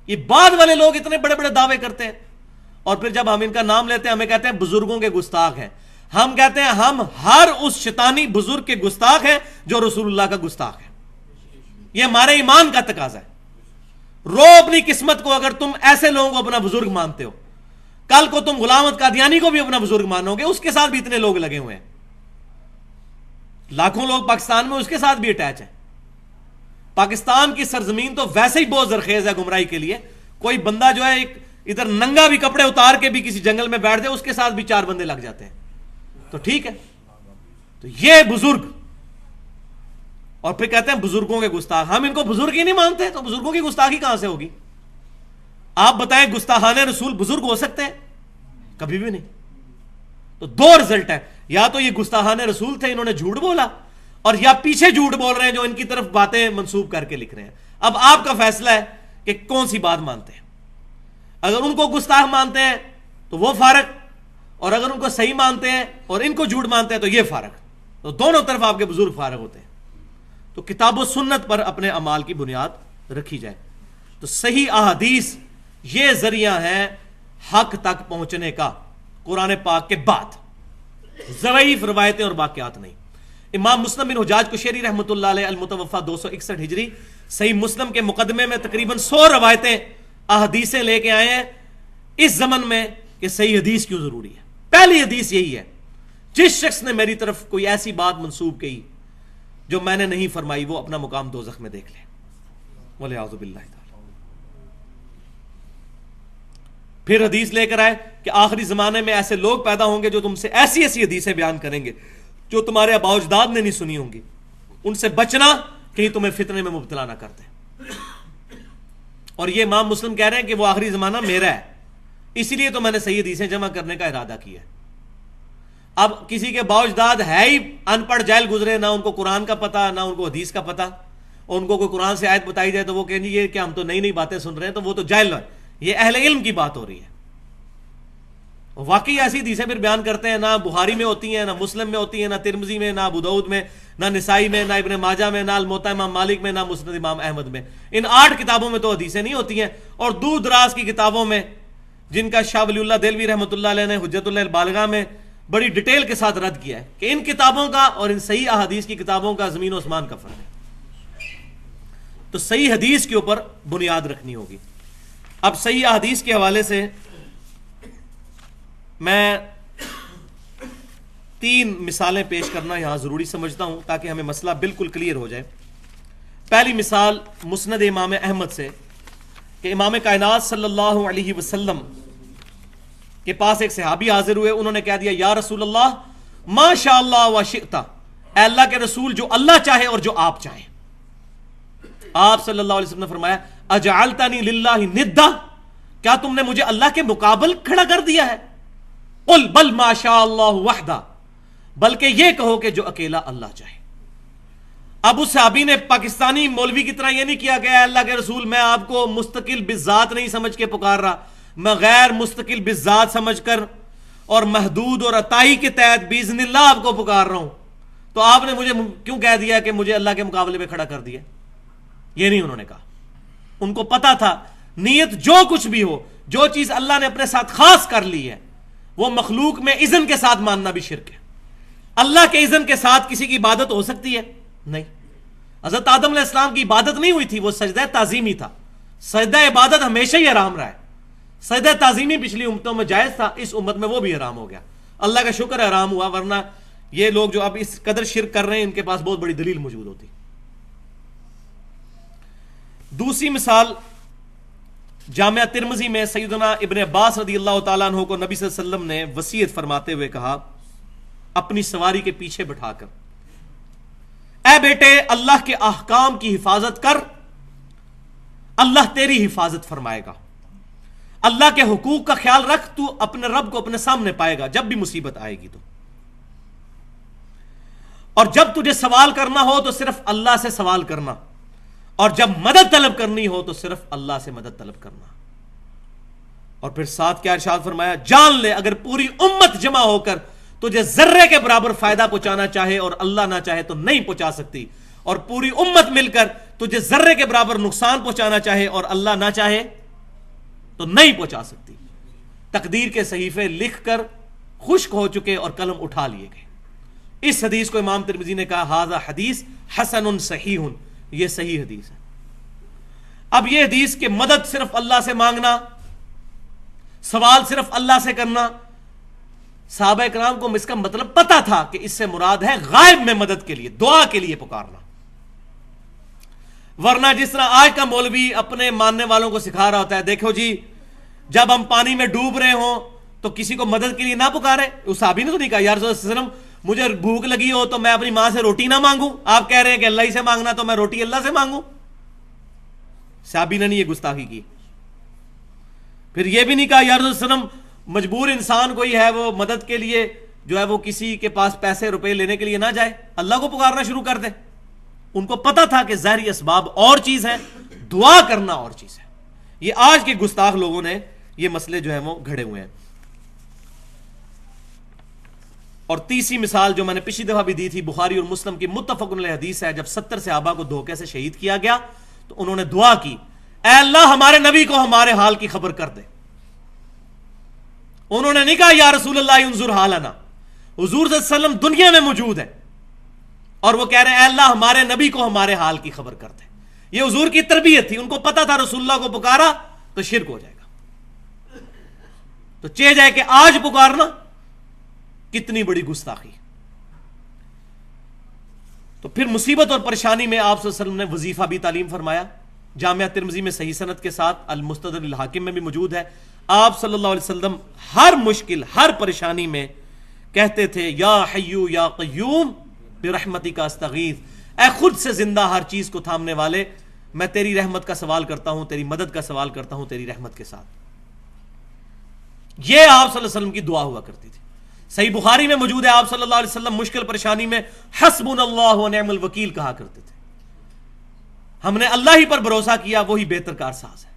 یہ بعد والے لوگ اتنے بڑے بڑے دعوے کرتے ہیں، اور پھر جب ہم ان کا نام لیتے ہیں ہمیں کہتے ہیں بزرگوں کے گستاخ ہیں۔ ہم کہتے ہیں ہم ہر اس شیطانی بزرگ کے گستاخ ہیں جو رسول اللہ کا گستاخ ہے۔ یہ ہمارے ایمان کا تقاضا ہے۔ رو اپنی قسمت کو اگر تم ایسے لوگوں کو اپنا بزرگ مانتے ہو، کل کو تم غلام احمد قادیانی کو بھی اپنا بزرگ مانو گے، اس کے ساتھ بھی اتنے لوگ لگے ہوئے ہیں، لاکھوں لوگ پاکستان میں اس کے ساتھ بھی اٹیچ ہیں۔ پاکستان کی سرزمین تو ویسے ہی بہت زرخیز ہے گمراہی کے لیے، کوئی بندہ جو ہے ایک ادھر ننگا بھی کپڑے اتار کے بھی کسی جنگل میں بیٹھ جائے اس کے ساتھ بھی 4 بندے لگ جاتے ہیں۔ تو ٹھیک ہے. تو یہ بزرگ، اور پھر کہتے ہیں بزرگوں کے گستاخ. ہم ان کو بزرگ ہی نہیں مانتے تو بزرگوں کی گستاخی کہاں سے ہوگی؟ آپ بتائیں گستاخان رسول بزرگ ہو سکتے ہیں؟ کبھی بھی نہیں. تو دو رزلٹ ہے، یا تو یہ گستاخان رسول تھے، انہوں نے جھوٹ بولا، اور یا پیچھے جھوٹ بول رہے ہیں جو ان کی طرف باتیں منسوب کر کے لکھ رہے ہیں. اب آپ کا فیصلہ ہے کہ کون سی بات مانتے ہیں. اگر ان کو گستاخ مانتے ہیں تو وہ فارغ، اور اگر ان کو صحیح مانتے ہیں اور ان کو جھوٹ مانتے ہیں تو یہ فارغ. تو دونوں طرف آپ کے بزرگ فارغ ہوتے ہیں. تو کتاب و سنت پر اپنے اعمال کی بنیاد رکھی جائے. تو صحیح احادیث یہ ذریعہ ہے حق تک پہنچنے کا، قرآن پاک کے بعد. ضعیف روایتیں اور واقعات نہیں. امام مسلم بن حجاج قشیری رحمۃ اللہ علیہ المتوفی 261 ہجری صحیح مسلم کے مقدمے میں تقریباً 100 روایتیں احادیثیں لے کے آئے ہیں اس زمن میں کہ صحیح حدیث کیوں ضروری ہے. پہلی حدیث یہی ہے، جس شخص نے میری طرف کوئی ایسی بات منسوب کی جو میں نے نہیں فرمائی وہ اپنا مقام دوزخ میں دیکھ لے. والعیاذ باللہ تعالی. پھر حدیث لے کر آئے کہ آخری زمانے میں ایسے لوگ پیدا ہوں گے جو تم سے ایسی ایسی حدیثیں بیان کریں گے جو تمہارے آباء و اجداد نے نہیں سنی ہوں گی. ان سے بچنا کہیں تمہیں فتنے میں مبتلا نہ کر دیں. اور یہ امام مسلم کہہ رہے ہیں کہ وہ آخری زمانہ میرا ہے، اسی لیے تو میں نے صحیح حدیثیں جمع کرنے کا ارادہ کیا. اب کسی کے آباء و اجداد ہے ہی ان پڑھ جاہل گزرے، نہ ان کو قرآن کا پتہ نہ ان کو حدیث کا پتہ، اور ان کو کوئی قرآن سے آیت بتائی جائے تو وہ کہیں گے یہ کہ ہم تو نئی نئی باتیں سن رہے ہیں، تو وہ تو جاہل ہے. یہ اہل علم کی بات ہو رہی ہے. واقعی ایسی حدیثیں پھر بیان کرتے ہیں، نہ بخاری میں ہوتی ہیں، نہ مسلم میں ہوتی ہیں، نہ ترمذی میں، نہ ابو داؤد میں، نہ نسائی میں، نہ ابن ماجہ میں، نہ الموطا امام مالک میں، نہ مسند امام احمد میں. ان 8 کتابوں میں تو حدیثیں نہیں ہوتی ہیں. اور دور دراز کی کتابوں میں جن کا شاہ ولی اللہ دہلوی رحمۃ اللہ علیہ نے حجت اللہ البالغہ میں بڑی ڈیٹیل کے ساتھ رد کیا ہے کہ ان کتابوں کا اور ان صحیح احادیث کی کتابوں کا زمین و آسمان کا فرق ہے. تو صحیح حدیث کے اوپر بنیاد رکھنی ہوگی. اب صحیح احادیث کے حوالے سے میں 3 مثالیں پیش کرنا یہاں ضروری سمجھتا ہوں تاکہ ہمیں مسئلہ بالکل کلیئر ہو جائے. پہلی مثال مسند امام احمد سے کہ امام کائنات صلی اللہ علیہ وسلم کے پاس ایک صحابی حاضر ہوئے. انہوں نے کہہ دیا یا رسول اللہ ما شاء اللہ و شئت، اے اللہ کے رسول جو اللہ چاہے اور جو آپ چاہیں. آپ صلی اللہ علیہ وسلم نے فرمایا اجعلتنی للہ ندا، کیا تم نے مجھے اللہ کے مقابل کھڑا کر دیا ہے؟ قل بل ما شاء اللہ وحدہ، بلکہ یہ کہو کہ جو اکیلا اللہ چاہے. اب اس صحابی نے پاکستانی مولوی کی طرح یہ نہیں کیا کہ اے اللہ کے رسول میں آپ کو مستقل بالذات نہیں سمجھ کے پکار رہا، میں غیر مستقل بالذات سمجھ کر اور محدود اور عطائی کے تحت باذن اللہ آپ کو پکار رہا ہوں، تو آپ نے مجھے کیوں کہہ دیا کہ مجھے اللہ کے مقابلے پہ کھڑا کر دیا؟ یہ نہیں انہوں نے کہا. ان کو پتا تھا نیت جو کچھ بھی ہو، جو چیز اللہ نے اپنے ساتھ خاص کر لی ہے وہ مخلوق میں اذن کے ساتھ ماننا بھی شرک ہے. اللہ کے اذن کے ساتھ کسی کی عبادت ہو سکتی ہے؟ نہیں. حضرت آدم علیہ السلام کی عبادت نہیں ہوئی تھی، وہ سجدہ تعظیمی تھا. سجدہ عبادت ہمیشہ ہی حرام رہا ہے. سجدہ تعظیمی پچھلی امتوں میں جائز تھا، اس امت میں وہ بھی حرام ہو گیا. اللہ کا شکر ہے حرام ہوا، ورنہ یہ لوگ جو اب اس قدر شرک کر رہے ہیں ان کے پاس بہت بڑی دلیل موجود ہوتی. دوسری مثال جامعہ ترمذی میں سیدنا ابن عباس رضی اللہ تعالیٰ عنہ کو نبی صلی اللہ علیہ وسلم نے وصیت فرماتے ہوئے کہا اپنی سواری کے پیچھے بٹھا کر، اے بیٹے اللہ کے احکام کی حفاظت کر، اللہ تیری حفاظت فرمائے گا. اللہ کے حقوق کا خیال رکھ، تو اپنے رب کو اپنے سامنے پائے گا جب بھی مصیبت آئے گی تو. اور جب تجھے سوال کرنا ہو تو صرف اللہ سے سوال کرنا، اور جب مدد طلب کرنی ہو تو صرف اللہ سے مدد طلب کرنا. اور پھر ساتھ کیا ارشاد فرمایا، جان لے اگر پوری امت جمع ہو کر تجھے ذرے کے برابر فائدہ پہنچانا چاہے اور اللہ نہ چاہے تو نہیں پہنچا سکتی، اور پوری امت مل کر تجھے ذرے کے برابر نقصان پہنچانا چاہے اور اللہ نہ چاہے تو نہیں پہنچا سکتی. تقدیر کے صحیفے لکھ کر خشک ہو چکے اور قلم اٹھا لیے گئے. اس حدیث کو امام ترمذی نے کہا ھذا حدیث حسن صحیح، یہ صحیح حدیث ہے. اب یہ حدیث کہ مدد صرف اللہ سے مانگنا، سوال صرف اللہ سے کرنا، صحابہ کرام کو اس کا مطلب پتا تھا کہ اس سے مراد ہے غائب میں مدد کے لیے، دعا کے لیے پکارنا. ورنہ جس طرح آج کا مولوی اپنے ماننے والوں کو سکھا رہا ہوتا ہے، دیکھو جی جب ہم پانی میں ڈوب رہے ہوں تو کسی کو مدد کے لیے نہ پکارے؟ اس صحابی نے تو نہیں کہا یا رسول اللہ صلی اللہ علیہ وسلم مجھے بھوک لگی ہو تو میں اپنی ماں سے روٹی نہ مانگوں، آپ کہہ رہے ہیں کہ اللہ ہی سے مانگنا، تو میں روٹی اللہ سے مانگوں؟ صحابی نے نہیں یہ گستاخی کی. پھر یہ بھی نہیں کہا یا رسول اللہ صلی اللہ علیہ وسلم مجبور انسان کوئی ہے وہ مدد کے لیے جو ہے وہ کسی کے پاس پیسے روپے لینے کے لیے نہ جائے، اللہ کو پکارنا شروع کر دے. ان کو پتا تھا کہ ظاہری اسباب اور چیز ہے، دعا کرنا اور چیز ہے. یہ آج کے گستاخ لوگوں نے یہ مسئلے جو ہیں وہ گھڑے ہوئے ہیں. اور تیسری مثال جو میں نے پچھلی دفعہ بھی دی تھی، بخاری اور مسلم کی متفق علیہ حدیث ہے، جب 70 صحابہ کو دھوکے سے شہید کیا گیا تو انہوں نے دعا کی، اے اللہ ہمارے نبی کو ہمارے حال کی خبر کر دے. انہوں نے نہیں کہا یا رسول اللہ انظر حالنا، حضور صلی اللہ علیہ وسلم دنیا میں موجود ہے اور وہ کہہ رہے ہیں اے اللہ ہمارے نبی کو ہمارے حال کی خبر کر دے. یہ حضور کی تربیت تھی، ان کو پتا تھا رسول اللہ کو پکارا تو شرک ہو جائے گا. تو چاہے جائے کہ آج پکارنا کتنی بڑی گستاخی. تو پھر مصیبت اور پریشانی میں آپ صلی اللہ علیہ وسلم نے وظیفہ بھی تعلیم فرمایا. جامعہ ترمذی میں صحیح سند کے ساتھ، المستدرک الحاکم میں بھی موجود ہے. آپ صلی اللہ علیہ وسلم ہر مشکل، ہر پریشانی میں کہتے تھے یا حیو یا قیوم برحمتک استغیث، اے خود سے زندہ ہر چیز کو تھامنے والے، میں تیری رحمت کا سوال کرتا ہوں، تیری مدد کا سوال کرتا ہوں تیری رحمت کے ساتھ. یہ آپ صلی اللہ علیہ وسلم کی دعا ہوا کرتی تھی. صحیح بخاری میں موجود ہے، آپ صلی اللہ علیہ وسلم مشکل پریشانی میں حسبنا اللہ و نعم الوکیل کہا کرتے تھے. ہم نے اللہ ہی پر بھروسہ کیا، وہی بہتر کارساز ہے.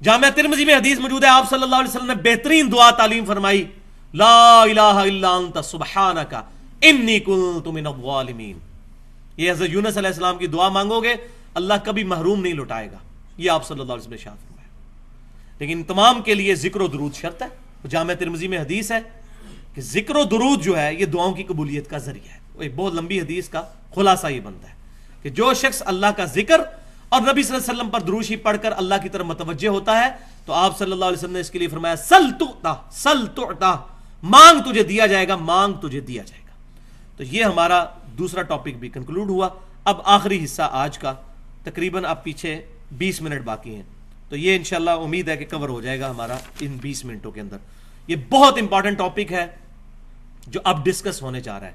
جامعہ ترمذی میں حدیث موجود ہے، آپ صلی اللہ علیہ وسلم نے بہترین دعا تعلیم فرمائی، لا الہ الا انت سبحانک انی کنت من الظالمین. یہ حضرت یونس علیہ السلام کی دعا مانگو گے اللہ کبھی محروم نہیں لوٹائے گا. یہ آپ صلی اللہ علیہ وسلم نے ارشاد فرمایا. لیکن تمام کے لیے ذکر و درود شرط ہے. جامعہ ترمذی میں حدیث ہے کہ ذکر و درود جو ہے یہ دعاؤں کی قبولیت کا ذریعہ ہے. ایک بہت لمبی حدیث کا خلاصہ یہ بنتا ہے کہ جو شخص اللہ کا ذکر اور نبی صلی اللہ علیہ وسلم پر درود شریف پڑھ کر اللہ کی طرف متوجہ ہوتا ہے تو آپ صلی اللہ علیہ وسلم نے اس کے لیے فرمایا سل تعطا، مانگ تجھے دیا جائے گا، مانگ تجھے دیا جائے گا. تو یہ ہمارا دوسرا ٹاپک بھی کنکلوڈ ہوا. اب آخری حصہ آج کا، تقریباً اب پیچھے 20 منٹ باقی ہیں، تو یہ انشاءاللہ امید ہے کہ کور ہو جائے گا ہمارا ان 20 منٹوں کے اندر. یہ بہت امپورٹنٹ ٹاپک ہے جو اب ڈسکس ہونے جا رہا ہے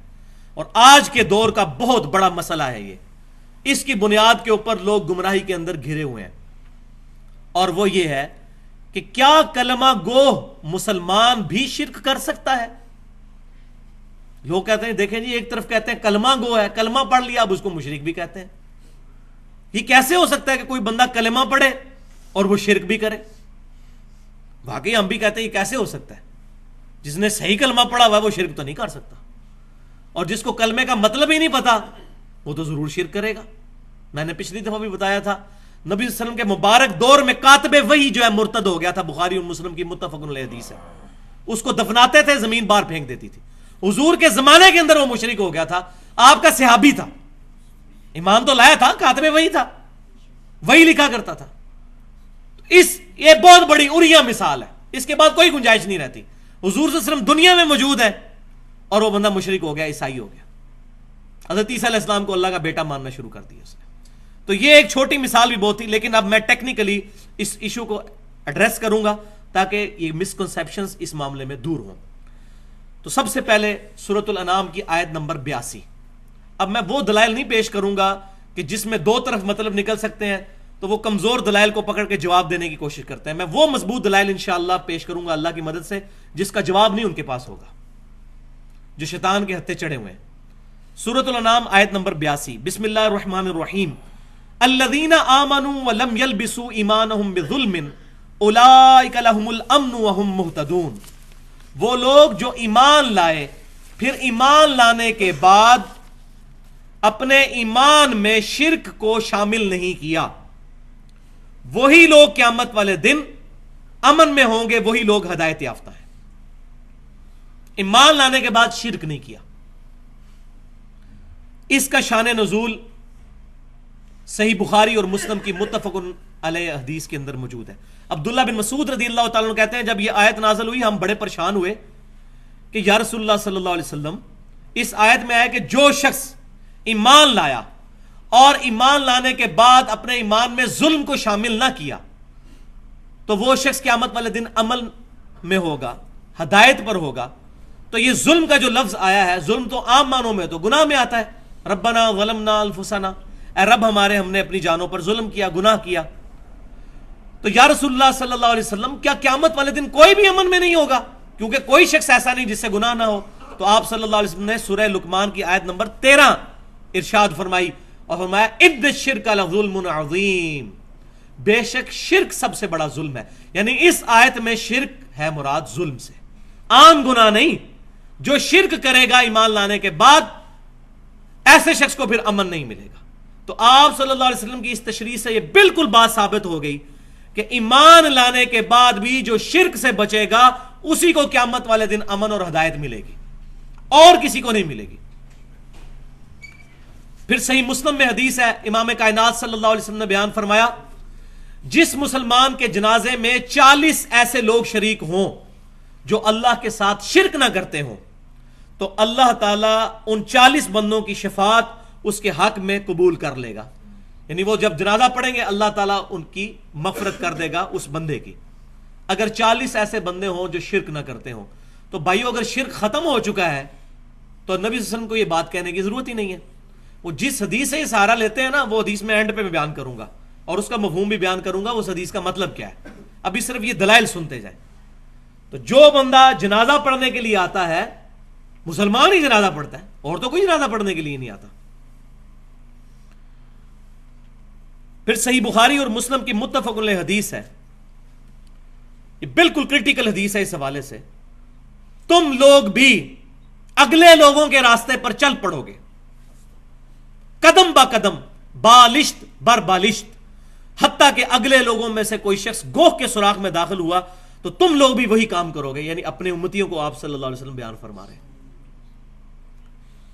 اور آج کے دور کا بہت بڑا مسئلہ ہے. یہ اس کی بنیاد کے اوپر لوگ گمراہی کے اندر گھرے ہوئے ہیں، اور وہ یہ ہے کہ کیا کلمہ گو مسلمان بھی شرک کر سکتا ہے؟ لوگ کہتے ہیں دیکھیں جی، ایک طرف کہتے ہیں کلمہ گو ہے، کلمہ پڑھ لیا، اب اس کو مشرک بھی کہتے ہیں. یہ کیسے ہو سکتا ہے کہ کوئی بندہ کلمہ پڑھے اور وہ شرک بھی کرے؟ واقعی ہم بھی کہتے ہیں یہ کیسے ہو سکتا ہے؟ جس نے صحیح کلمہ پڑھا ہوا ہے وہ شرک تو نہیں کر سکتا، اور جس کو کلمے کا مطلب ہی نہیں پتا وہ تو ضرور شرک کرے گا. میں نے پچھلی دفعہ بھی بتایا تھا، نبی صلی اللہ علیہ وسلم کے مبارک دور میں کاتب وحی جو ہے مرتد ہو گیا تھا. بخاری اور مسلم کی متفق علیہ حدیث ہے. اس کو دفناتے تھے، زمین باہر پھینک دیتی تھی. حضور کے زمانے کے اندر وہ مشرک ہو گیا تھا، آپ کا صحابی تھا، ایمان تو لایا تھا، کاتب وحی تھا، وہی لکھا کرتا تھا. یہ بہت بڑی اریہ مثال ہے، اس کے بعد کوئی گنجائش نہیں رہتی. حضور صلی اللہ علیہ وسلم دنیا میں موجود ہے اور وہ بندہ مشرک ہو گیا، عیسائی ہو گیا. حضرت عیسیٰ علیہ السلام کو اللہ کا بیٹا ماننا شروع کر دیا اس نے. تو یہ ایک چھوٹی مثال بھی بہت تھی، لیکن اب میں ٹیکنیکلی اس ایشو کو ایڈریس کروں گا تاکہ یہ مسکنسیپشنز اس معاملے میں دور ہوں. تو سب سے پہلے سورۃ الانعام کی آیت نمبر 82. اب میں وہ دلائل نہیں پیش کروں گا کہ جس میں دو طرف مطلب نکل سکتے ہیں، تو وہ کمزور دلائل کو پکڑ کے جواب دینے کی کوشش کرتے ہیں. میں وہ مضبوط دلائل انشاءاللہ پیش کروں گا اللہ کی مدد سے جس کا جواب نہیں ان کے پاس ہوگا، جو شیطان کے ہتھے چڑھے ہوئے ہیں. سورۃ الانعام آیت نمبر 82. بسم اللہ الرحمن الرحیم. الذین آمنوا ولم یلبسوا ایمانہم بظلم اولئک لہم الامن وہم مہتدون. وہ لوگ جو ایمان لائے پھر ایمان لانے کے بعد اپنے ایمان میں شرک کو شامل نہیں کیا، وہی لوگ قیامت والے دن امن میں ہوں گے، وہی لوگ ہدایت یافتہ ہیں. ایمان لانے کے بعد شرک نہیں کیا. اس کا شان نزول صحیح بخاری اور مسلم کی متفق علیہ حدیث کے اندر موجود ہے. عبداللہ بن مسعود رضی اللہ تعالیٰ عنہ کہتے ہیں جب یہ آیت نازل ہوئی ہم بڑے پریشان ہوئے کہ یا رسول اللہ صلی اللہ علیہ وسلم، اس آیت میں آیا کہ جو شخص ایمان لایا اور ایمان لانے کے بعد اپنے ایمان میں ظلم کو شامل نہ کیا تو وہ شخص قیامت والے دن امن میں ہوگا, ہدایت پر ہوگا, تو یہ ظلم کا جو لفظ آیا ہے, ظلم تو عام معنوں میں تو گناہ میں آتا ہے. ربنا ظلمنا انفسنا, اے رب ہمارے ہم نے اپنی جانوں پر ظلم کیا, گناہ کیا. تو یا رسول اللہ صلی اللہ علیہ وسلم کیا قیامت والے دن کوئی بھی امن میں نہیں ہوگا؟ کیونکہ کوئی شخص ایسا نہیں جس سے گناہ نہ ہو. تو آپ صلی اللہ علیہ وسلم نے سورہ لقمان کی آیت نمبر 13 ارشاد فرمائی اور فرمایا ان الشرک لظلم عظیم, بے شک شرک سب سے بڑا ظلم ہے. یعنی اس آیت میں شرک ہے مراد ظلم سے, عام گناہ نہیں. جو شرک کرے گا ایمان لانے کے بعد, ایسے شخص کو پھر امن نہیں ملے گا. تو آپ صلی اللہ علیہ وسلم کی اس تشریح سے یہ بالکل بات ثابت ہو گئی کہ ایمان لانے کے بعد بھی جو شرک سے بچے گا اسی کو قیامت والے دن امن اور ہدایت ملے گی, اور کسی کو نہیں ملے گی. پھر صحیح مسلم میں حدیث ہے, امام کائنات صلی اللہ علیہ وسلم نے بیان فرمایا, جس مسلمان کے جنازے میں 40 ایسے لوگ شریک ہوں جو اللہ کے ساتھ شرک نہ کرتے ہوں, تو اللہ تعالیٰ ان 40 بندوں کی شفاعت اس کے حق میں قبول کر لے گا. یعنی وہ جب جنازہ پڑھیں گے اللہ تعالیٰ ان کی مغفرت کر دے گا اس بندے کی, اگر 40 ایسے بندے ہوں جو شرک نہ کرتے ہوں. تو بھائیو, اگر شرک ختم ہو چکا ہے تو نبی صلی اللہ علیہ وسلم کو یہ بات کہنے کی ضرورت ہی نہیں ہے. وہ جس حدیث سے یہ سہارا لیتے ہیں نا, وہ حدیث میں اینڈ پہ میں بیان کروں گا اور اس کا مفہوم بھی بیان کروں گا, اس حدیث کا مطلب کیا ہے. ابھی صرف یہ دلائل سنتے جائیں. تو جو بندہ جنازہ پڑھنے کے لیے آتا ہے, مسلمان ہی جنازہ پڑھتا ہے, اور تو کوئی جنازہ پڑھنے کے لیے نہیں آتا. پھر صحیح بخاری اور مسلم کی متفق علیہ حدیث ہے, یہ بالکل کرٹیکل حدیث ہے اس حوالے سے, تم لوگ بھی اگلے لوگوں کے راستے پر چل پڑو گے, قدم با قدم, بالشت بر بالشت, حتیٰ کہ اگلے لوگوں میں سے کوئی شخص گوہ کے سوراخ میں داخل ہوا تو تم لوگ بھی وہی کام کرو گے. یعنی اپنے امتیوں کو آپ صلی اللہ علیہ وسلم بیان فرما رہے ہیں.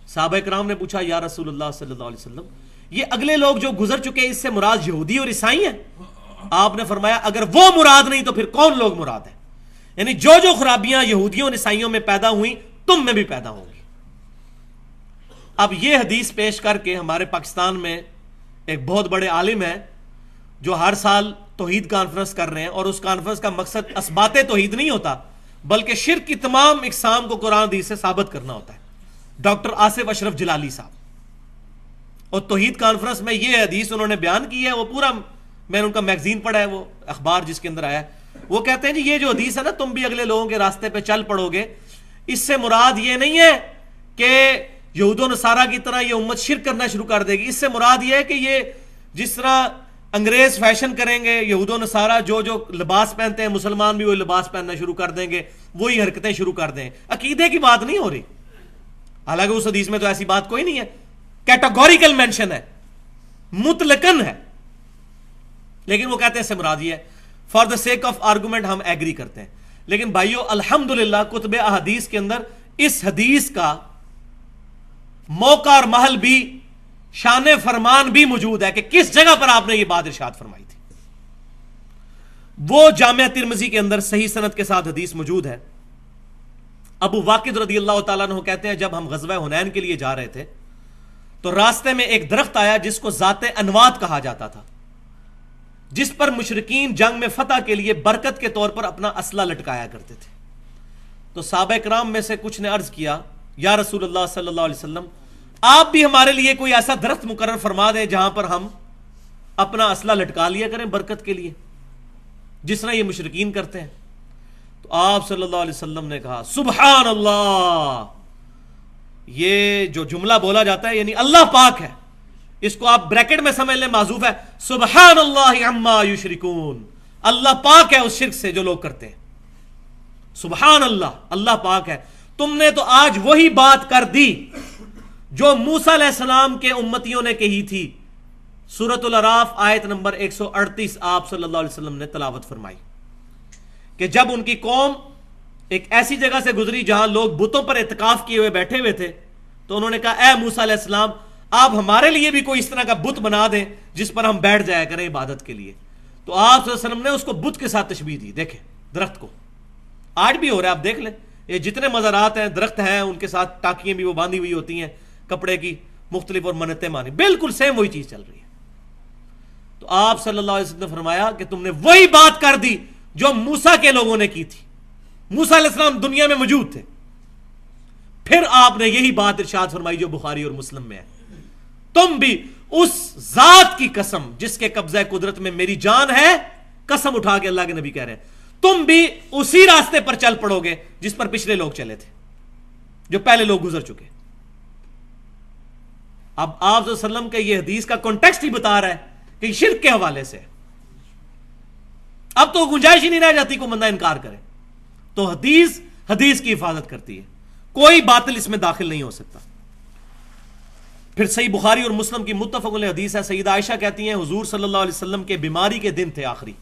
صحابہ کرام نے پوچھا یا رسول اللہ صلی اللہ علیہ وسلم, یہ اگلے لوگ جو گزر چکے اس سے مراد یہودی اور عیسائی ہیں؟ آپ نے فرمایا اگر وہ مراد نہیں تو پھر کون لوگ مراد ہیں؟ یعنی جو جو خرابیاں یہودیوں اور عیسائیوں میں پیدا ہوئیں تم میں بھی پیدا ہوں گی. اب یہ حدیث پیش کر کے ہمارے پاکستان میں ایک بہت بڑے عالم ہیں جو ہر سال توحید کانفرنس کر رہے ہیں, اور اس کانفرنس کا مقصد اثبات توحید نہیں ہوتا بلکہ شرک کی تمام اقسام کو قرآن حدیث سے ثابت کرنا ہوتا ہے, ڈاکٹر آصف اشرف جلالی صاحب. اور توحید کانفرنس میں یہ حدیث انہوں نے بیان کی ہے, وہ پورا میں نے ان کا میگزین پڑھا ہے, وہ اخبار جس کے اندر آیا ہے. وہ کہتے ہیں جی یہ جو حدیث ہے نا, تم بھی اگلے لوگوں کے راستے پہ چل پڑو گے, اس سے مراد یہ نہیں ہے کہ یہود و نصارہ کی طرح یہ امت شرک کرنا شروع کر دے گی. اس سے مراد یہ ہے کہ یہ جس طرح انگریز فیشن کریں گے, یہود و نصارہ جو جو لباس پہنتے ہیں مسلمان بھی وہی لباس پہننا شروع کر دیں گے, وہی حرکتیں شروع کر دیں. عقیدے کی بات نہیں ہو رہی, حالانکہ اس حدیث میں تو ایسی بات کوئی نہیں ہے, کیٹاگوریکل مینشن ہے, مطلقاً ہے. لیکن وہ کہتے ہیں اس سے مراد یہ ہے. For the sake of argument ہم ایگری کرتے ہیں. لیکن بھائیو الحمدللہ کتب احادیث کے اندر اس حدیث کا موقع اور محل بھی, شان فرمان بھی موجود ہے کہ کس جگہ پر آپ نے یہ بات ارشاد فرمائی تھی. وہ جامعہ ترمذی کے اندر صحیح سند کے ساتھ حدیث موجود ہے. ابو واقد رضی اللہ تعالیٰ عنہ کہتے ہیں جب ہم غزوہ حنین کے لیے جا رہے تھے تو راستے میں ایک درخت آیا جس کو ذات انوات کہا جاتا تھا, جس پر مشرکین جنگ میں فتح کے لیے برکت کے طور پر اپنا اسلحہ لٹکایا کرتے تھے. تو صحابہ کرام میں سے کچھ نے عرض کیا یا رسول اللہ صلی اللہ علیہ وسلم, آپ بھی ہمارے لیے کوئی ایسا درخت مقرر فرما دیں جہاں پر ہم اپنا اسلحہ لٹکا لیا کریں برکت کے لیے, جس طرح یہ مشرکین کرتے ہیں. تو آپ صلی اللہ علیہ وسلم نے کہا سبحان اللہ, یہ جو جملہ بولا جاتا ہے یعنی اللہ پاک ہے, اس کو آپ بریکٹ میں سمجھ لیں, معذوف ہے سبحان اللہ عما یشرکون, اللہ پاک ہے اس شرک سے جو لوگ کرتے ہیں. سبحان اللہ, اللہ پاک ہے. تم نے تو آج وہی بات کر دی جو موسیٰ علیہ السلام کے امتیوں نے کہی تھی. سورۃ الاعراف آیت نمبر 138 آپ صلی اللہ علیہ وسلم نے تلاوت فرمائی کہ جب ان کی قوم ایک ایسی جگہ سے گزری جہاں لوگ بتوں پر اعتکاف کیے ہوئے بیٹھے ہوئے تھے, تو انہوں نے کہا اے موسیٰ علیہ السلام آپ ہمارے لیے بھی کوئی اس طرح کا بت بنا دیں جس پر ہم بیٹھ جایا کریں عبادت کے لیے. تو آپ صلی اللہ علیہ وسلم نے اس کو بت کے ساتھ تشبیہ دی. دیکھیں درخت کو, آج بھی ہو رہا ہے, آپ دیکھ لیں یہ جتنے مزارات ہیں درخت ہیں ان کے ساتھ ٹاکیاں بھی وہ باندھی ہوئی ہوتی ہیں کپڑے کی مختلف اور منتیں مانی, بالکل سیم وہی چیز چل رہی ہے. تو آپ صلی اللہ علیہ وسلم نے فرمایا کہ تم نے وہی بات کر دی جو موسیٰ کے لوگوں نے کی تھی. موسیٰ علیہ السلام دنیا میں موجود تھے. پھر آپ نے یہی بات ارشاد فرمائی جو بخاری اور مسلم میں ہے, تم بھی اس ذات کی قسم جس کے قبضہ قدرت میں میری جان ہے, قسم اٹھا کے اللہ کے نبی کہہ رہے ہیں, تم بھی اسی راستے پر چل پڑو گے جس پر پچھلے لوگ چلے تھے, جو پہلے لوگ گزر چکے. اب آپ صلی اللہ علیہ وسلم کے یہ حدیث کا کانٹیکسٹ ہی بتا رہا ہے کہ شرک کے حوالے سے, اب تو گنجائش ہی نہیں رہ جاتی کوئی بندہ انکار کرے. تو حدیث کی حفاظت کرتی ہے, کوئی باطل اس میں داخل نہیں ہو سکتا. پھر صحیح بخاری اور مسلم کی متفق علیہ حدیث ہے, سیدہ عائشہ کہتی ہیں حضور صلی اللہ علیہ وسلم کے بیماری کے دن تھے آخری,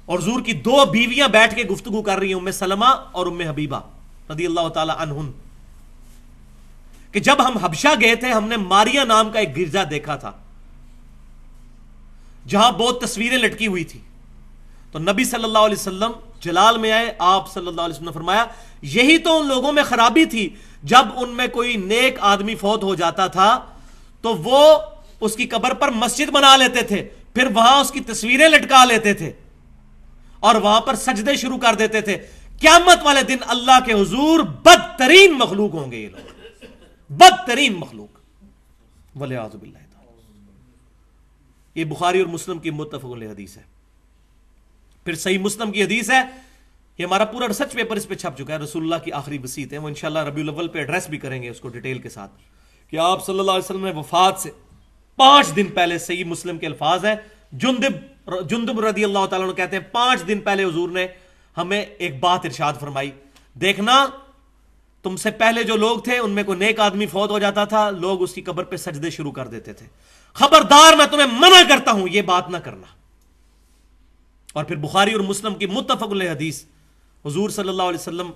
اور حضور کی 2 بیویاں بیٹھ کے گفتگو کر رہی ہیں, ام سلمہ اور ام حبیبہ رضی اللہ تعالی عنہن, کہ جب ہم حبشہ گئے تھے ہم نے ماریا نام کا ایک گرجا دیکھا تھا جہاں بہت تصویریں لٹکی ہوئی تھی. تو نبی صلی اللہ علیہ وسلم جلال میں آئے, آپ صلی اللہ علیہ وسلم نے فرمایا یہی تو ان لوگوں میں خرابی تھی, جب ان میں کوئی نیک آدمی فوت ہو جاتا تھا تو وہ اس کی قبر پر مسجد بنا لیتے تھے, پھر وہاں اس کی تصویریں لٹکا لیتے تھے اور وہاں پر سجدے شروع کر دیتے تھے. قیامت والے دن اللہ کے حضور بدترین مخلوق ہوں گے یہ لوگ, بدترین مخلوق, والعیاذ باللہ. یہ بخاری اور مسلم کی متفق علیہ حدیث ہے. پھر صحیح مسلم کی حدیث ہے, یہ ہمارا پورا ریسرچ پیپر اس پہ چھپ چکا ہے, رسول اللہ کی آخری وصیت ہے, وہ انشاءاللہ ربیع الاول پہ ایڈریس بھی کریں گے اس کو ڈیٹیل کے ساتھ, کہ آپ صلی اللہ علیہ وسلم نے وفات سے 5 دن پہلے, صحیح مسلم کے الفاظ ہیں, جندب رضی اللہ تعالیٰ عنہ کہتے ہیں 5 دن پہلے حضور نے ہمیں ایک بات ارشاد فرمائی, دیکھنا تم سے پہلے جو لوگ تھے ان میں کوئی نیک آدمی فوت ہو جاتا تھا, لوگ اس کی قبر پہ سجدے شروع کر دیتے تھے, خبردار میں تمہیں منع کرتا ہوں یہ بات نہ کرنا. اور پھر بخاری اور مسلم کی متفق علیہ حدیث, حضور صلی اللہ علیہ وسلم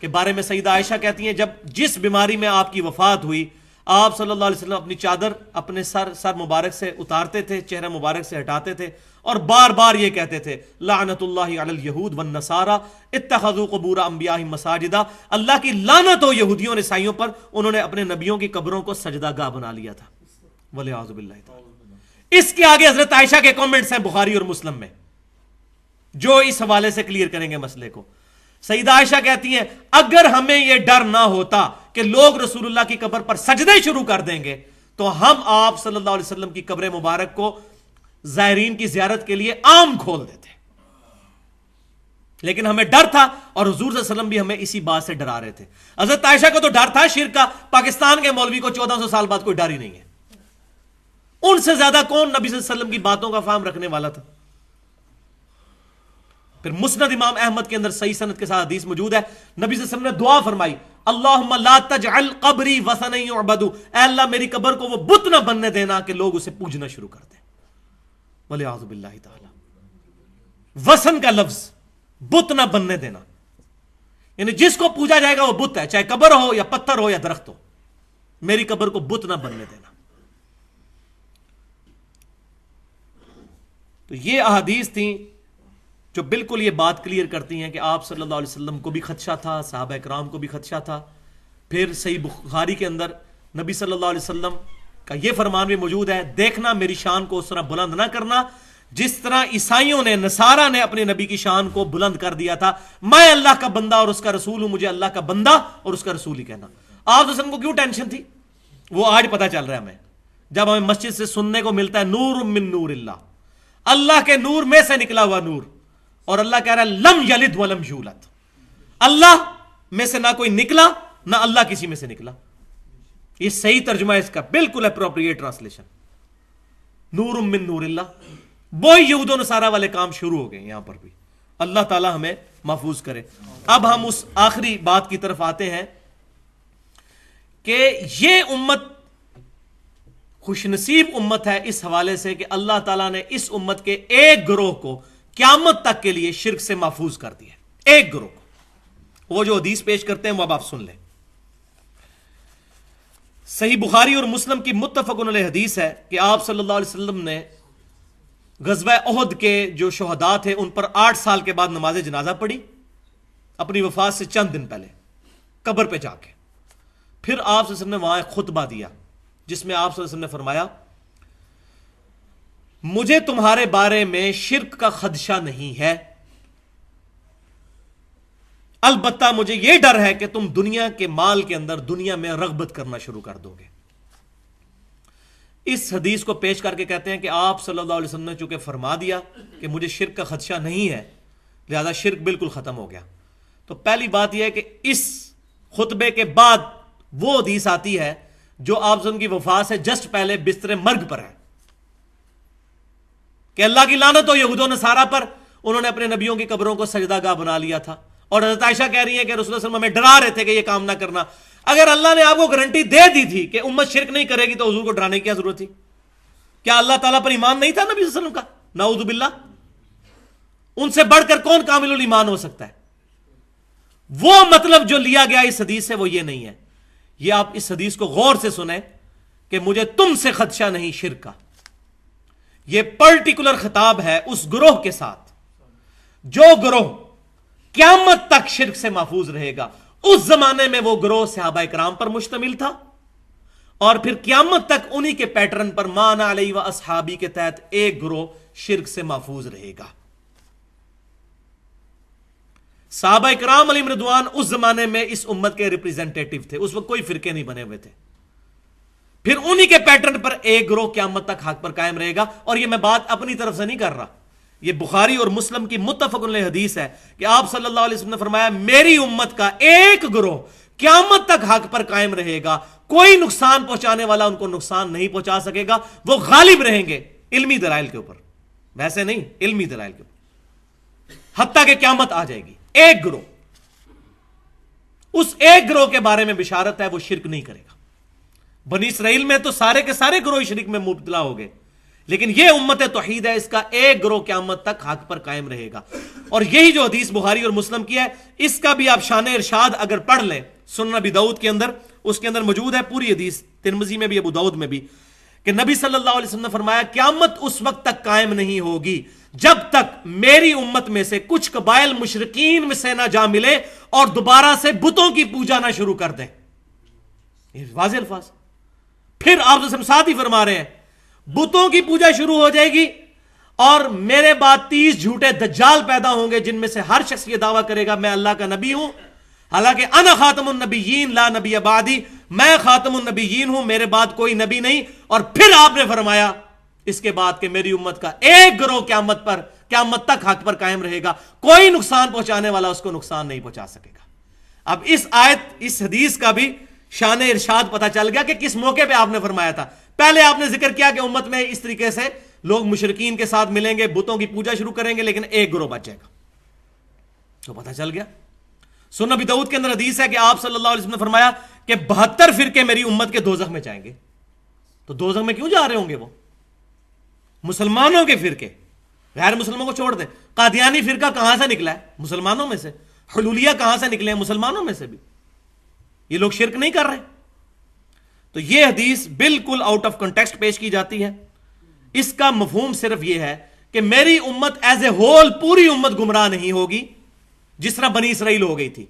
کے بارے میں سیدہ عائشہ کہتی ہیں جب جس بیماری میں آپ کی وفات ہوئی, آپ صلی اللہ علیہ وسلم اپنی چادر اپنے سر مبارک سے اتارتے تھے, چہرہ مبارک سے ہٹاتے تھے, اور بار بار یہ کہتے تھے لعنت اللہ علی الیہود والنصارى اتخذوا قبور انبیائہم مساجدا, اللہ کی لعنت ہو یہودیوں اور عیسائیوں پر, انہوں نے اپنے نبیوں کی قبروں کو سجدہ گاہ بنا لیا تھا, والعیاذ باللہ تعالی. اس کے آگے حضرت عائشہ کے کامنٹس ہیں بخاری اور مسلم میں جو اس حوالے سے کلیئر کریں گے مسئلے کو. سیدہ عائشہ کہتی ہیں اگر ہمیں یہ ڈر نہ ہوتا کہ لوگ رسول اللہ کی قبر پر سجدے شروع کر دیں گے تو ہم آپ صلی اللہ علیہ وسلم کی قبر مبارک کو زائرین کی زیارت کے لیے عام کھول دیتے, لیکن ہمیں ڈر تھا, اور حضور صلی اللہ علیہ وسلم بھی ہمیں اسی بات سے ڈرا رہے تھے. حضرت عائشہ کو تو ڈر تھا شرک کا, پاکستان کے مولوی کو 1400 سال بعد کوئی ڈر ہی نہیں ہے. ان سے زیادہ کون نبی صلی اللہ علیہ وسلم کی باتوں کا فہم رکھنے والا تھا. پھر مسند امام احمد کے اندر صحیح سند کے ساتھ حدیث موجود ہے, نبی صلی اللہ علیہ وسلم نے دعا فرمائی اللہم لا تجعل قبری وثنا یعبد, اے اللہ میری قبر کو وہ بت نہ بننے دینا کہ لوگ اسے پوجنا شروع کر دیں, والعیاذ باللہ تعالی. وثن کا لفظ بت نہ بننے دینا, یعنی جس کو پوجا جائے گا وہ بت ہے, چاہے قبر ہو یا پتھر ہو یا درخت ہو, میری قبر کو بت نہ بننے دینا. تو یہ احادیث تھیں جو بالکل یہ بات کلیئر کرتی ہیں کہ آپ صلی اللہ علیہ وسلم کو بھی خدشہ تھا, صحابہ کرام کو بھی خدشہ تھا. پھر صحیح بخاری کے اندر نبی صلی اللہ علیہ وسلم کا یہ فرمان بھی موجود ہے, دیکھنا میری شان کو اس طرح بلند نہ کرنا جس طرح عیسائیوں نے, نصارہ نے اپنے نبی کی شان کو بلند کر دیا تھا. میں اللہ کا بندہ اور اس کا رسول ہوں, مجھے اللہ کا بندہ اور اس کا رسول ہی کہنا. آپ صلی اللہ علیہ وسلم کو کیوں ٹینشن تھی, وہ آج پتہ چل رہا ہے ہمیں, جب ہمیں مسجد سے سننے کو ملتا ہے نور من نور اللہ, اللہ کے نور میں سے نکلا ہوا نور, اور اللہ کہہ رہا ہے لم یلد ولم یولد, اللہ میں سے نہ کوئی نکلا نہ اللہ کسی میں سے نکلا. یہ صحیح ترجمہ ہے اس کا, بالکل اپروپریٹ ٹرانسلیشن, نور من نور اللہ. وہی یہود و نصارہ والے کام شروع ہو گئے یہاں پر بھی, اللہ تعالی ہمیں محفوظ کرے. اب ہم اس آخری بات کی طرف آتے ہیں کہ یہ امت خوش نصیب امت ہے اس حوالے سے کہ اللہ تعالیٰ نے اس امت کے ایک گروہ کو قیامت تک کے لیے شرک سے محفوظ کر دیا, ایک گروہ کو. وہ جو حدیث پیش کرتے ہیں وہ اب آپ سن لیں. صحیح بخاری اور مسلم کی متفق علیہ حدیث ہے کہ آپ صلی اللہ علیہ وسلم نے غزوہ احد کے جو شہداء تھے ان پر 8 سال کے بعد نماز جنازہ پڑھی, اپنی وفات سے چند دن پہلے قبر پہ جا کے. پھر آپ صلی اللہ علیہ وسلم نے وہاں ایک خطبہ دیا جس میں آپ صلی اللہ علیہ وسلم نے فرمایا مجھے تمہارے بارے میں شرک کا خدشہ نہیں ہے, البتہ مجھے یہ ڈر ہے کہ تم دنیا کے مال کے اندر دنیا میں رغبت کرنا شروع کر دو گے. اس حدیث کو پیش کر کے کہتے ہیں کہ آپ صلی اللہ علیہ وسلم نے چونکہ فرما دیا کہ مجھے شرک کا خدشہ نہیں ہے, لہذا شرک بالکل ختم ہو گیا. تو پہلی بات یہ ہے کہ اس خطبے کے بعد وہ حدیث آتی ہے جو آپ کی وفات سے جسٹ پہلے بستر مرگ پر ہے کہ اللہ کی لعنت ہو یہود و نصارہ پر, انہوں نے اپنے نبیوں کی قبروں کو سجدہ گاہ بنا لیا تھا. اور حضرت عائشہ کہہ رہی ہیں کہ رسول اللہ صلی اللہ علیہ وسلم ہمیں ڈرا رہے تھے کہ یہ کام نہ کرنا. اگر اللہ نے آپ کو گارنٹی دے دی تھی کہ امت شرک نہیں کرے گی تو حضور کو ڈرانے کی کیا ضرورت تھی؟ کیا اللہ تعالیٰ پر ایمان نہیں تھا نبی صلی اللہ علیہ وسلم کا؟ نعوذ باللہ. ان سے بڑھ کر کون کامل الایمان ہو سکتا ہے؟ وہ مطلب جو لیا گیا اس حدیث سے وہ یہ نہیں ہے. یہ آپ اس حدیث کو غور سے سنیں کہ مجھے تم سے خدشہ نہیں شرک کا. یہ پرٹیکولر خطاب ہے اس گروہ کے ساتھ جو گروہ قیامت تک شرک سے محفوظ رہے گا. اس زمانے میں وہ گروہ صحابہ کرام پر مشتمل تھا, اور پھر قیامت تک انہی کے پیٹرن پر مان علیہ و اصحابی کے تحت ایک گروہ شرک سے محفوظ رہے گا. صحابہ کرام علیہم رضوان اس زمانے میں اس امت کے ریپریزنٹیٹو تھے, اس وقت کوئی فرقے نہیں بنے ہوئے تھے. پھر انہی کے پیٹرن پر ایک گروہ قیامت تک حق پر قائم رہے گا. اور یہ میں بات اپنی طرف سے نہیں کر رہا, یہ بخاری اور مسلم کی متفق علیہ حدیث ہے کہ آپ صلی اللہ علیہ وسلم نے فرمایا میری امت کا ایک گروہ قیامت تک حق پر قائم رہے گا, کوئی نقصان پہنچانے والا ان کو نقصان نہیں پہنچا سکے گا, وہ غالب رہیں گے علمی دلائل کے اوپر, ویسے نہیں علمی دلائل کے اوپر, حتیٰ کہ قیامت آ جائے گی. ایک گروہ, اس ایک گروہ کے بارے میں بشارت ہے وہ شرک نہیں کرے گا. بنی اسرائیل میں تو سارے کے سارے گروہ شرک میں مبتلا ہو گئے, لیکن یہ امت توحید ہے, اس کا ایک گروہ قیامت تک حق پر قائم رہے گا. اور یہی جو حدیث بخاری اور مسلم کی ہے, اس کا بھی آپ شان ارشاد اگر پڑھ لیں سنن ابی داؤد کے اندر, اس کے اندر موجود ہے پوری حدیث, ترمذی میں بھی ابو داؤد میں بھی, کہ نبی صلی اللہ علیہ وسلم نے فرمایا قیامت اس وقت تک قائم نہیں ہوگی جب تک میری امت میں سے کچھ قبائل مشرکین میں سے نہ جا ملے اور دوبارہ سے بتوں کی پوجا نہ شروع کر دیں. یہ واضح الفاظ. پھر آپ ساتھ ہی فرما رہے ہیں بتوں کی پوجا شروع ہو جائے گی, اور میرے بعد 30 جھوٹے دجال پیدا ہوں گے جن میں سے ہر شخص یہ دعویٰ کرے گا میں اللہ کا نبی ہوں, حالانکہ انا خاتم النبیین لا نبی بعدی, میں خاتم النبیین ہوں, میرے بعد کوئی نبی نہیں. اور پھر آپ نے فرمایا اس کے بعد کہ میری امت کا ایک گروہ قیامت تک حق پر قائم رہے گا, کوئی نقصان پہنچانے والا اس کو نقصان نہیں پہنچا سکے گا. اب اس آیت اس حدیث کا بھی شان ارشاد پتہ چل گیا کہ کس موقع پہ آپ نے فرمایا تھا. پہلے آپ نے ذکر کیا کہ امت میں اس طریقے سے لوگ مشرکین کے ساتھ ملیں گے, بتوں کی پوجا شروع کریں گے, لیکن ایک گروہ بچ جائے گا. تو پتہ چل گیا. سنن ابی داؤد کے اندر حدیث ہے کہ آپ صلی اللہ علیہ وسلم نے فرمایا کہ 72 فرقے میری امت کے دوزخ میں جائیں گے. تو دوزخ میں کیوں جا رہے ہوں گے؟ وہ مسلمانوں کے فرقے, غیر مسلموں کو چھوڑ دیں. قادیانی فرقہ کہاں سے نکلا ہے؟ مسلمانوں میں سے. حلولیہ کہاں سے نکلے ہیں؟ مسلمانوں میں سے بھی. یہ لوگ شرک نہیں کر رہے. تو یہ حدیث بالکل آؤٹ آف کنٹیکسٹ پیش کی جاتی ہے. اس کا مفہوم صرف یہ ہے کہ میری امت ایز اے ہول پوری امت گمراہ نہیں ہوگی جس طرح بنی اسرائیل ہو گئی تھی.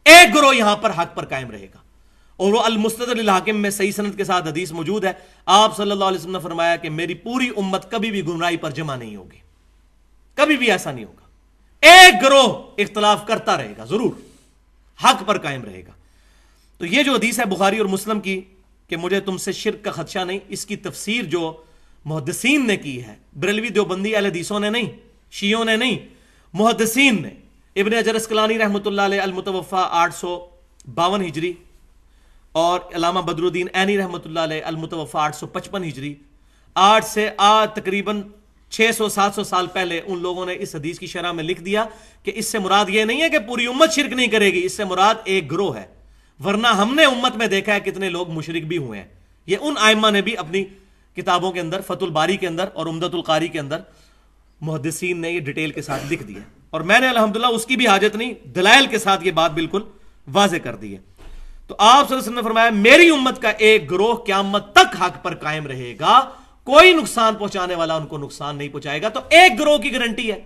ایک گروہ یہاں پر حق پر قائم رہے گا. اور وہ المستدرک للحاکم میں صحیح سند کے ساتھ حدیث موجود ہے. آپ صلی اللہ علیہ وسلم نے فرمایا کہ میری پوری امت کبھی بھی گمراہی پر جمع نہیں ہوگی, کبھی بھی ایسا نہیں ہوگا. ایک گروہ اختلاف کرتا رہے گا, ضرور حق پر قائم رہے گا. تو یہ جو حدیث ہے بخاری اور مسلم کی کہ مجھے تم سے شرک کا خدشہ نہیں, اس کی تفسیر جو محدثین نے کی ہے, بریلوی دیوبندی اہل حدیثوں نے نہیں, شیعوں نے نہیں, محدثین نے. ابن حجر اسقلانی رحمۃ اللہ علیہ المتوفا 852 ہجری, اور علامہ بدر الدین عینی رحمۃ اللہ علیہ المتوفا 855 ہجری, آج سے تقریباً 600-700 سال پہلے ان لوگوں نے اس حدیث کی شرح میں لکھ دیا کہ اس سے مراد یہ نہیں ہے کہ پوری امت شرک نہیں کرے گی, اس سے مراد ایک گروہ ہے. ورنہ ہم نے امت میں دیکھا ہے کتنے لوگ مشرک بھی ہوئے ہیں. یہ ان ائمہ نے بھی اپنی کتابوں کے اندر, فتح الباری کے اندر اور عمدۃ القاری کے اندر, محدثین نے یہ ڈیٹیل کے ساتھ لکھ دیا. اور میں نے الحمدللہ اس کی بھی حاجت نہیں, دلائل کے ساتھ یہ بات بالکل واضح کر دی ہے. تو آپ صلی اللہ علیہ وسلم نے فرمایا میری امت کا ایک گروہ قیامت تک حق پر قائم رہے گا, کوئی نقصان پہنچانے والا ان کو نقصان نہیں پہنچائے گا. تو ایک گروہ کی گارنٹی ہے,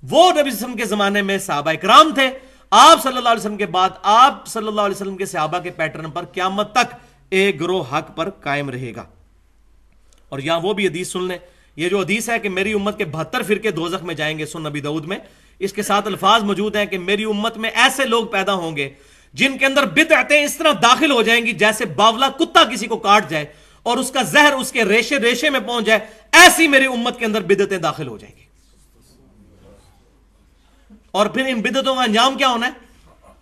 وہ نبی صلی اللہ علیہ وسلم کے زمانے میں صحابہ کرام تھے. آپ صلی اللہ علیہ وسلم کے بعد آپ صلی اللہ علیہ وسلم کے صحابہ کے پیٹرن پر قیامت تک ایک گروہ حق پر قائم رہے گا. اور یہاں وہ بھی حدیث سن لیں, یہ جو حدیث ہے کہ میری امت کے 72 فرقے دوزخ میں جائیں گے, سنن ابی داؤد میں, اس کے ساتھ الفاظ موجود ہیں کہ میری امت میں ایسے لوگ پیدا ہوں گے جن کے اندر بدعتیں اس طرح داخل ہو جائیں گی جیسے باولا کتا کسی کو کاٹ جائے اور اس کا زہر اس کے ریشے ریشے میں پہنچ جائے، ایسی میری امت کے اندر بدعتیں داخل ہو جائیں گی. اور پھر ان بدعتوں کا انجام کیا ہونا ہے؟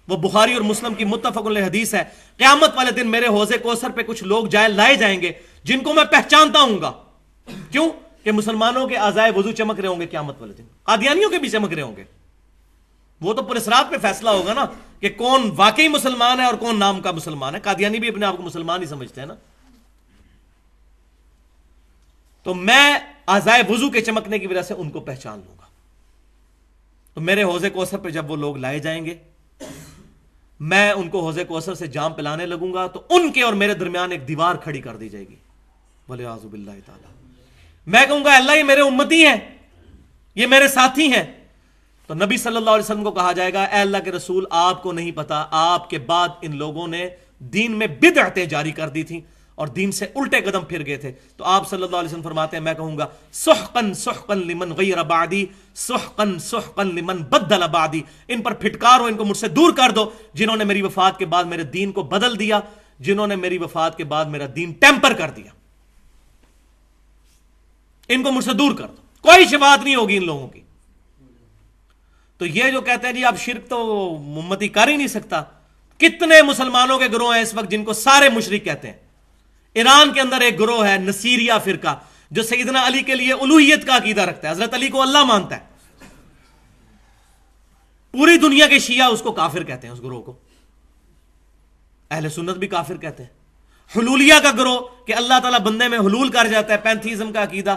وہ بخاری اور مسلم کی متفق علیہ حدیث ہے، قیامت والے دن میرے حوض کوثر پہ کچھ لوگ لائے جائیں گے جن کو میں پہچانتا ہوں گا. کیوں؟ کہ مسلمانوں کے اعضائے وضو چمک رہے ہوں گے قیامت والے دن، قادیانیوں کے بھی چمک رہے ہوں گے. وہ تو پورے صراط پہ فیصلہ ہوگا نا کہ کون واقعی مسلمان ہے اور کون نام کا مسلمان ہے. قادیانی بھی اپنے آپ کو مسلمان ہی سمجھتے ہیں نا. تو میں اعضائے وضو کے چمکنے کی وجہ سے ان کو پہچان لوں گا. تو میرے حوض کوثر پہ جب وہ لوگ لائے جائیں گے، میں ان کو حوض کوثر سے جام پلانے لگوں گا تو ان کے اور میرے درمیان ایک دیوار کھڑی کر دی جائے گی. وَلِعَاذُ بِاللَّهِ تعالی. میں کہوں گا اللہ یہ میرے امتی ہیں، یہ میرے ساتھی ہیں. تو نبی صلی اللہ علیہ وسلم کو کہا جائے گا اے اللہ کے رسول، آپ کو نہیں پتا آپ کے بعد ان لوگوں نے دین میں بدعتیں جاری کر دی تھیں اور دین سے الٹے قدم پھر گئے تھے. تو آپ صلی اللہ علیہ وسلم فرماتے ہیں میں کہوں گا سحقن سحقن لمن غیر بعدی سحقن سحقن لمن بدل بعدی. ان پر پھٹکارو، ان کو مجھ سے دور کر دو جنہوں نے میری وفات کے بعد میرے دین کو بدل دیا، جنہوں نے میری وفات کے بعد میرا دین ٹیمپر کر دیا. ان کو مجھ سے دور کر دو، کوئی شفاعت نہیں ہوگی ان لوگوں کی. تو یہ جو کہتے ہیں جی اب شرک تو امتی کر ہی نہیں سکتا، کتنے مسلمانوں کے گروہ ہیں اس وقت جن کو سارے مشرک کہتے ہیں. ایران کے اندر ایک گروہ ہے نصیریہ فرقہ جو سیدنا علی کے لیے الوہیت کا عقیدہ رکھتا ہے، حضرت علی کو اللہ مانتا ہے. پوری دنیا کے شیعہ اس کو کافر کہتے ہیں، اس گروہ کو. اہل سنت بھی کافر کہتے ہیں. حلولیہ کا گروہ کہ اللہ تعالیٰ بندے میں حلول کر جاتا ہے، پینتھیزم کا عقیدہ،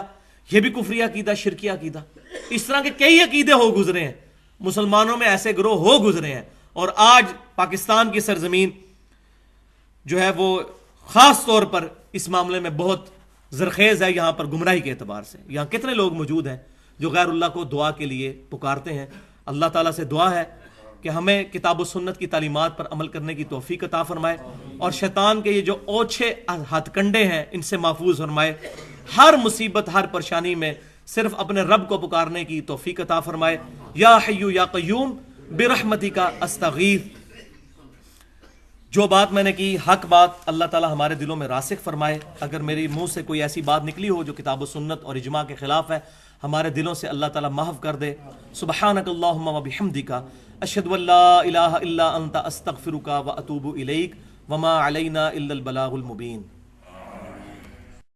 یہ بھی کفری عقیدہ، شرکی عقیدہ. اس طرح کے کئی عقیدے ہو گزرے ہیں مسلمانوں میں، ایسے گروہ ہو گزرے ہیں. اور آج پاکستان کی سرزمین جو ہے وہ خاص طور پر اس معاملے میں بہت زرخیز ہے. یہاں پر گمراہی کے اعتبار سے یہاں کتنے لوگ موجود ہیں جو غیر اللہ کو دعا کے لیے پکارتے ہیں. اللہ تعالیٰ سے دعا ہے کہ ہمیں کتاب و سنت کی تعلیمات پر عمل کرنے کی توفیق عطا فرمائے اور شیطان کے یہ جو اوچھے ہتھ کنڈے ہیں ان سے محفوظ فرمائے. ہر مصیبت ہر پریشانی میں صرف اپنے رب کو پکارنے کی توفیق عطا فرمائے. یا حیو یا قیوم برحمتک استغیث. جو بات میں نے کی حق بات، اللہ تعالیٰ ہمارے دلوں میں راسخ فرمائے. اگر میری منہ سے کوئی ایسی بات نکلی ہو جو کتاب و سنت اور اجماع کے خلاف ہے، ہمارے دلوں سے اللہ تعالیٰ محو کر دے. سبحانک اللہم و بحمدک اشہد ان لا الہ الا انت استغفرک و اتوب الیک وما علینا الا البلاغ المبین.